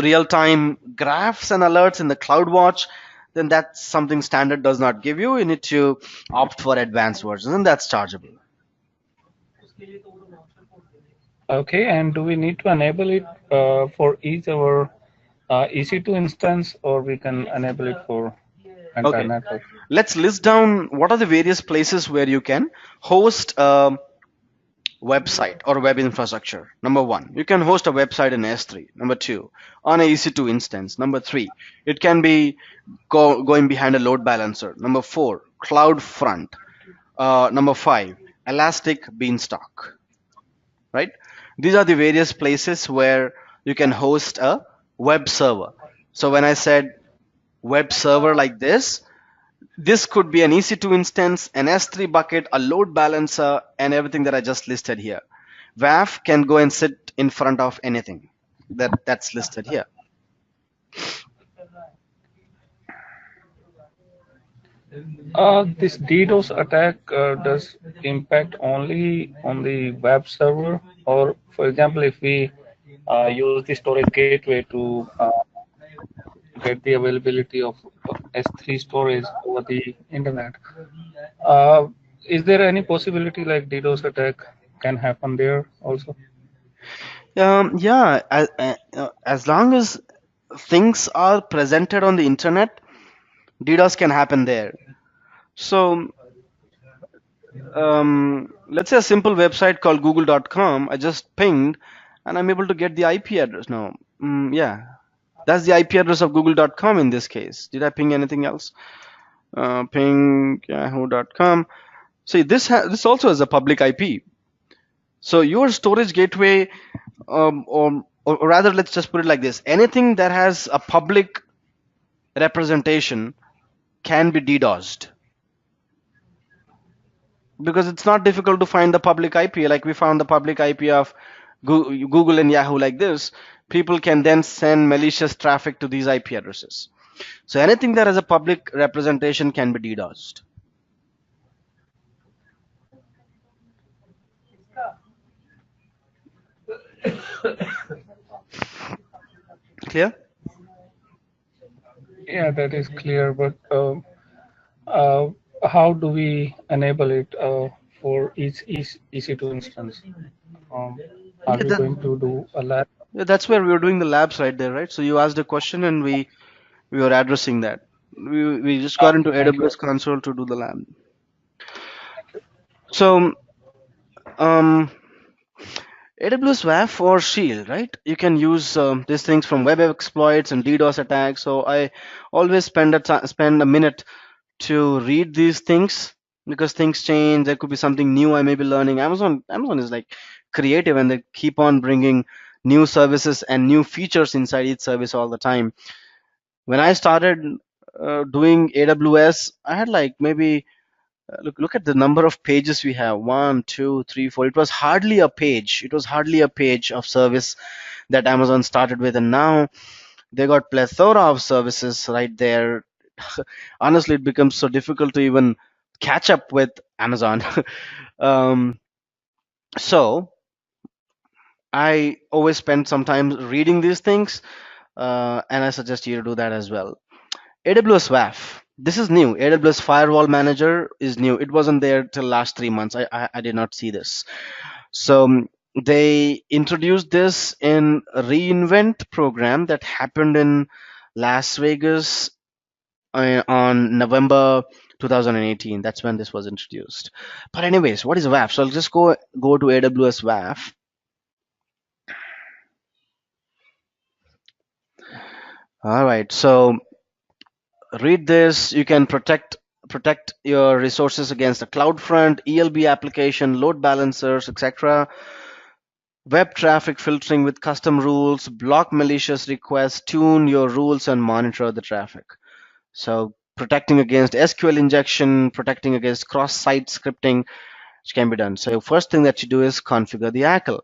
Speaker 1: real-time graphs and alerts in the CloudWatch, then that's something standard does not give you. You need to opt for advanced versions, and that's chargeable.
Speaker 5: Okay, and do we need to enable it for each our EC2 instance, or we can enable it for entire
Speaker 1: Okay,
Speaker 5: network?
Speaker 1: let's list down what are the various places where you can host a website or web infrastructure. Number one, you can host a website in S3. Number two, on a EC2 instance. Number three, it can be going behind a load balancer. Number four, CloudFront. Number five, Elastic Beanstalk. Right? These are the various places where you can host a web server. So when I said web server like this could be an EC2 instance, an S3 bucket, a load balancer, and everything that I just listed here. WAF can go and sit in front of anything that's listed here.
Speaker 5: This DDoS attack does impact only on the web server, or for example, if we use the storage gateway to get the availability of S3 storage over the internet, uh, is there any possibility like DDoS attack can happen there also?
Speaker 1: Yeah, as long as things are presented on the internet, DDoS can happen there. So let's say a simple website called google.com, I just pinged and I'm able to get the IP address now. Yeah, that's the IP address of google.com in this case. Did I ping anything else? Ping yahoo.com. See, this also has a public IP. So your storage gateway, or rather, let's just put it like this: anything that has a public representation can be DDoSed, because it's not difficult to find the public IP. Like we found the public IP of Google and Yahoo like this. People can then send malicious traffic to these IP addresses. So anything that has a public representation can be DDoSed. Clear?
Speaker 5: Yeah, that is clear, but how do we enable it for each EC2 instance? Are we going to do a lab?
Speaker 1: Yeah, that's where we were doing the labs right there, right? So you asked a question and we were addressing that. We just got into AWS console to do the lab. So AWS WAF or Shield, right? You can use these things from web exploits and DDoS attacks. So I always spend a minute to read these things, because things change. There could be something new I may be learning. Amazon is like creative, and they keep on bringing new services and new features inside each service all the time. When I started doing AWS, I had like maybe look at the number of pages we have. 1, 2, 3, 4. It was hardly a page. It was hardly a page of service that Amazon started with, and now they got plethora of services right there. Honestly, it becomes so difficult to even catch up with Amazon. So I always spend some time reading these things, and I suggest you to do that as well. AWS WAF. This is new. AWS Firewall Manager is new. It wasn't there till last 3 months. I did not see this. So they introduced this in a reInvent program that happened in Las Vegas on November 2018. That's when this was introduced. But anyways, what is WAF? So I'll just go to AWS WAF. All right. So read this. You can protect your resources against a CloudFront, ELB application, load balancers, etc. Web traffic filtering with custom rules, block malicious requests, tune your rules, and monitor the traffic. So protecting against SQL injection, protecting against cross-site scripting, which can be done. So first thing that you do is configure the ACL.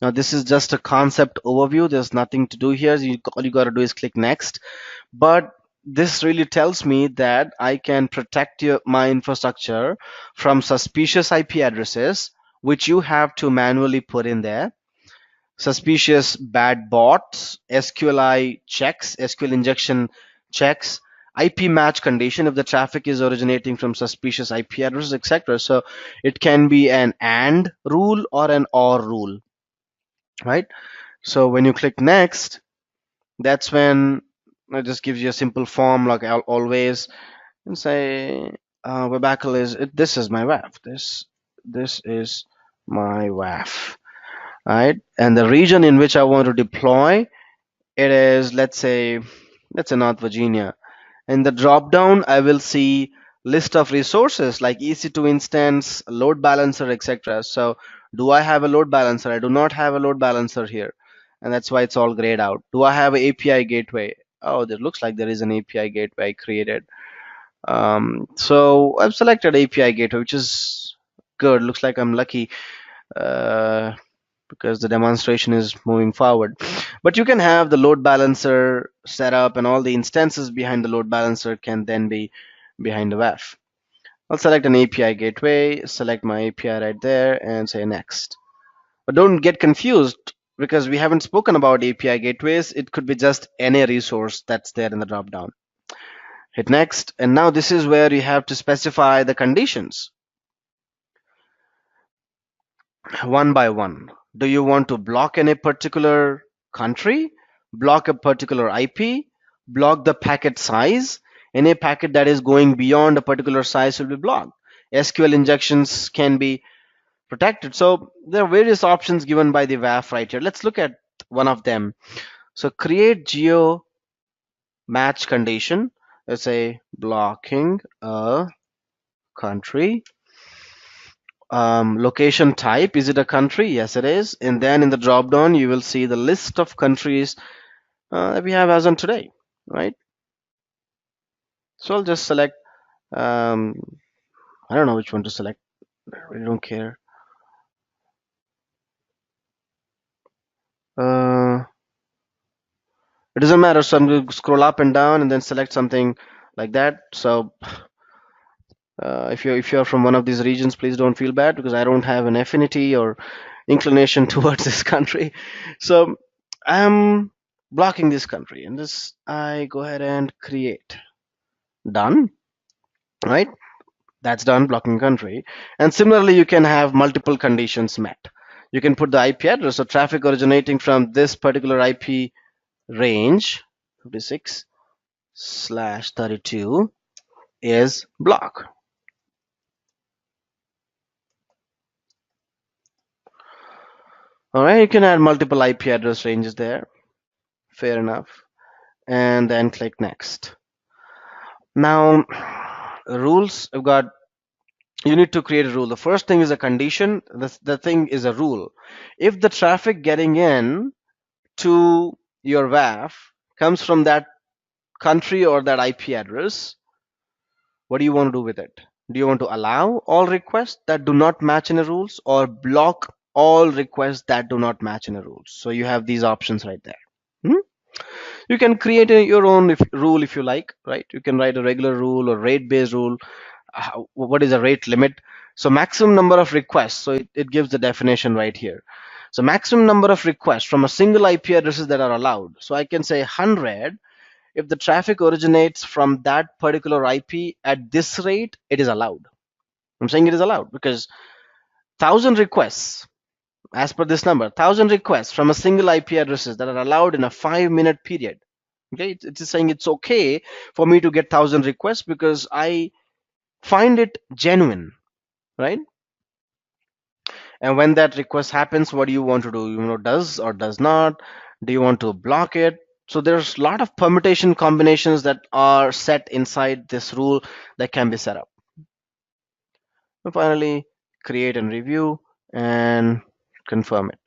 Speaker 1: Now this is just a concept overview. There's nothing to do here. All you got to do is click next. But this really tells me that I can protect my infrastructure from suspicious IP addresses, which you have to manually put in there. Suspicious bad bots, SQLI checks, SQL injection checks, IP match condition if the traffic is originating from suspicious IP addresses, etc. So it can be an AND rule or an OR rule, right? So when you click next, that's when it just gives you a simple form like always, and say Webackel is this is my WAF. This is my WAF, right? And the region in which I want to deploy it is, let's say North Virginia. In the drop down, I will see list of resources like EC2 instance, load balancer, etc. So do I have a load balancer? I do not have a load balancer here, and that's why it's all grayed out. Do I have an API gateway? Oh, there looks like there is an API gateway I created. So I've selected API gateway, which is good. Looks like I'm lucky. Because the demonstration is moving forward. But you can have the load balancer set up, and all the instances behind the load balancer can then be behind the WAF. I'll select an API gateway, select my API right there, and say next. But don't get confused because we haven't spoken about API gateways. It could be just any resource that's there in the dropdown. Hit next, and now this is where you have to specify the conditions one by one. Do you want to block any particular country, block a particular IP, block the packet size? Any packet that is going beyond a particular size will be blocked. SQL injections can be protected. So there are various options given by the WAF right here. Let's look at one of them. So create geo match condition. Let's say blocking a country. Location type, is it a country? Yes, it is. And then in the drop down, you will see the list of countries that we have as on today, right? So I'll just select, I don't know which one to select. I really don't care. It doesn't matter. So I'm going to scroll up and down and then select something like that. So if you're from one of these regions, please don't feel bad because I don't have an affinity or inclination towards this country. So I'm blocking this country, and this I go ahead and create. Done, right? That's done, blocking country. And similarly, you can have multiple conditions met. You can put the IP address, so traffic originating from this particular IP range 56/32 is block. All right, you can add multiple IP address ranges there. Fair enough. And then click next. Now, rules, I've got, you need to create a rule. The first thing is a condition. The thing is a rule. If the traffic getting in to your WAF comes from that country or that IP address, what do you want to do with it? Do you want to allow all requests that do not match any rules or block all requests that do not match any rules? So you have these options right there. You can create your own rule if you like, right? You can write a regular rule or rate based rule. What is a rate limit? So maximum number of requests. So it gives the definition right here. So maximum number of requests from a single IP addresses that are allowed. So I can say 100. If the traffic originates from that particular IP at this rate, it is allowed. I'm saying it is allowed because 1,000 requests, as per this number, 1,000 requests from a single IP addresses that are allowed in a 5-minute period. Okay, it's saying it's okay for me to get 1,000 requests because I find it genuine, right? And when that request happens, what do you want to do? Does or does not? Do you want to block it? So there's a lot of permutation combinations that are set inside this rule that can be set up. And finally, create and review and confirm it.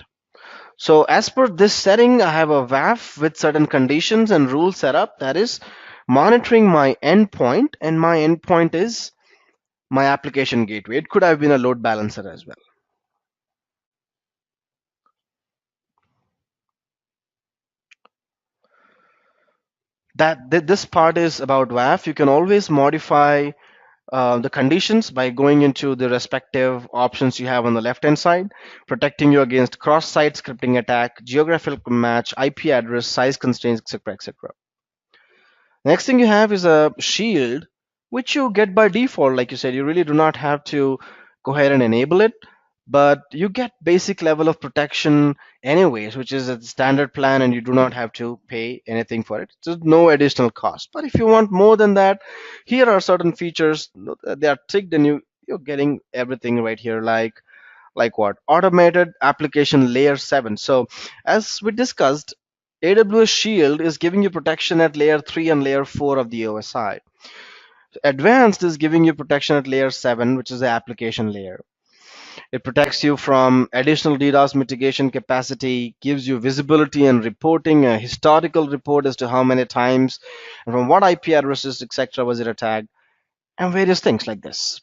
Speaker 1: So as per this setting, I have a WAF with certain conditions and rules set up, that is monitoring my endpoint, and my endpoint is my application gateway. It could have been a load balancer as well. This part is about WAF. You can always modify the conditions by going into the respective options you have on the left hand side, protecting you against cross-site scripting attack, geographical match, IP address, size constraints, etc., etc. Next thing you have is a shield, which you get by default. Like you said, you really do not have to go ahead and enable it, but you get basic level of protection anyways, which is a standard plan, and you do not have to pay anything for it. There's no additional cost. But if you want more than that, here are certain features. They are ticked, and you're getting everything right here, like what? Automated application layer 7. So as we discussed, AWS Shield is giving you protection at layer 3 and layer 4 of the OSI. Advanced is giving you protection at layer 7, which is the application layer. It protects you from additional DDoS mitigation capacity, gives you visibility and reporting, a historical report as to how many times and from what IP addresses, etc., was it attacked, and various things like this.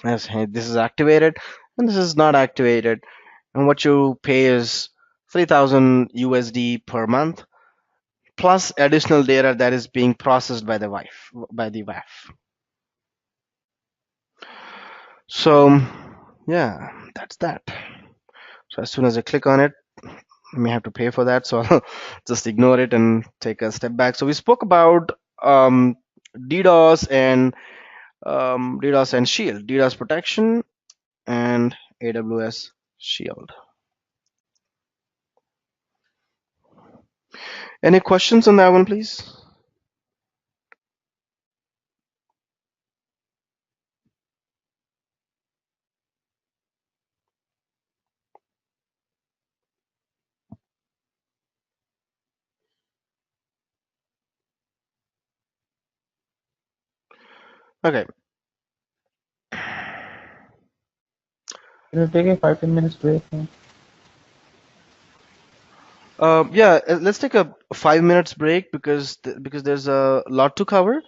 Speaker 1: As this is activated and this is not activated, and what you pay is 3,000 USD per month plus additional data that is being processed by the WAF. So yeah, that's that. So as soon as I click on it, I may have to pay for that, so I'll just ignore it and take a step back. So we spoke about um, DDoS and Shield, DDoS protection and AWS Shield. Any questions on that one, please? Okay.
Speaker 3: Can you take a 5-10 minutes break?
Speaker 1: Yeah, let's take a 5 minutes break because there's a lot to cover.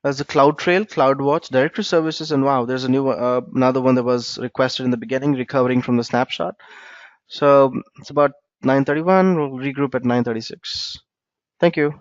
Speaker 1: There's a Cloud Trail, CloudWatch, Directory Services, and wow, there's a new another one that was requested in the beginning, recovering from the snapshot. So it's about 9:31. We'll regroup at 9:36. Thank you.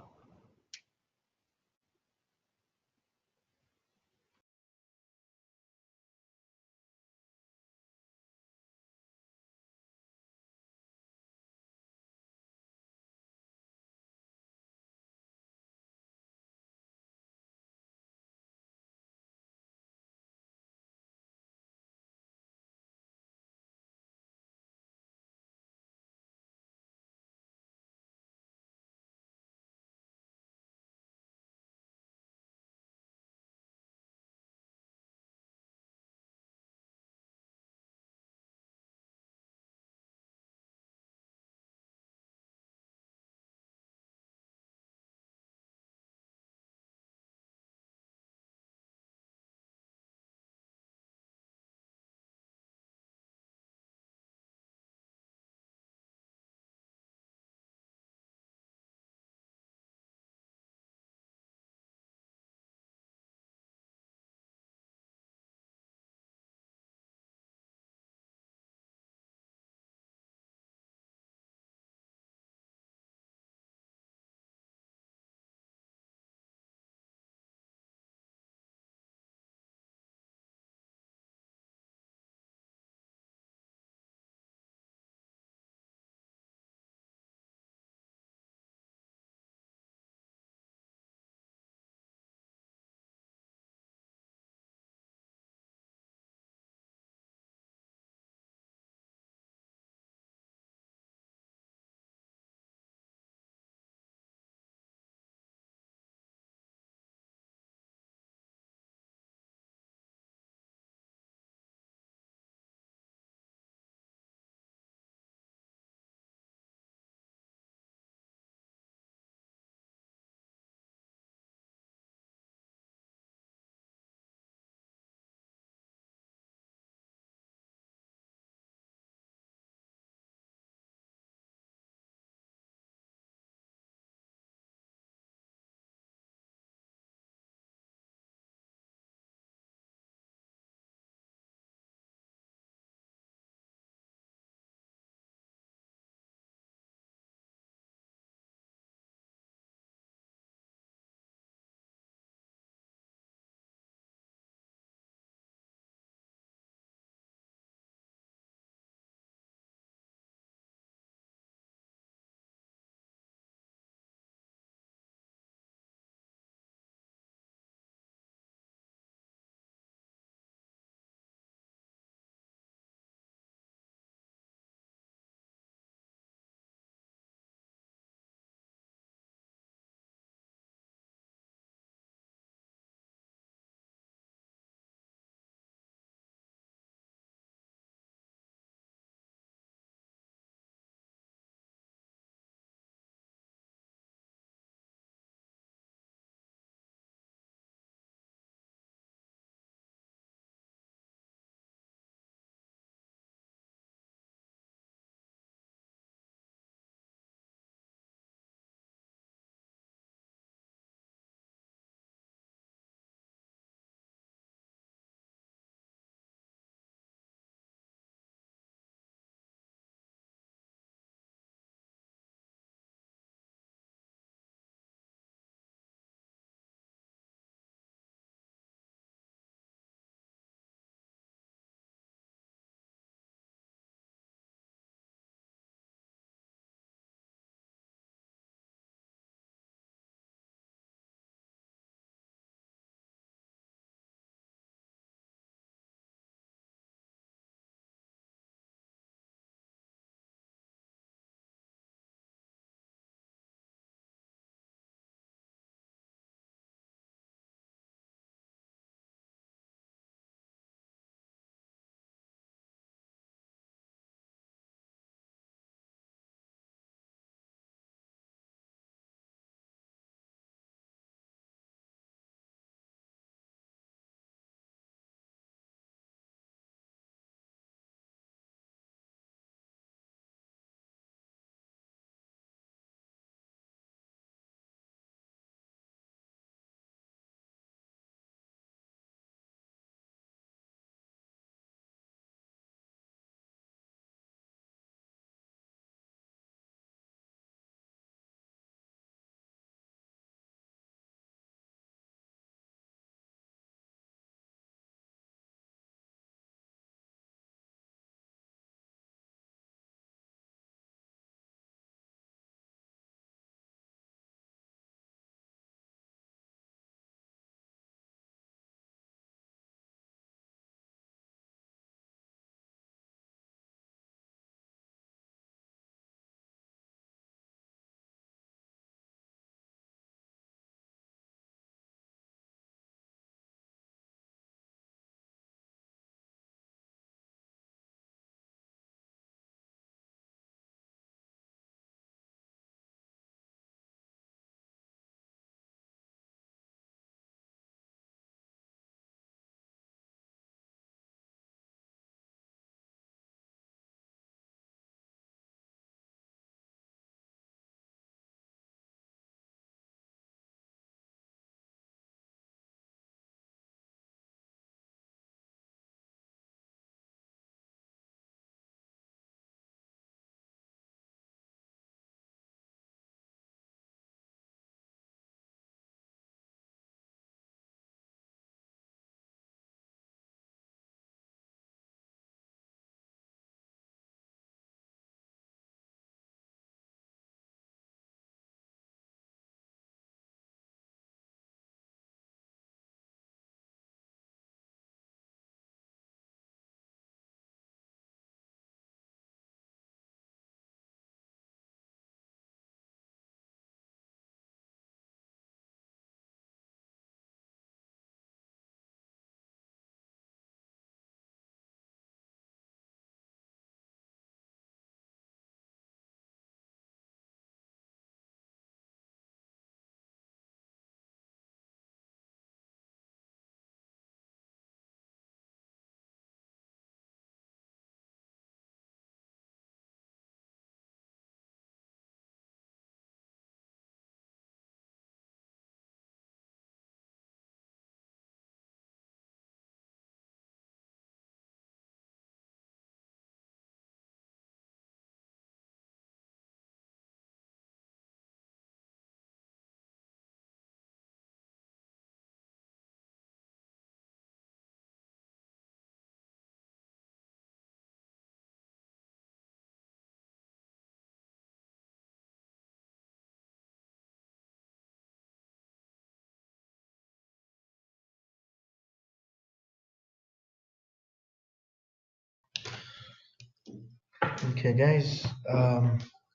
Speaker 1: Okay, guys,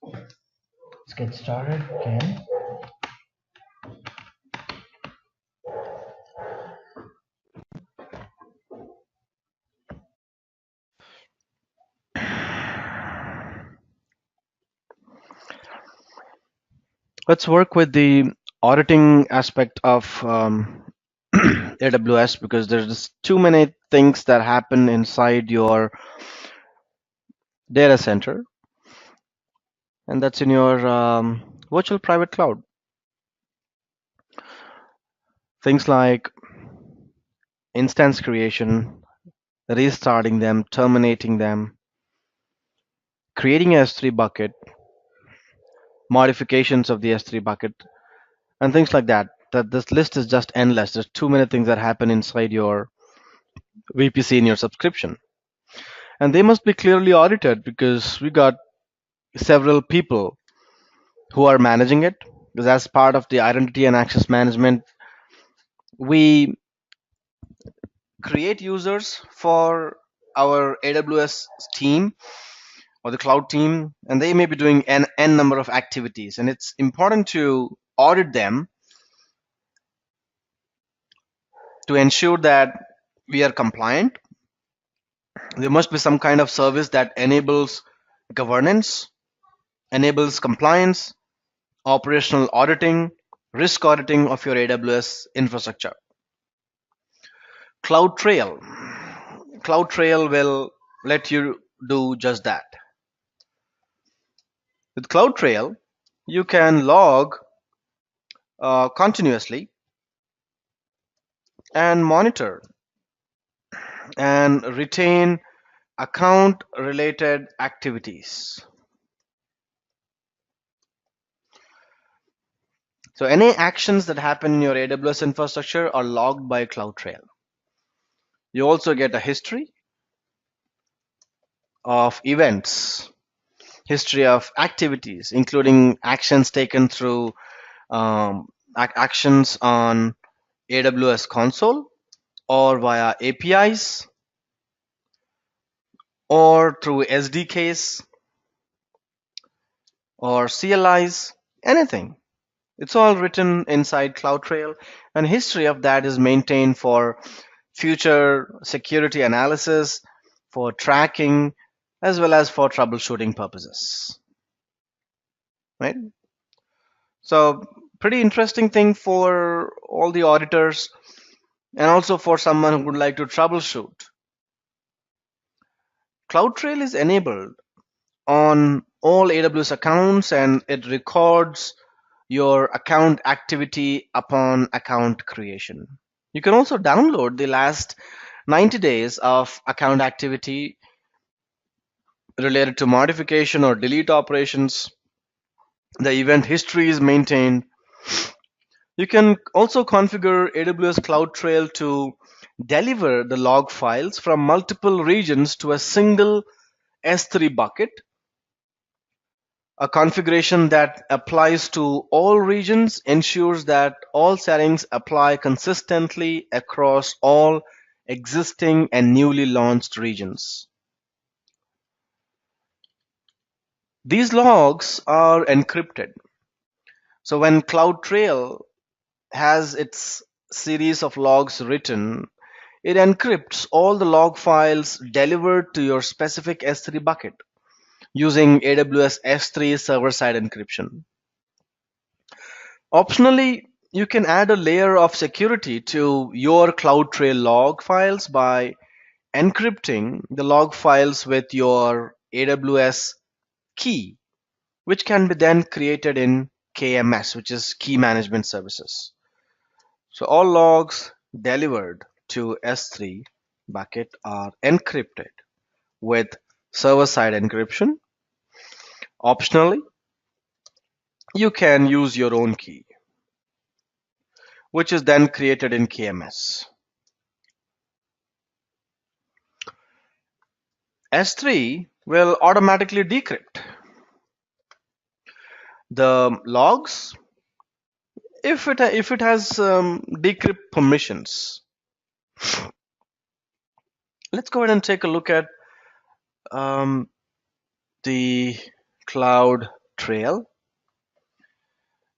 Speaker 1: let's get started again. Let's work with the auditing aspect of AWS, because there's just too many things that happen inside your data center, and that's in your virtual private cloud. Things like instance creation, restarting them, terminating them, creating a S3 bucket, modifications of the S3 bucket, and things like that. That this list is just endless. There's too many things that happen inside your VPC in your subscription, and they must be clearly audited because we got several people who are managing it. Because as part of the identity and access management, we create users for our AWS team or the cloud team, and they may be doing an n number of activities, and it's important to audit them to ensure that we are compliant. There must be some kind of service that enables governance, enables compliance, operational auditing, risk auditing of your AWS infrastructure. CloudTrail. CloudTrail will let you do just that. With CloudTrail, you can log continuously and monitor and retain account related activities. So any actions that happen in your AWS infrastructure are logged by CloudTrail. You also get a history of events, history of activities, including actions taken through actions on AWS console or via APIs or through SDKs or CLIs, anything. It's all written inside CloudTrail, and history of that is maintained for future security analysis, for tracking, as well as for troubleshooting purposes. Right? So pretty interesting thing for all the auditors and also for someone who would like to troubleshoot. CloudTrail is enabled on all AWS accounts, and it records your account activity upon account creation. You can also download the last 90 days of account activity related to modification or delete operations. The event history is maintained. You can also configure AWS CloudTrail to deliver the log files from multiple regions to a single S3 bucket. A configuration that applies to all regions ensures that all settings apply consistently across all existing and newly launched regions. These logs are encrypted. So when CloudTrail has its series of logs written, it encrypts all the log files delivered to your specific S3 bucket using AWS S3 server-side encryption. Optionally, you can add a layer of security to your CloudTrail log files by encrypting the log files with your AWS key, which can be then created in KMS, which is Key Management Services. So all logs delivered to S3 bucket are encrypted with server-side encryption. Optionally, you can use your own key, which is then created in KMS. S3 will automatically decrypt the logs if it has decrypt permissions. Let's go ahead and take a look at the Cloud Trail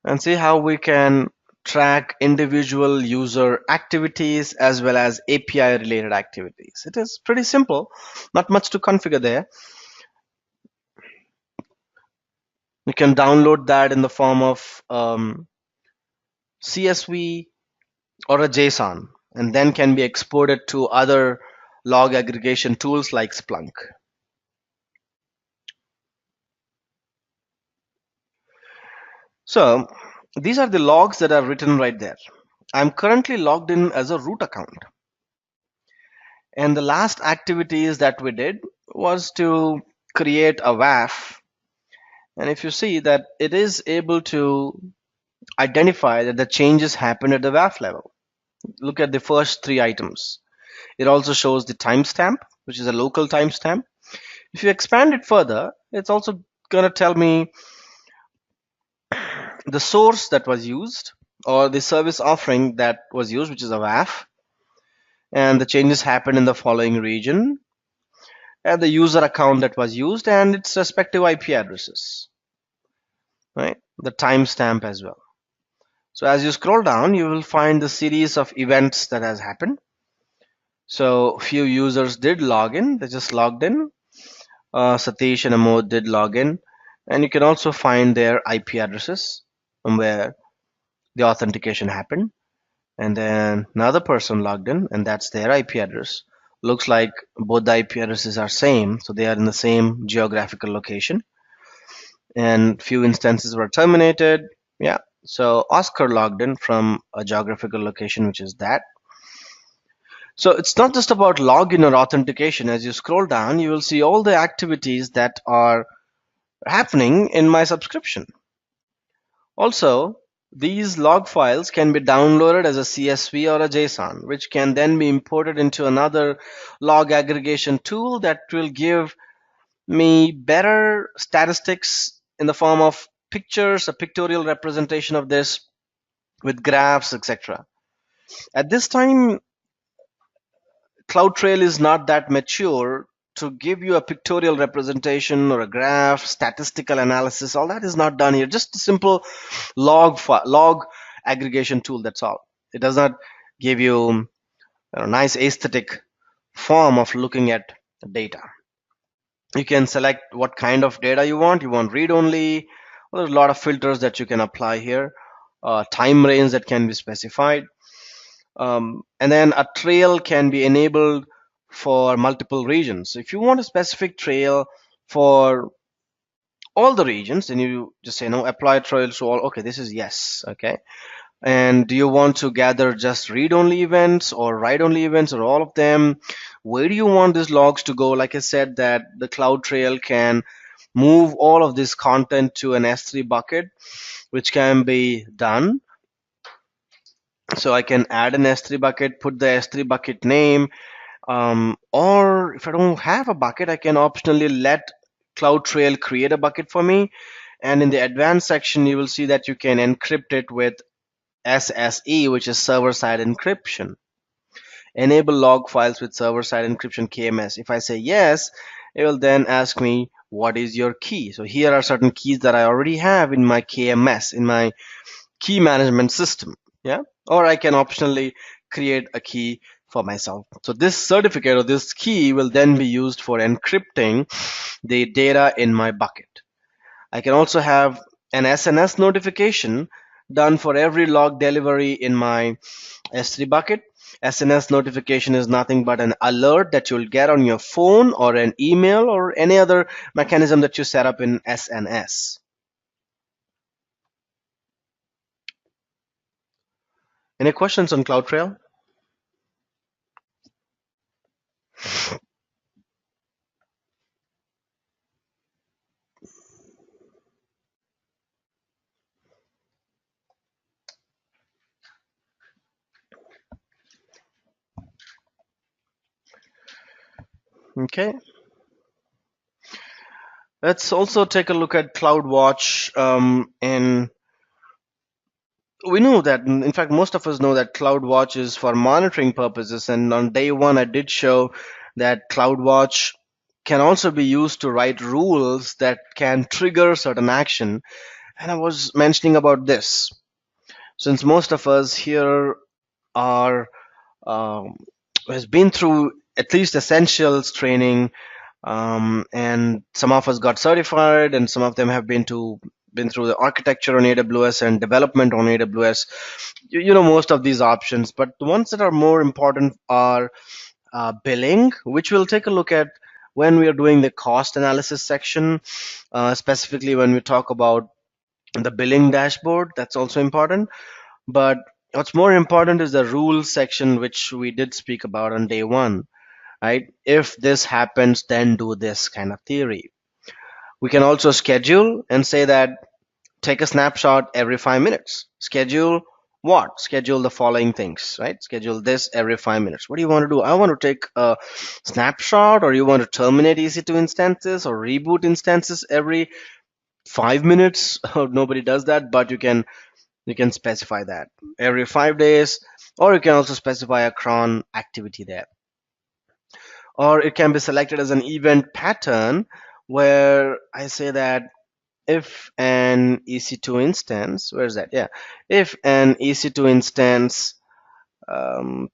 Speaker 1: and see how we can track individual user activities as well as API related activities. It is pretty simple, not much to configure there. You can download that in the form of CSV or a JSON, and then can be exported to other log aggregation tools like Splunk. So these are the logs that are written right there. I'm currently logged in as a root account. And the last activities that we did was to create a WAF. And if you see that it is able to identify that the changes happened at the WAF level. Look at the first three items. It also shows the timestamp, which is a local timestamp. If you expand it further, it's also going to tell me the source that was used or the service offering that was used, which is a WAF, and the changes happened in the following region, and the user account that was used and its respective IP addresses, right? The timestamp as well. So as you scroll down, you will find the series of events that has happened. So few users did log in, they just logged in. Satish and Amod did log in, and you can also find their IP addresses from where the authentication happened. And then another person logged in, and that's their IP address. Looks like both the IP addresses are same, so they are in the same geographical location. And few instances were terminated. Yeah, so Oscar logged in from a geographical location, which is that. So it's not just about login or authentication. As you scroll down, you will see all the activities that are happening in my subscription. Also, these log files can be downloaded as a CSV or a JSON, which can then be imported into another log aggregation tool that will give me better statistics in the form of pictures, a pictorial representation of this with graphs, etc. At this time, CloudTrail is not that mature to give you a pictorial representation or a graph, statistical analysis. All that is not done here. Just a simple log aggregation tool. That's all. It does not give you a nice aesthetic form of looking at the data. You can select what kind of data you want. You want read only. Well, there's a lot of filters that you can apply here. Time range that can be specified. And then a trail can be enabled for multiple regions. So if you want a specific trail for all the regions, then you just say no, apply trails to all. Okay, this is yes. Okay. And do you want to gather just read only events or write only events or all of them? Where do you want these logs to go? Like I said, that the Cloud Trail can move all of this content to an S3 bucket, which can be done. So I can add an S3 bucket, put the S3 bucket name, or if I don't have a bucket, I can optionally let CloudTrail create a bucket for me. And in the advanced section, you will see that you can encrypt it with SSE, which is server-side encryption. Enable log files with server-side encryption KMS. If I say yes, it will then ask me, what is your key? So here are certain keys that I already have in my KMS, in my key management system. Yeah, or I can optionally create a key for myself. So this certificate or this key will then be used for encrypting the data in my bucket. I can also have an SNS notification done for every log delivery in my S3 bucket. SNS notification is nothing but an alert that you'll get on your phone or an email or any other mechanism that you set up in SNS. Any questions on CloudTrail? Okay. Let's also take a look at CloudWatch. And we know that, in fact, most of us know that CloudWatch is for monitoring purposes. And on day one, I did show that CloudWatch can also be used to write rules that can trigger certain action. And I was mentioning about this. Since most of us here are um, has been through at least essentials training, and some of us got certified, and some of them have been through the architecture on AWS and development on AWS. You know most of these options, but the ones that are more important are billing, which we'll take a look at when we are doing the cost analysis section, specifically when we talk about the billing dashboard. That's also important. But what's more important is the rules section, which we did speak about on day one, right? If this happens, then do this kind of theory. We can also schedule and say that take a snapshot every 5 minutes. Schedule what? Schedule the following things, right? Schedule this every 5 minutes. What do you want to do? I want to take a snapshot, or you want to terminate EC2 instances or reboot instances every 5 minutes. Nobody does that, but you can specify that every 5 days, or you can also specify a cron activity there. Or it can be selected as an event pattern where I say that if an EC2 instance, where is that? Yeah, if an EC2 instance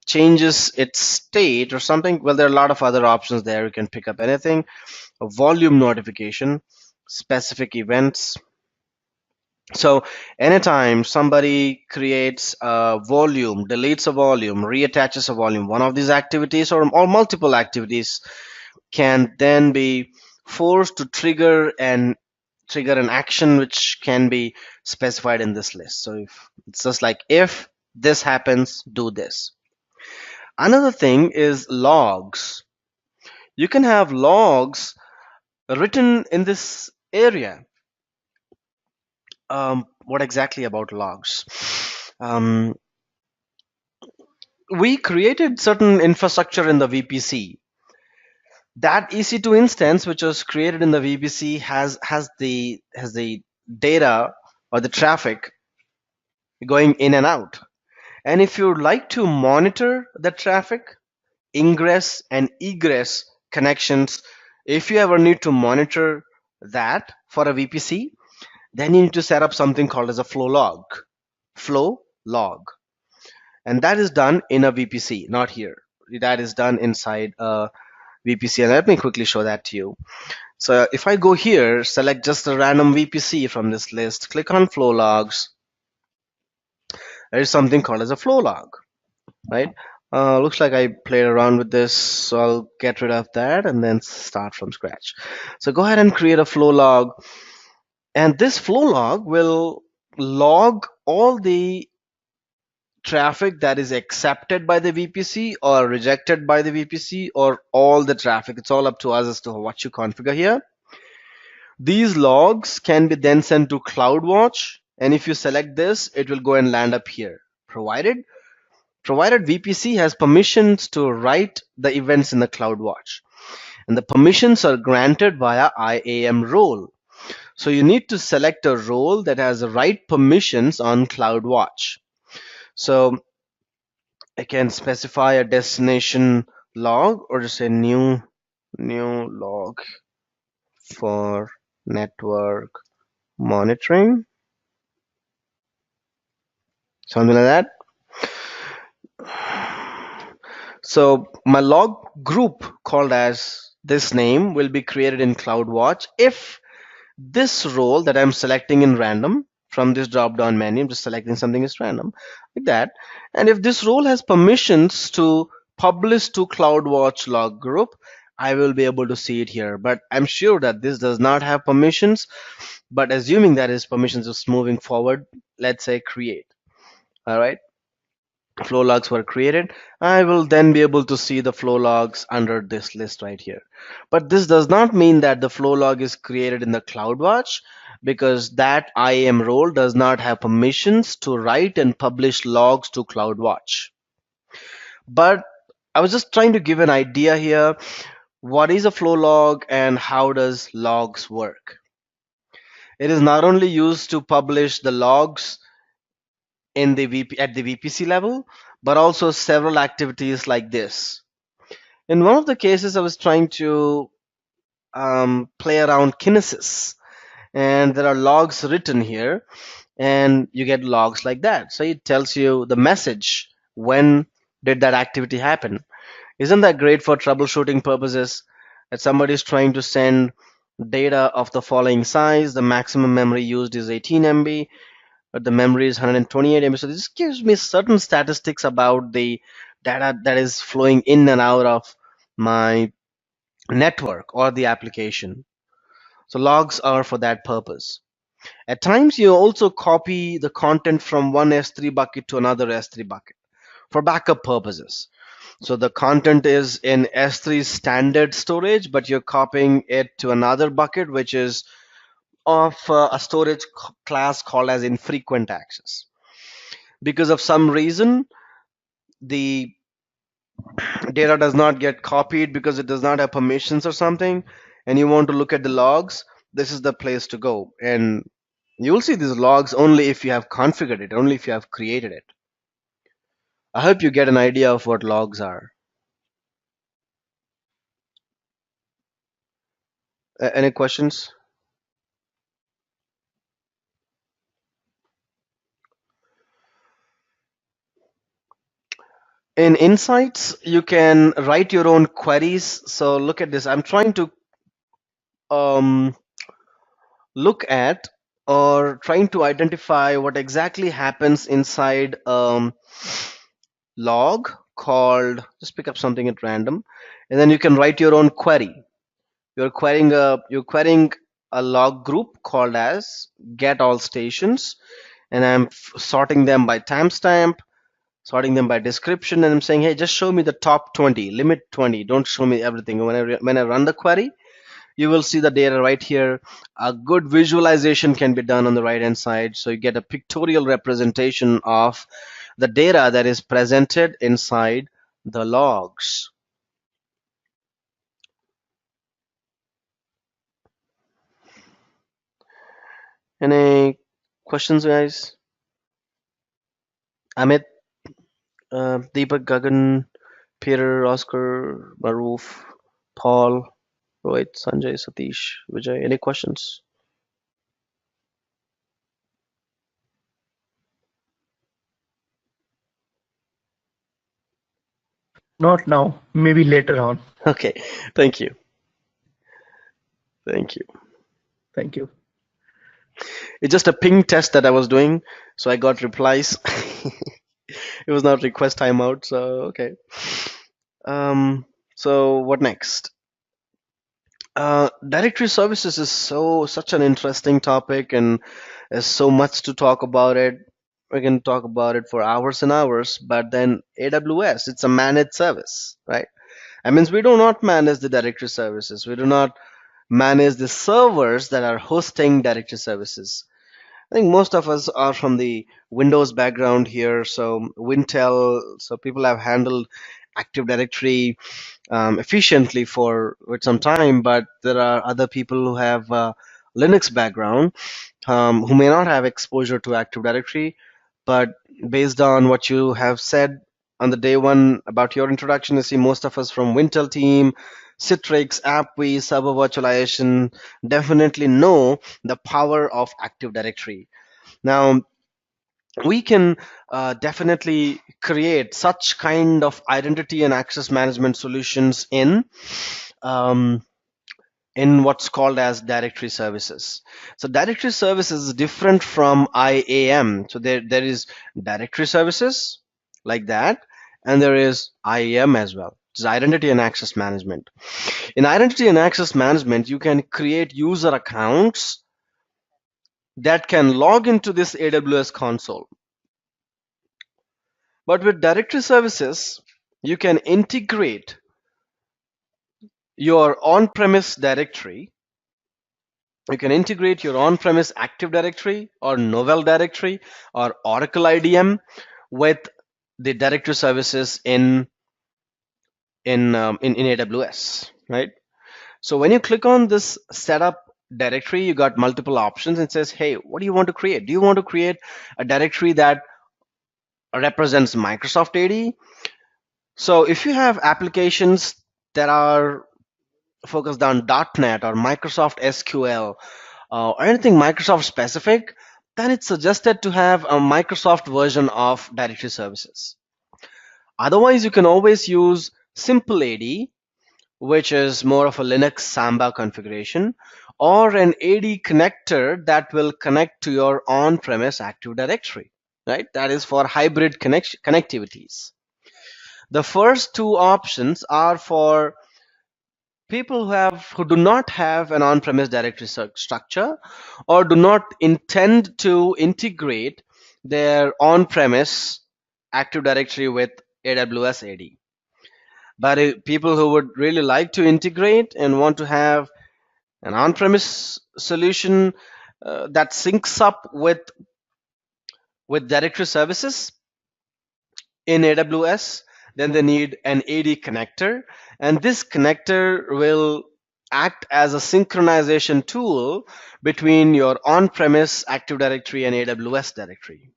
Speaker 1: changes its state or something, well, there are a lot of other options there. You can pick up anything, a volume notification, specific events. So anytime somebody creates a volume, deletes a volume, reattaches a volume, one of these activities or multiple activities can then be forced to trigger an action which can be specified in this list. So if it's just like if this happens, do this. Another thing is logs. You can have logs written in this area. What exactly about logs? Um, we created certain infrastructure in the VPC. That EC2 instance which was created in the VPC has the data or the traffic going in and out. And if you'd like to monitor the traffic, ingress and egress connections, if you ever need to monitor that for a VPC, then you need to set up something called as a flow log. Flow log. And that is done in a VPC, not here. That is done inside a VPC. And let me quickly show that to you. So if I go here, select just a random VPC from this list, click on flow logs, there is something called as a flow log, right? Looks like I played around with this, so I'll get rid of that and then start from scratch. So go ahead and create a flow log, and this flow log will log all the traffic that is accepted by the VPC or rejected by the VPC, or all the traffic. It's all up to us as to what you configure here. These logs can be then sent to CloudWatch, and if you select this, it will go and land up here, provided VPC has permissions to write the events in the CloudWatch. And the permissions are granted via IAM role. So you need to select a role that has the right permissions on CloudWatch. So I can specify a destination log, or just a new log for network monitoring, something like that. So my log group called as this name will be created in CloudWatch if this role that I'm selecting in random from this drop down menu, I'm just selecting something is random like that. And if this role has permissions to publish to CloudWatch log group, I will be able to see it here. But I'm sure that this does not have permissions, but assuming that is permissions, just moving forward, let's say create. All right. Flow logs were created. I will then be able to see the flow logs under this list right here. But this does not mean that the flow log is created in the CloudWatch, because that IAM role does not have permissions to write and publish logs to CloudWatch. But I was just trying to give an idea here. What is a flow log and how does logs work? It is not only used to publish the logs in the at the VPC level, but also several activities like this. In one of the cases, I was trying to play around Kinesis, and there are logs written here, and you get logs like that. So it tells you the message, when did that activity happen. Isn't that great for troubleshooting purposes? That somebody is trying to send data of the following size, the maximum memory used is 18 MB, but the memory is 128 MB. So this gives me certain statistics about the data that is flowing in and out of my network or the application. So logs are for that purpose. At times, you also copy the content from one S3 bucket to another S3 bucket for backup purposes. So the content is in S3 standard storage, but you're copying it to another bucket, which is of a storage class called as infrequent access. Because of some reason, the data does not get copied because it does not have permissions or something, and you want to look at the logs, this is the place to go. And you'll see these logs only if you have configured it, only if you have created it. I hope you get an idea of what logs are. Any questions? In Insights, you can write your own queries. So look at this. I'm trying to um, look at or trying to identify what exactly happens inside log called, just pick up something at random, and then you can write your own query. You're querying a log group called as get all stations, and I'm sorting them by timestamp, sorting them by description, and I'm saying, hey, just show me the top 20, limit 20, don't show me everything. When I run the query, you will see the data right here. A good visualization can be done on the right hand side, so you get a pictorial representation of the data that is presented inside the logs. Any questions, guys? Amit, Deepak, Gagan, Peter, Oscar, Maruf, Paul, Rohit, Sanjay, Satish, Vijay. Any questions?
Speaker 2: Not now, maybe later on.
Speaker 1: Okay, thank you. Thank you.
Speaker 2: Thank you.
Speaker 1: It's just a ping test that I was doing, so I got replies. It was not request timeout, so okay. So what next? Directory services is such an interesting topic, and there's so much to talk about it. We can talk about it for hours and hours. But then AWS, it's a managed service, right? I mean, we do not manage the directory services. We do not manage the servers that are hosting directory services. I think most of us are from the Windows background here, so Wintel, so people have handled Active Directory efficiently for with some time, but there are other people who have Linux background who may not have exposure to Active Directory. But based on what you have said on the day one about your introduction, you see most of us from Wintel team, Citrix, AppWi, server virtualization definitely know the power of Active Directory. Now, we can definitely create such kind of identity and access management solutions um, in what's called as directory services. So directory services is different from IAM. So there is directory services like that, and there is IAM as well, which is identity and access management. In identity and access management, you can create user accounts that can log into this AWS console. But with directory services, you can integrate your on-premise directory. You can integrate your on-premise Active Directory or Novell Directory or Oracle IDM with the directory services in AWS, right? So when you click on this setup directory, you got multiple options. It says, hey, what do you want to create? Do you want to create a directory that represents Microsoft AD? So if you have applications that are focused on .NET or Microsoft SQL or anything Microsoft specific, then it's suggested to have a Microsoft version of directory services. Otherwise, you can always use Simple AD, which is more of a Linux Samba configuration, or an AD connector that will connect to your on-premise Active Directory, right? That is for hybrid connectivities. The first two options are for people who do not have an on-premise directory structure or do not intend to integrate their on-premise Active Directory with AWS AD. But people who would really like to integrate and want to have an on-premise solution that syncs up with directory services in AWS, then they need an AD connector, and this connector will act as a synchronization tool between your on-premise Active Directory and AWS directory.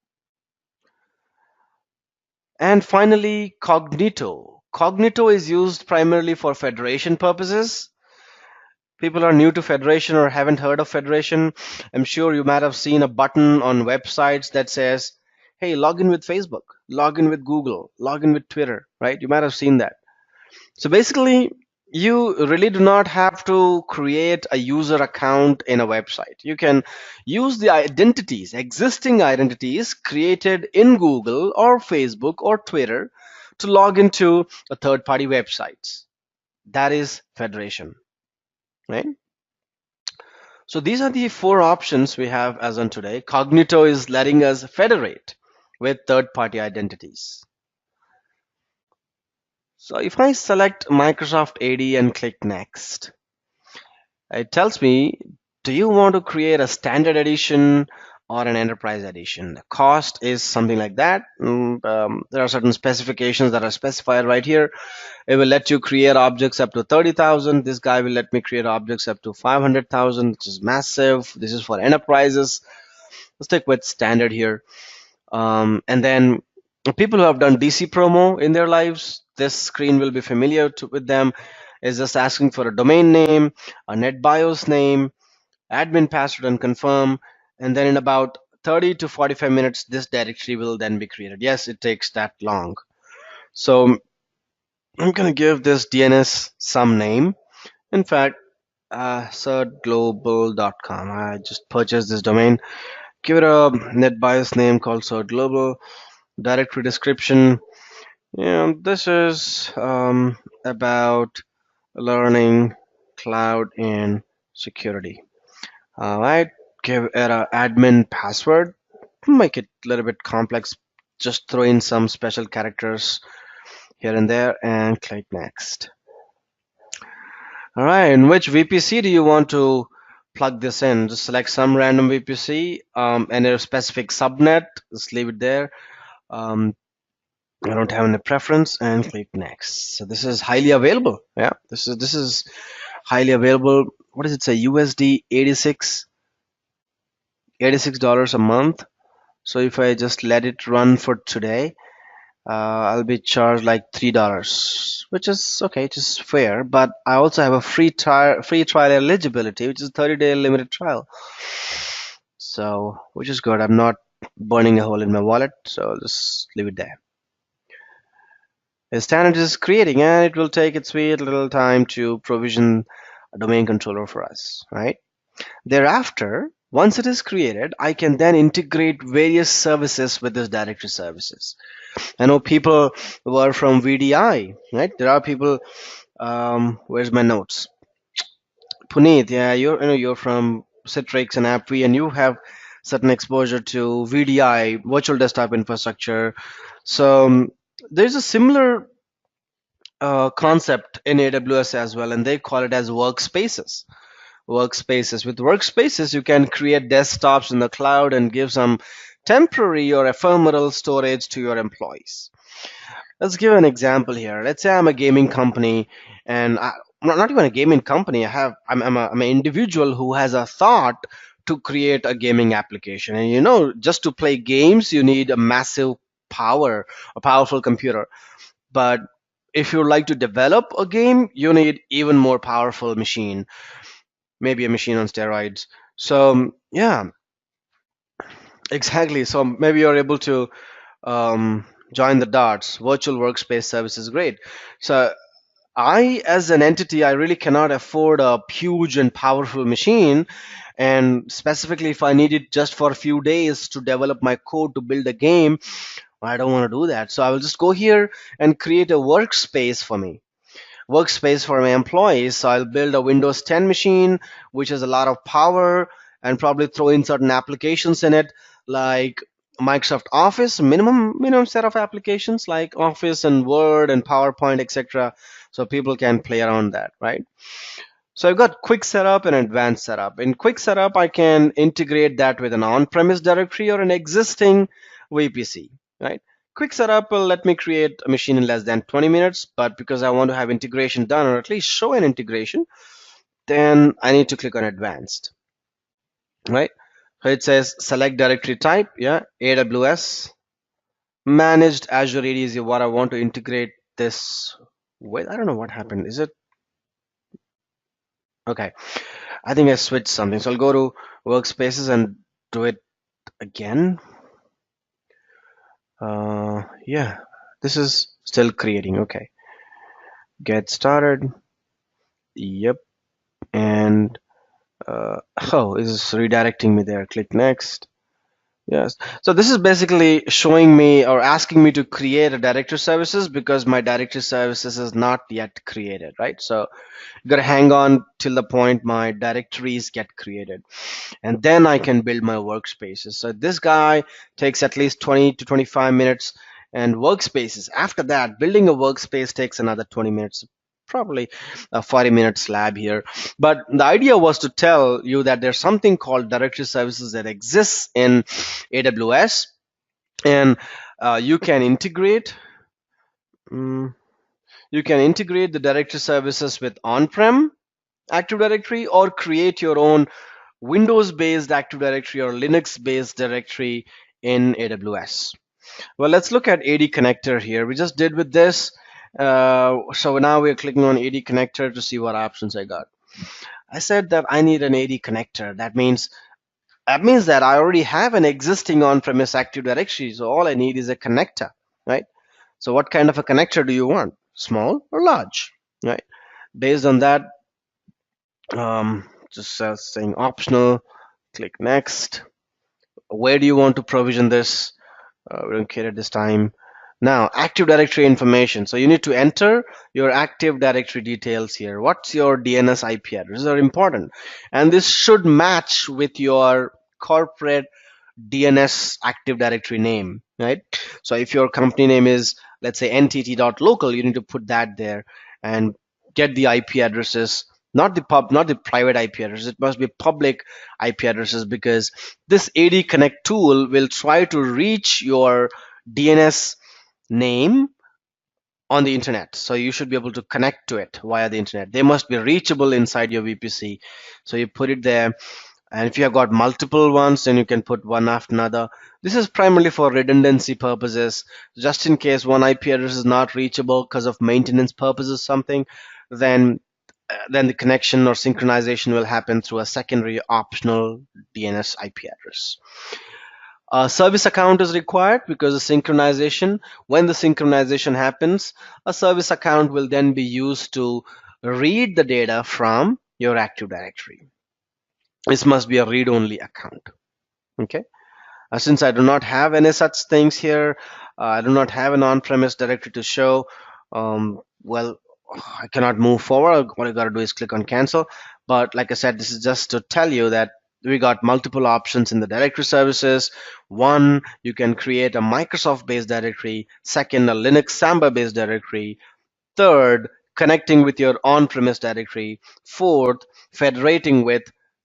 Speaker 1: And finally, Cognito. Cognito is used primarily for federation purposes. People are new to Federation or haven't heard of Federation. I'm sure you might have seen a button on websites that says, hey, log in with Facebook, log in with Google, log in with Twitter, right? You might have seen that. So basically, you really do not have to create a user account in a website. You can use the identities, existing identities created in Google or Facebook or Twitter to log into a third-party websites. That is Federation, right? So these are the four options we have as on today. Cognito is letting us federate with third-party identities. So if I select Microsoft AD and click Next, it tells me, do you want to create a standard edition or an enterprise edition? The cost is something like that. There are certain specifications that are specified right here. It will let you create objects up to 30,000. This guy will let me create objects up to 500,000, which is massive. This is for enterprises. Let's stick with standard here. And then people who have done DC promo in their lives, this screen will be familiar with them. It's just asking for a domain name, a NetBIOS name, admin password, and confirm. And then in about 30 to 45 minutes, this directory will then be created. Yes, it takes that long. So I'm going to give this DNS some name. In fact, certglobal.com. I just purchased this domain. Give it a NetBIOS name called certglobal. Directory description. This is about learning cloud and security. I give it an admin password. Make it a little bit complex. Just throw in some special characters here and there and click next. All right, in which VPC do you want to plug this in? Just select some random VPC and a specific subnet. Just leave it there. I don't have any preference and click next. So this is highly available. Yeah, this is highly available. What does it say? USD $86 a month. So if I just let it run for today, I'll be charged like $3, which is okay, which is fair. But I also have a free trial eligibility, which is 30-day limited trial. So which is good. I'm not burning a hole in my wallet, so I'll just leave it there. The standard is creating, and it will take its sweet little time to provision a domain controller for us, right? Thereafter, once it is created, I can then integrate various services with this directory services. I know people who are from VDI, right? There are people. Where's my notes? Puneet, yeah, you're from Citrix and AppV, and you have certain exposure to VDI, virtual desktop infrastructure. So there's a similar concept in AWS as well, and they call it as workspaces. With workspaces, you can create desktops in the cloud and give some temporary or ephemeral storage to your employees. Let's give an example here. Let's say I'm a gaming company, and I'm not even a gaming company. I'm an individual who has a thought to create a gaming application. And just to play games, you need a powerful computer. But if you like to develop a game, you need even more powerful machine, maybe a machine on steroids. So yeah, exactly. So maybe you're able to join the dots. Virtual workspace service is great. So I, as an entity, I really cannot afford a huge and powerful machine. And specifically, if I need it just for a few days to develop my code to build a game, I don't want to do that. So I will just go here and create a workspace for my employees. So I'll build a Windows 10 machine, which has a lot of power, and probably throw in certain applications in it, like Microsoft Office, minimum set of applications like Office and Word and PowerPoint, etc. So people can play around that, right? So I've got quick setup and advanced setup. In quick setup, I can integrate that with an on-premise directory or an existing VPC, right? Quick setup will let me create a machine in less than 20 minutes, but because I want to have integration done or at least show an integration, then I need to click on advanced, right? So it says select directory type, yeah, AWS, managed Azure AD is what I want to integrate this with. I don't know what happened. Is it okay? I think I switched something. So I'll go to workspaces and do it again. Yeah, this is still creating. Okay, get started. Yep, and oh, this is redirecting me there. Click next. Yes. So this is basically showing me or asking me to create a directory services because my directory services is not yet created, right? So you gotta hang on till the point my directories get created, and then I can build my workspaces. So this guy takes at least 20 to 25 minutes, and workspaces. After that, building a workspace takes another 20 minutes, probably a 40-minute slab here. But the idea was to tell you that there's something called directory services that exists in AWS, and you can integrate. mm, you can integrate the directory services with on-prem Active Directory or create your own Windows-based Active Directory or Linux-based directory in AWS. Well, let's look at AD connector here. We just did with this. So now we're clicking on AD connector to see what options I got. I said that I need an AD connector. That means that I already have an existing on-premise Active Directory. So all I need is a connector, right? So what kind of a connector do you want? Small or large, right? Based on that, just saying optional, click next. Where do you want to provision this? We don't care at this time. Now, Active Directory information. So you need to enter your Active Directory details here. What's your DNS IP address? These are important. And this should match with your corporate DNS Active Directory name, right? So if your company name is, let's say, ntt.local, you need to put that there and get the IP addresses, not the private IP addresses. It must be public IP addresses because this AD Connect tool will try to reach your DNS name on the internet. So you should be able to connect to it via the internet. They must be reachable inside your VPC. So you put it there, and if you have got multiple ones, then you can put one after another. This is primarily for redundancy purposes. Just in case one IP address is not reachable because of maintenance purposes, something, then the connection or synchronization will happen through a secondary optional DNS IP address. A service account is required because when the synchronization happens, a service account will then be used to read the data from your Active Directory. This must be a read-only account. Okay. Since I do not have any such things here, I do not have an on-premise directory to show. Well, I cannot move forward. What I got to do is click on cancel. But like I said, this is just to tell you that we got multiple options in the directory services. One, you can create a Microsoft-based directory. Second, a Linux Samba-based directory. Third, connecting with your on-premise directory. Fourth, federating with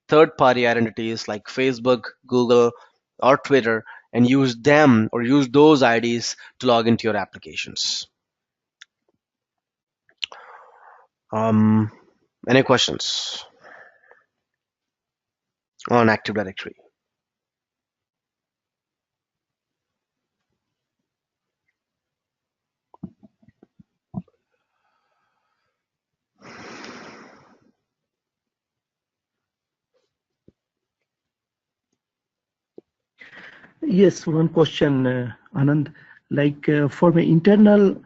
Speaker 1: third-party identities like Facebook, Google, or Twitter, and use them or use those IDs to log into your applications. Any questions on Active Directory?
Speaker 2: Yes, one question, Anand. Like for my internal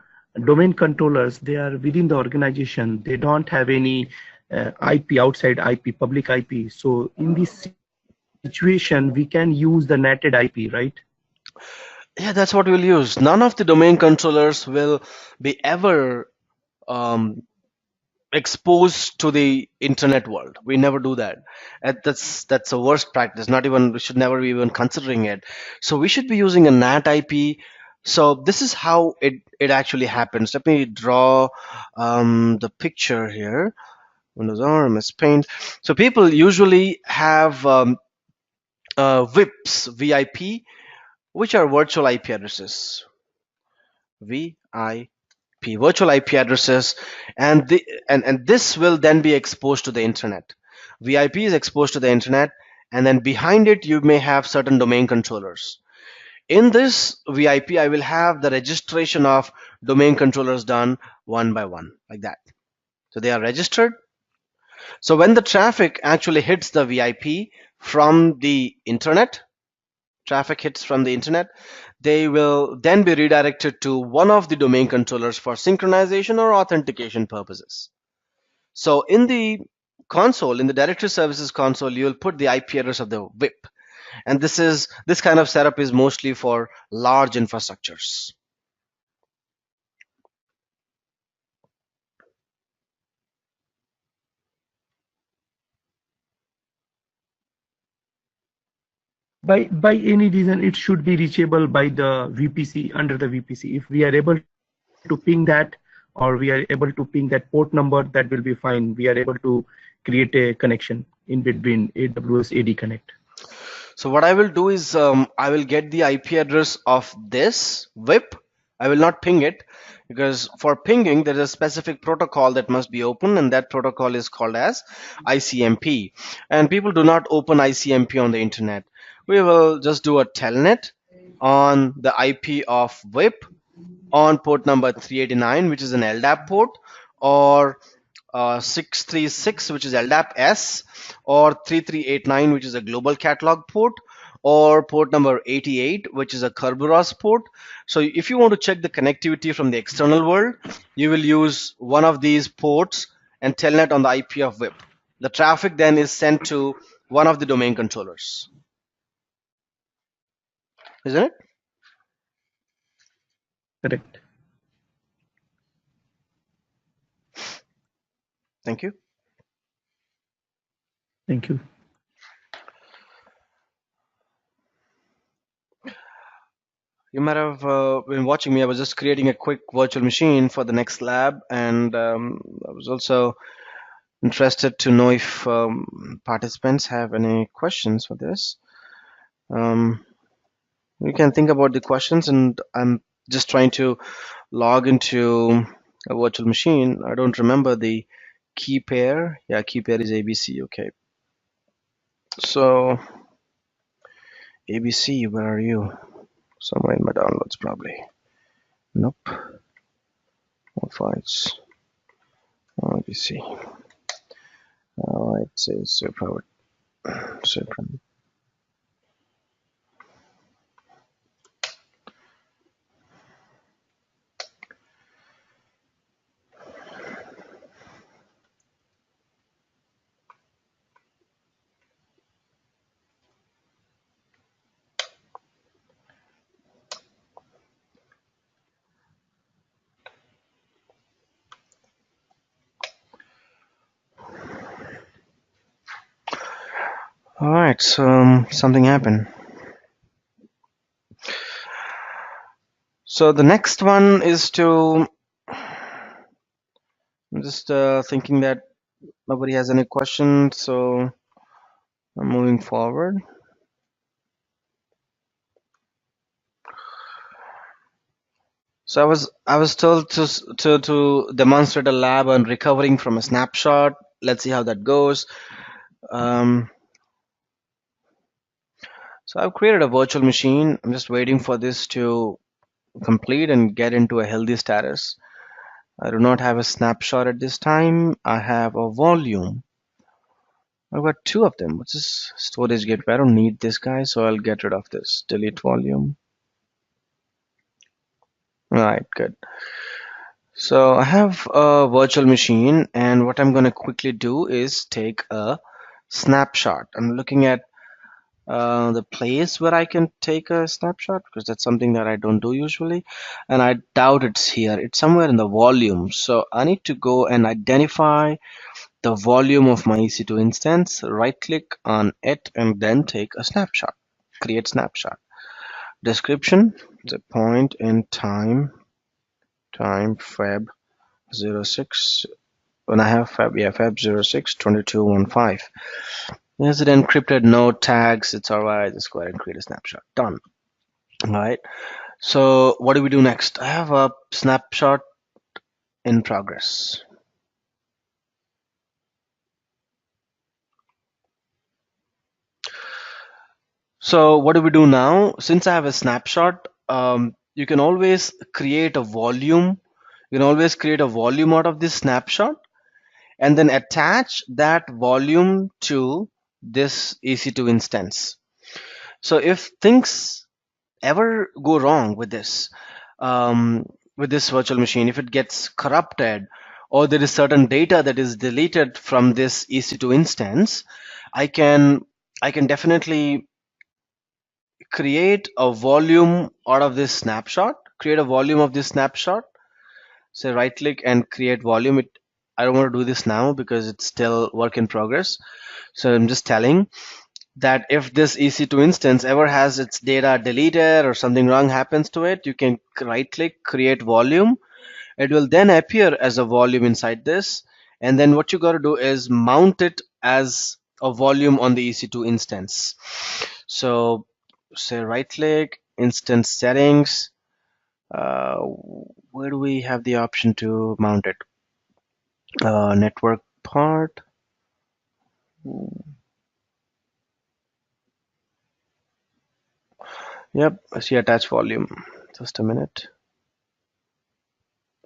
Speaker 2: domain controllers, they are within the organization. They don't have any IP outside IP, public IP. So in this situation, we can use the netted IP, right?
Speaker 1: Yeah, that's what we'll use. None of the domain controllers will be ever um, exposed to the internet world. We never do that. That's a worst practice. Not even, we should never be even considering it. So we should be using a NAT IP. So this is how it actually happens. Let me draw the picture here. Windows R, MS Paint. So people usually have VIP, which are virtual IP addresses. VIP, virtual IP addresses, and this will then be exposed to the internet. VIP is exposed to the internet, and then behind it you may have certain domain controllers. In this VIP, I will have the registration of domain controllers done one by one, like that. So they are registered. So when the traffic actually hits the VIP from the internet, they will then be redirected to one of the domain controllers for synchronization or authentication purposes. So in the console, in the directory services console, you will put the IP address of the VIP. And this kind of setup is mostly for large infrastructures.
Speaker 2: By any reason, it should be reachable by the VPC, under the VPC. If we are able to ping that, or we are able to ping that port number, that will be fine. We are able to create a connection in between AWS AD Connect.
Speaker 1: So what I will do is I will get the IP address of this VIP. I will not ping it, because for pinging there is a specific protocol that must be open, and that protocol is called as ICMP. And people do not open ICMP on the internet. We will just do a telnet on the IP of VIP on port number 389, which is an LDAP port, or 636, which is LDAP S, or 3389, which is a global catalog port, or port number 88, which is a Kerberos port. So if you want to check the connectivity from the external world, you will use one of these ports and telnet on the IP of VIP. The traffic then is sent to one of the domain controllers. Isn't it?
Speaker 2: Correct.
Speaker 1: Thank you.
Speaker 2: Thank you.
Speaker 1: You might have been watching me. I was just creating a quick virtual machine for the next lab, and I was also interested to know if participants have any questions for this. You can think about the questions, and I'm just trying to log into a virtual machine. I don't remember the key pair. Yeah, key pair is ABC. Okay. So ABC, where are you? Somewhere in my downloads, probably. Nope. All files. ABC. It says super. All right, so something happened. So the next one is to, I'm just thinking that nobody has any questions, so I'm moving forward. So I was told to demonstrate a lab on recovering from a snapshot. Let's see how that goes. So I've created a virtual machine. I'm just waiting for this to complete and get into a healthy status. I do not have a snapshot at this time. I have a volume. I've got two of them. What's this storage gateway? I don't need this guy, so I'll get rid of this. Delete volume. All right, good. So I have a virtual machine, and what I'm going to quickly do is take a snapshot. I'm looking at the place where I can take a snapshot because that's something that I don't do usually, and I doubt it's here. It's somewhere in the volume. So I need to go and identify the volume of my EC2 instance, right click on it, and then take a snapshot. Create snapshot. Description, the point in time Feb 06. When I have Feb 06 2215. Is it encrypted? No tags. It's alright. Just go ahead and create a snapshot. Done. Alright. So what do we do next? I have a snapshot in progress. So what do we do now? Since I have a snapshot, you can always create a volume. You can always create a volume out of this snapshot and then attach that volume to this EC2 instance. So if things ever go wrong with this virtual machine, if it gets corrupted or there is certain data that is deleted from this EC2 instance, I can definitely create a volume out of this snapshot, create a volume of this snapshot. Say right click and create volume. I don't want to do this now because it's still work in progress. So I'm just telling that if this EC2 instance ever has its data deleted or something wrong happens to it, you can right click, create volume. It will then appear as a volume inside this. And then what you got to do is mount it as a volume on the EC2 instance. So say right click, instance settings. Where do we have the option to mount it? Network part. Yep, I see attach volume. Just a minute.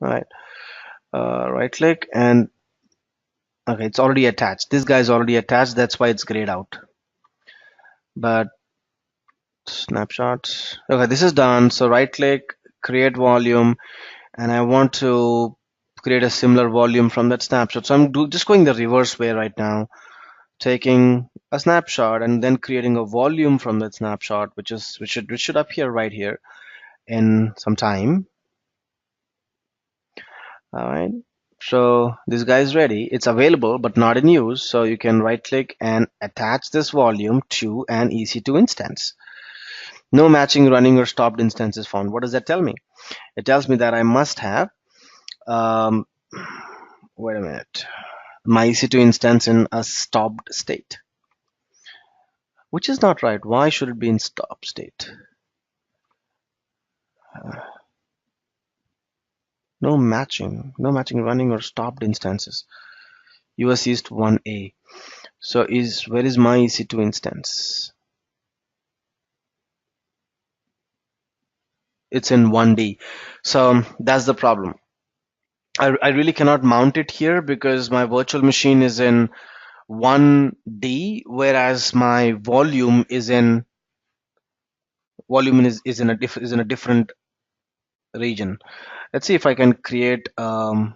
Speaker 1: All right. Right click and okay, it's already attached. This guy is already attached. That's why it's grayed out. But snapshots. Okay, this is done. So right click, create volume, and I want to create a similar volume from that snapshot. So I'm just going the reverse way right now, taking a snapshot and then creating a volume from that snapshot, which should appear right here in some time. All right. So this guy is ready. It's available but not in use. So you can right click and attach this volume to an EC2 instance. No matching running or stopped instance is found. What does that tell me? It tells me that I must have wait a minute, my EC2 instance in a stopped state, which is not right. Why should it be in stop state? No matching running or stopped instances. US East 1A. So where is my EC2 instance? It's in 1D. So that's the problem. I really cannot mount it here because my virtual machine is in 1D, whereas my volume is in a different region. Let's see if I can create a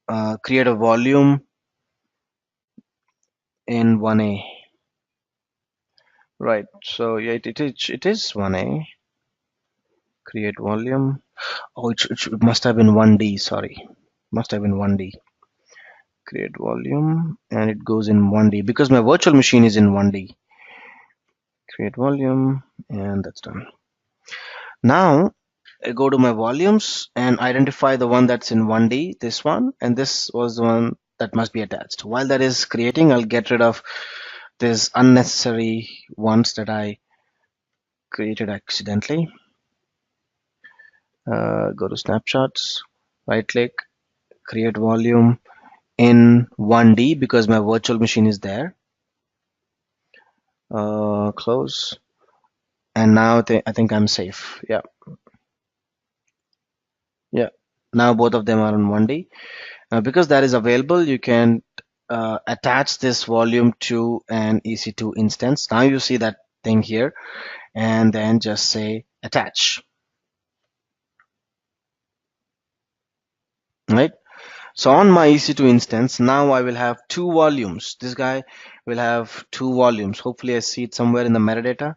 Speaker 1: volume in 1A. Right. So yeah, it is 1A. Create volume. Oh, it must have been 1D. Sorry, must have been 1D. Create volume, and it goes in 1D because my virtual machine is in 1D. Create volume, and that's done. Now I go to my volumes and identify the one that's in 1D, this one, and this was the one that must be attached. While that is creating, I'll get rid of these unnecessary ones that I created accidentally. Go to snapshots, right click, create volume in 1D because my virtual machine is there. Close, and now I think I'm safe. Yeah. Now both of them are in 1D. Because that is available, you can attach this volume to an EC2 instance. Now you see that thing here, and then just say attach, right? So on my EC2 instance, now I will have two volumes. This guy will have two volumes. Hopefully I see it somewhere in the metadata.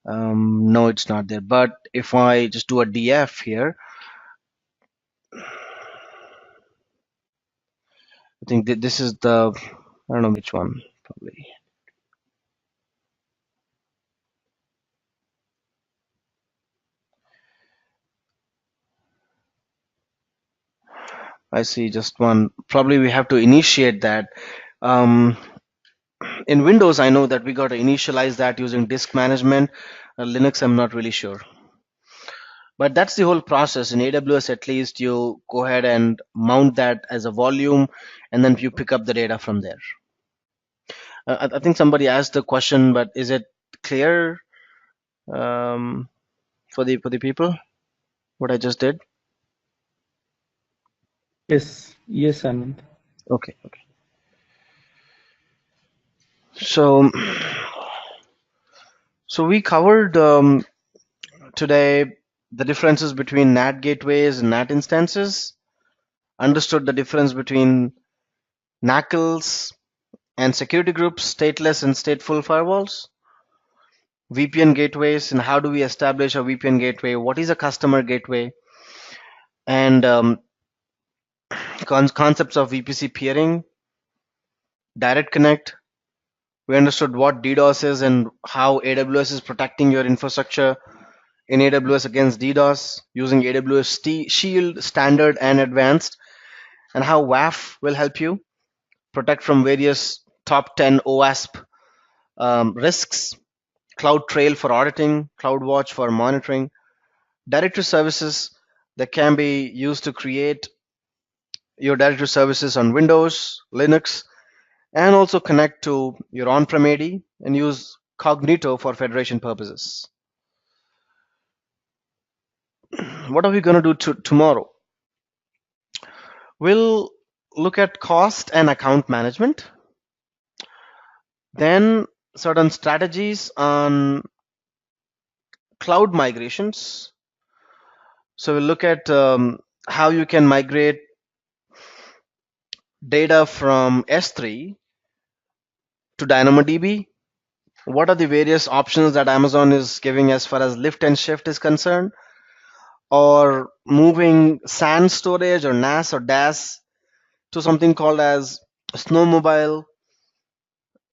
Speaker 1: No, it's not there. But if I just do a df here, I think that this is the, I don't know which one, probably. I see just one. Probably we have to initiate that. In Windows, I know that we got to initialize that using disk management. Linux, I'm not really sure. But that's the whole process. In AWS, at least, you go ahead and mount that as a volume, and then you pick up the data from there. I think somebody asked the question, but is it clear for the people what I just did?
Speaker 2: Yes, Anand.
Speaker 1: Okay. So we covered today the differences between NAT gateways and NAT instances, understood the difference between NACLs and security groups, stateless and stateful firewalls, VPN gateways, and how do we establish a VPN gateway, what is a customer gateway, and concepts of VPC peering, direct connect. We understood what DDoS is and how AWS is protecting your infrastructure in AWS against DDoS using AWS Shield Standard and Advanced, and how WAF will help you protect from various top 10 OWASP risks, CloudTrail for auditing, CloudWatch for monitoring, directory services that can be used to create your directory services on Windows, Linux, and also connect to your on-prem AD and use Cognito for federation purposes. What are we going to do tomorrow? We'll look at cost and account management, then certain strategies on cloud migrations. So we'll look at how you can migrate data from S3 to DynamoDB. What are the various options that Amazon is giving as far as lift and shift is concerned, or moving SAN storage or NAS or DAS to something called as Snowmobile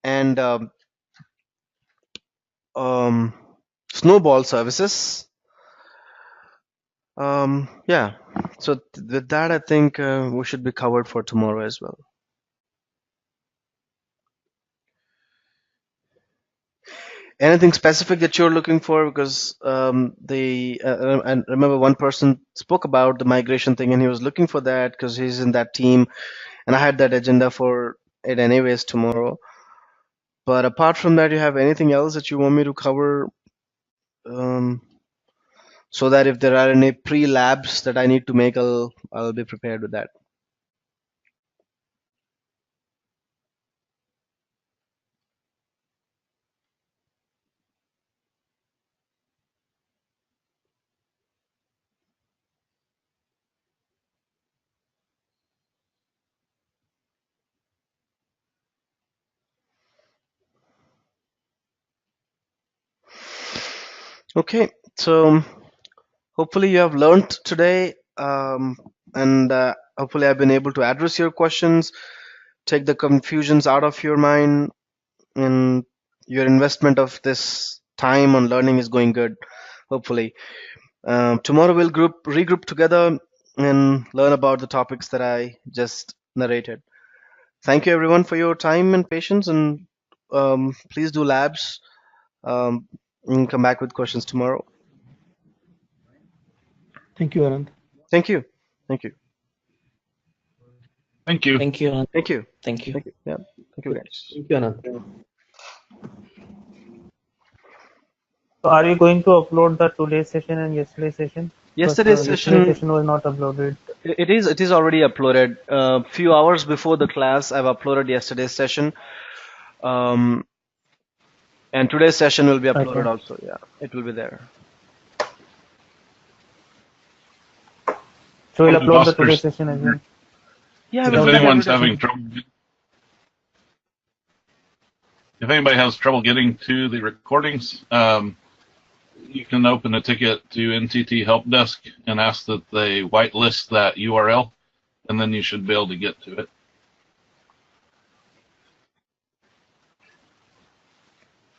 Speaker 1: and Snowball services. Yeah, so with that, I think we should be covered for tomorrow as well. Anything specific that you're looking for? Because I remember one person spoke about the migration thing, and he was looking for that because he's in that team, and I had that agenda for it anyways tomorrow. But apart from that, you have anything else that you want me to cover? So that if there are any pre-labs that I need to make, I'll be prepared with that. Okay, so hopefully you have learned today, and hopefully I've been able to address your questions, take the confusions out of your mind, and your investment of this time on learning is going good, hopefully. Tomorrow we'll regroup together and learn about the topics that I just narrated. Thank you everyone for your time and patience, and please do labs and come back with questions tomorrow.
Speaker 2: Thank you, Anand.
Speaker 1: Thank you. Thank you.
Speaker 7: Thank you.
Speaker 4: Thank you, Anand.
Speaker 1: Thank you.
Speaker 4: Thank you.
Speaker 1: Thank you. Yeah. Thank you, guys.
Speaker 6: Thank you, Anand.
Speaker 3: So are you going to upload the today's session and yesterday's session?
Speaker 1: Yesterday's
Speaker 3: Yesterday's
Speaker 1: session,
Speaker 3: session was not uploaded.
Speaker 1: It is already uploaded. A few hours before the class, I've uploaded yesterday's session. And today's session will be uploaded
Speaker 3: Okay.
Speaker 1: also. Yeah, it will be there.
Speaker 3: So we'll
Speaker 7: Oh,
Speaker 3: upload the
Speaker 7: Oscar,
Speaker 3: today's session as well.
Speaker 1: Yeah,
Speaker 7: if
Speaker 1: we'll do that
Speaker 7: anyone's
Speaker 1: every day.
Speaker 7: having trouble, if anybody has trouble getting to the recordings, you can open a ticket to NTT Help Desk and ask that they whitelist that URL, and then you should be able to get to it.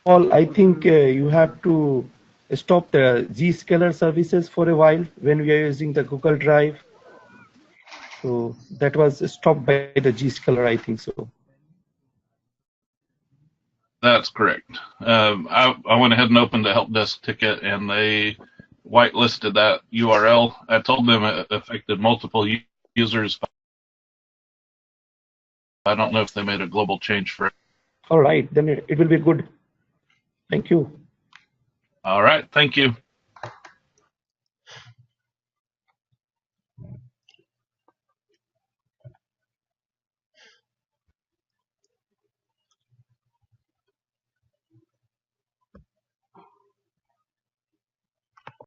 Speaker 2: Paul, I think you have to stop the Zscaler services for a while when we are using the Google Drive. So that was stopped by the Zscaler, I think so.
Speaker 7: That's correct. I went ahead and opened a help desk ticket, and they whitelisted that URL. I told them it affected multiple users. I don't know if they made a global change for it.
Speaker 2: All right, then it will be good. Thank you.
Speaker 7: All right, thank you.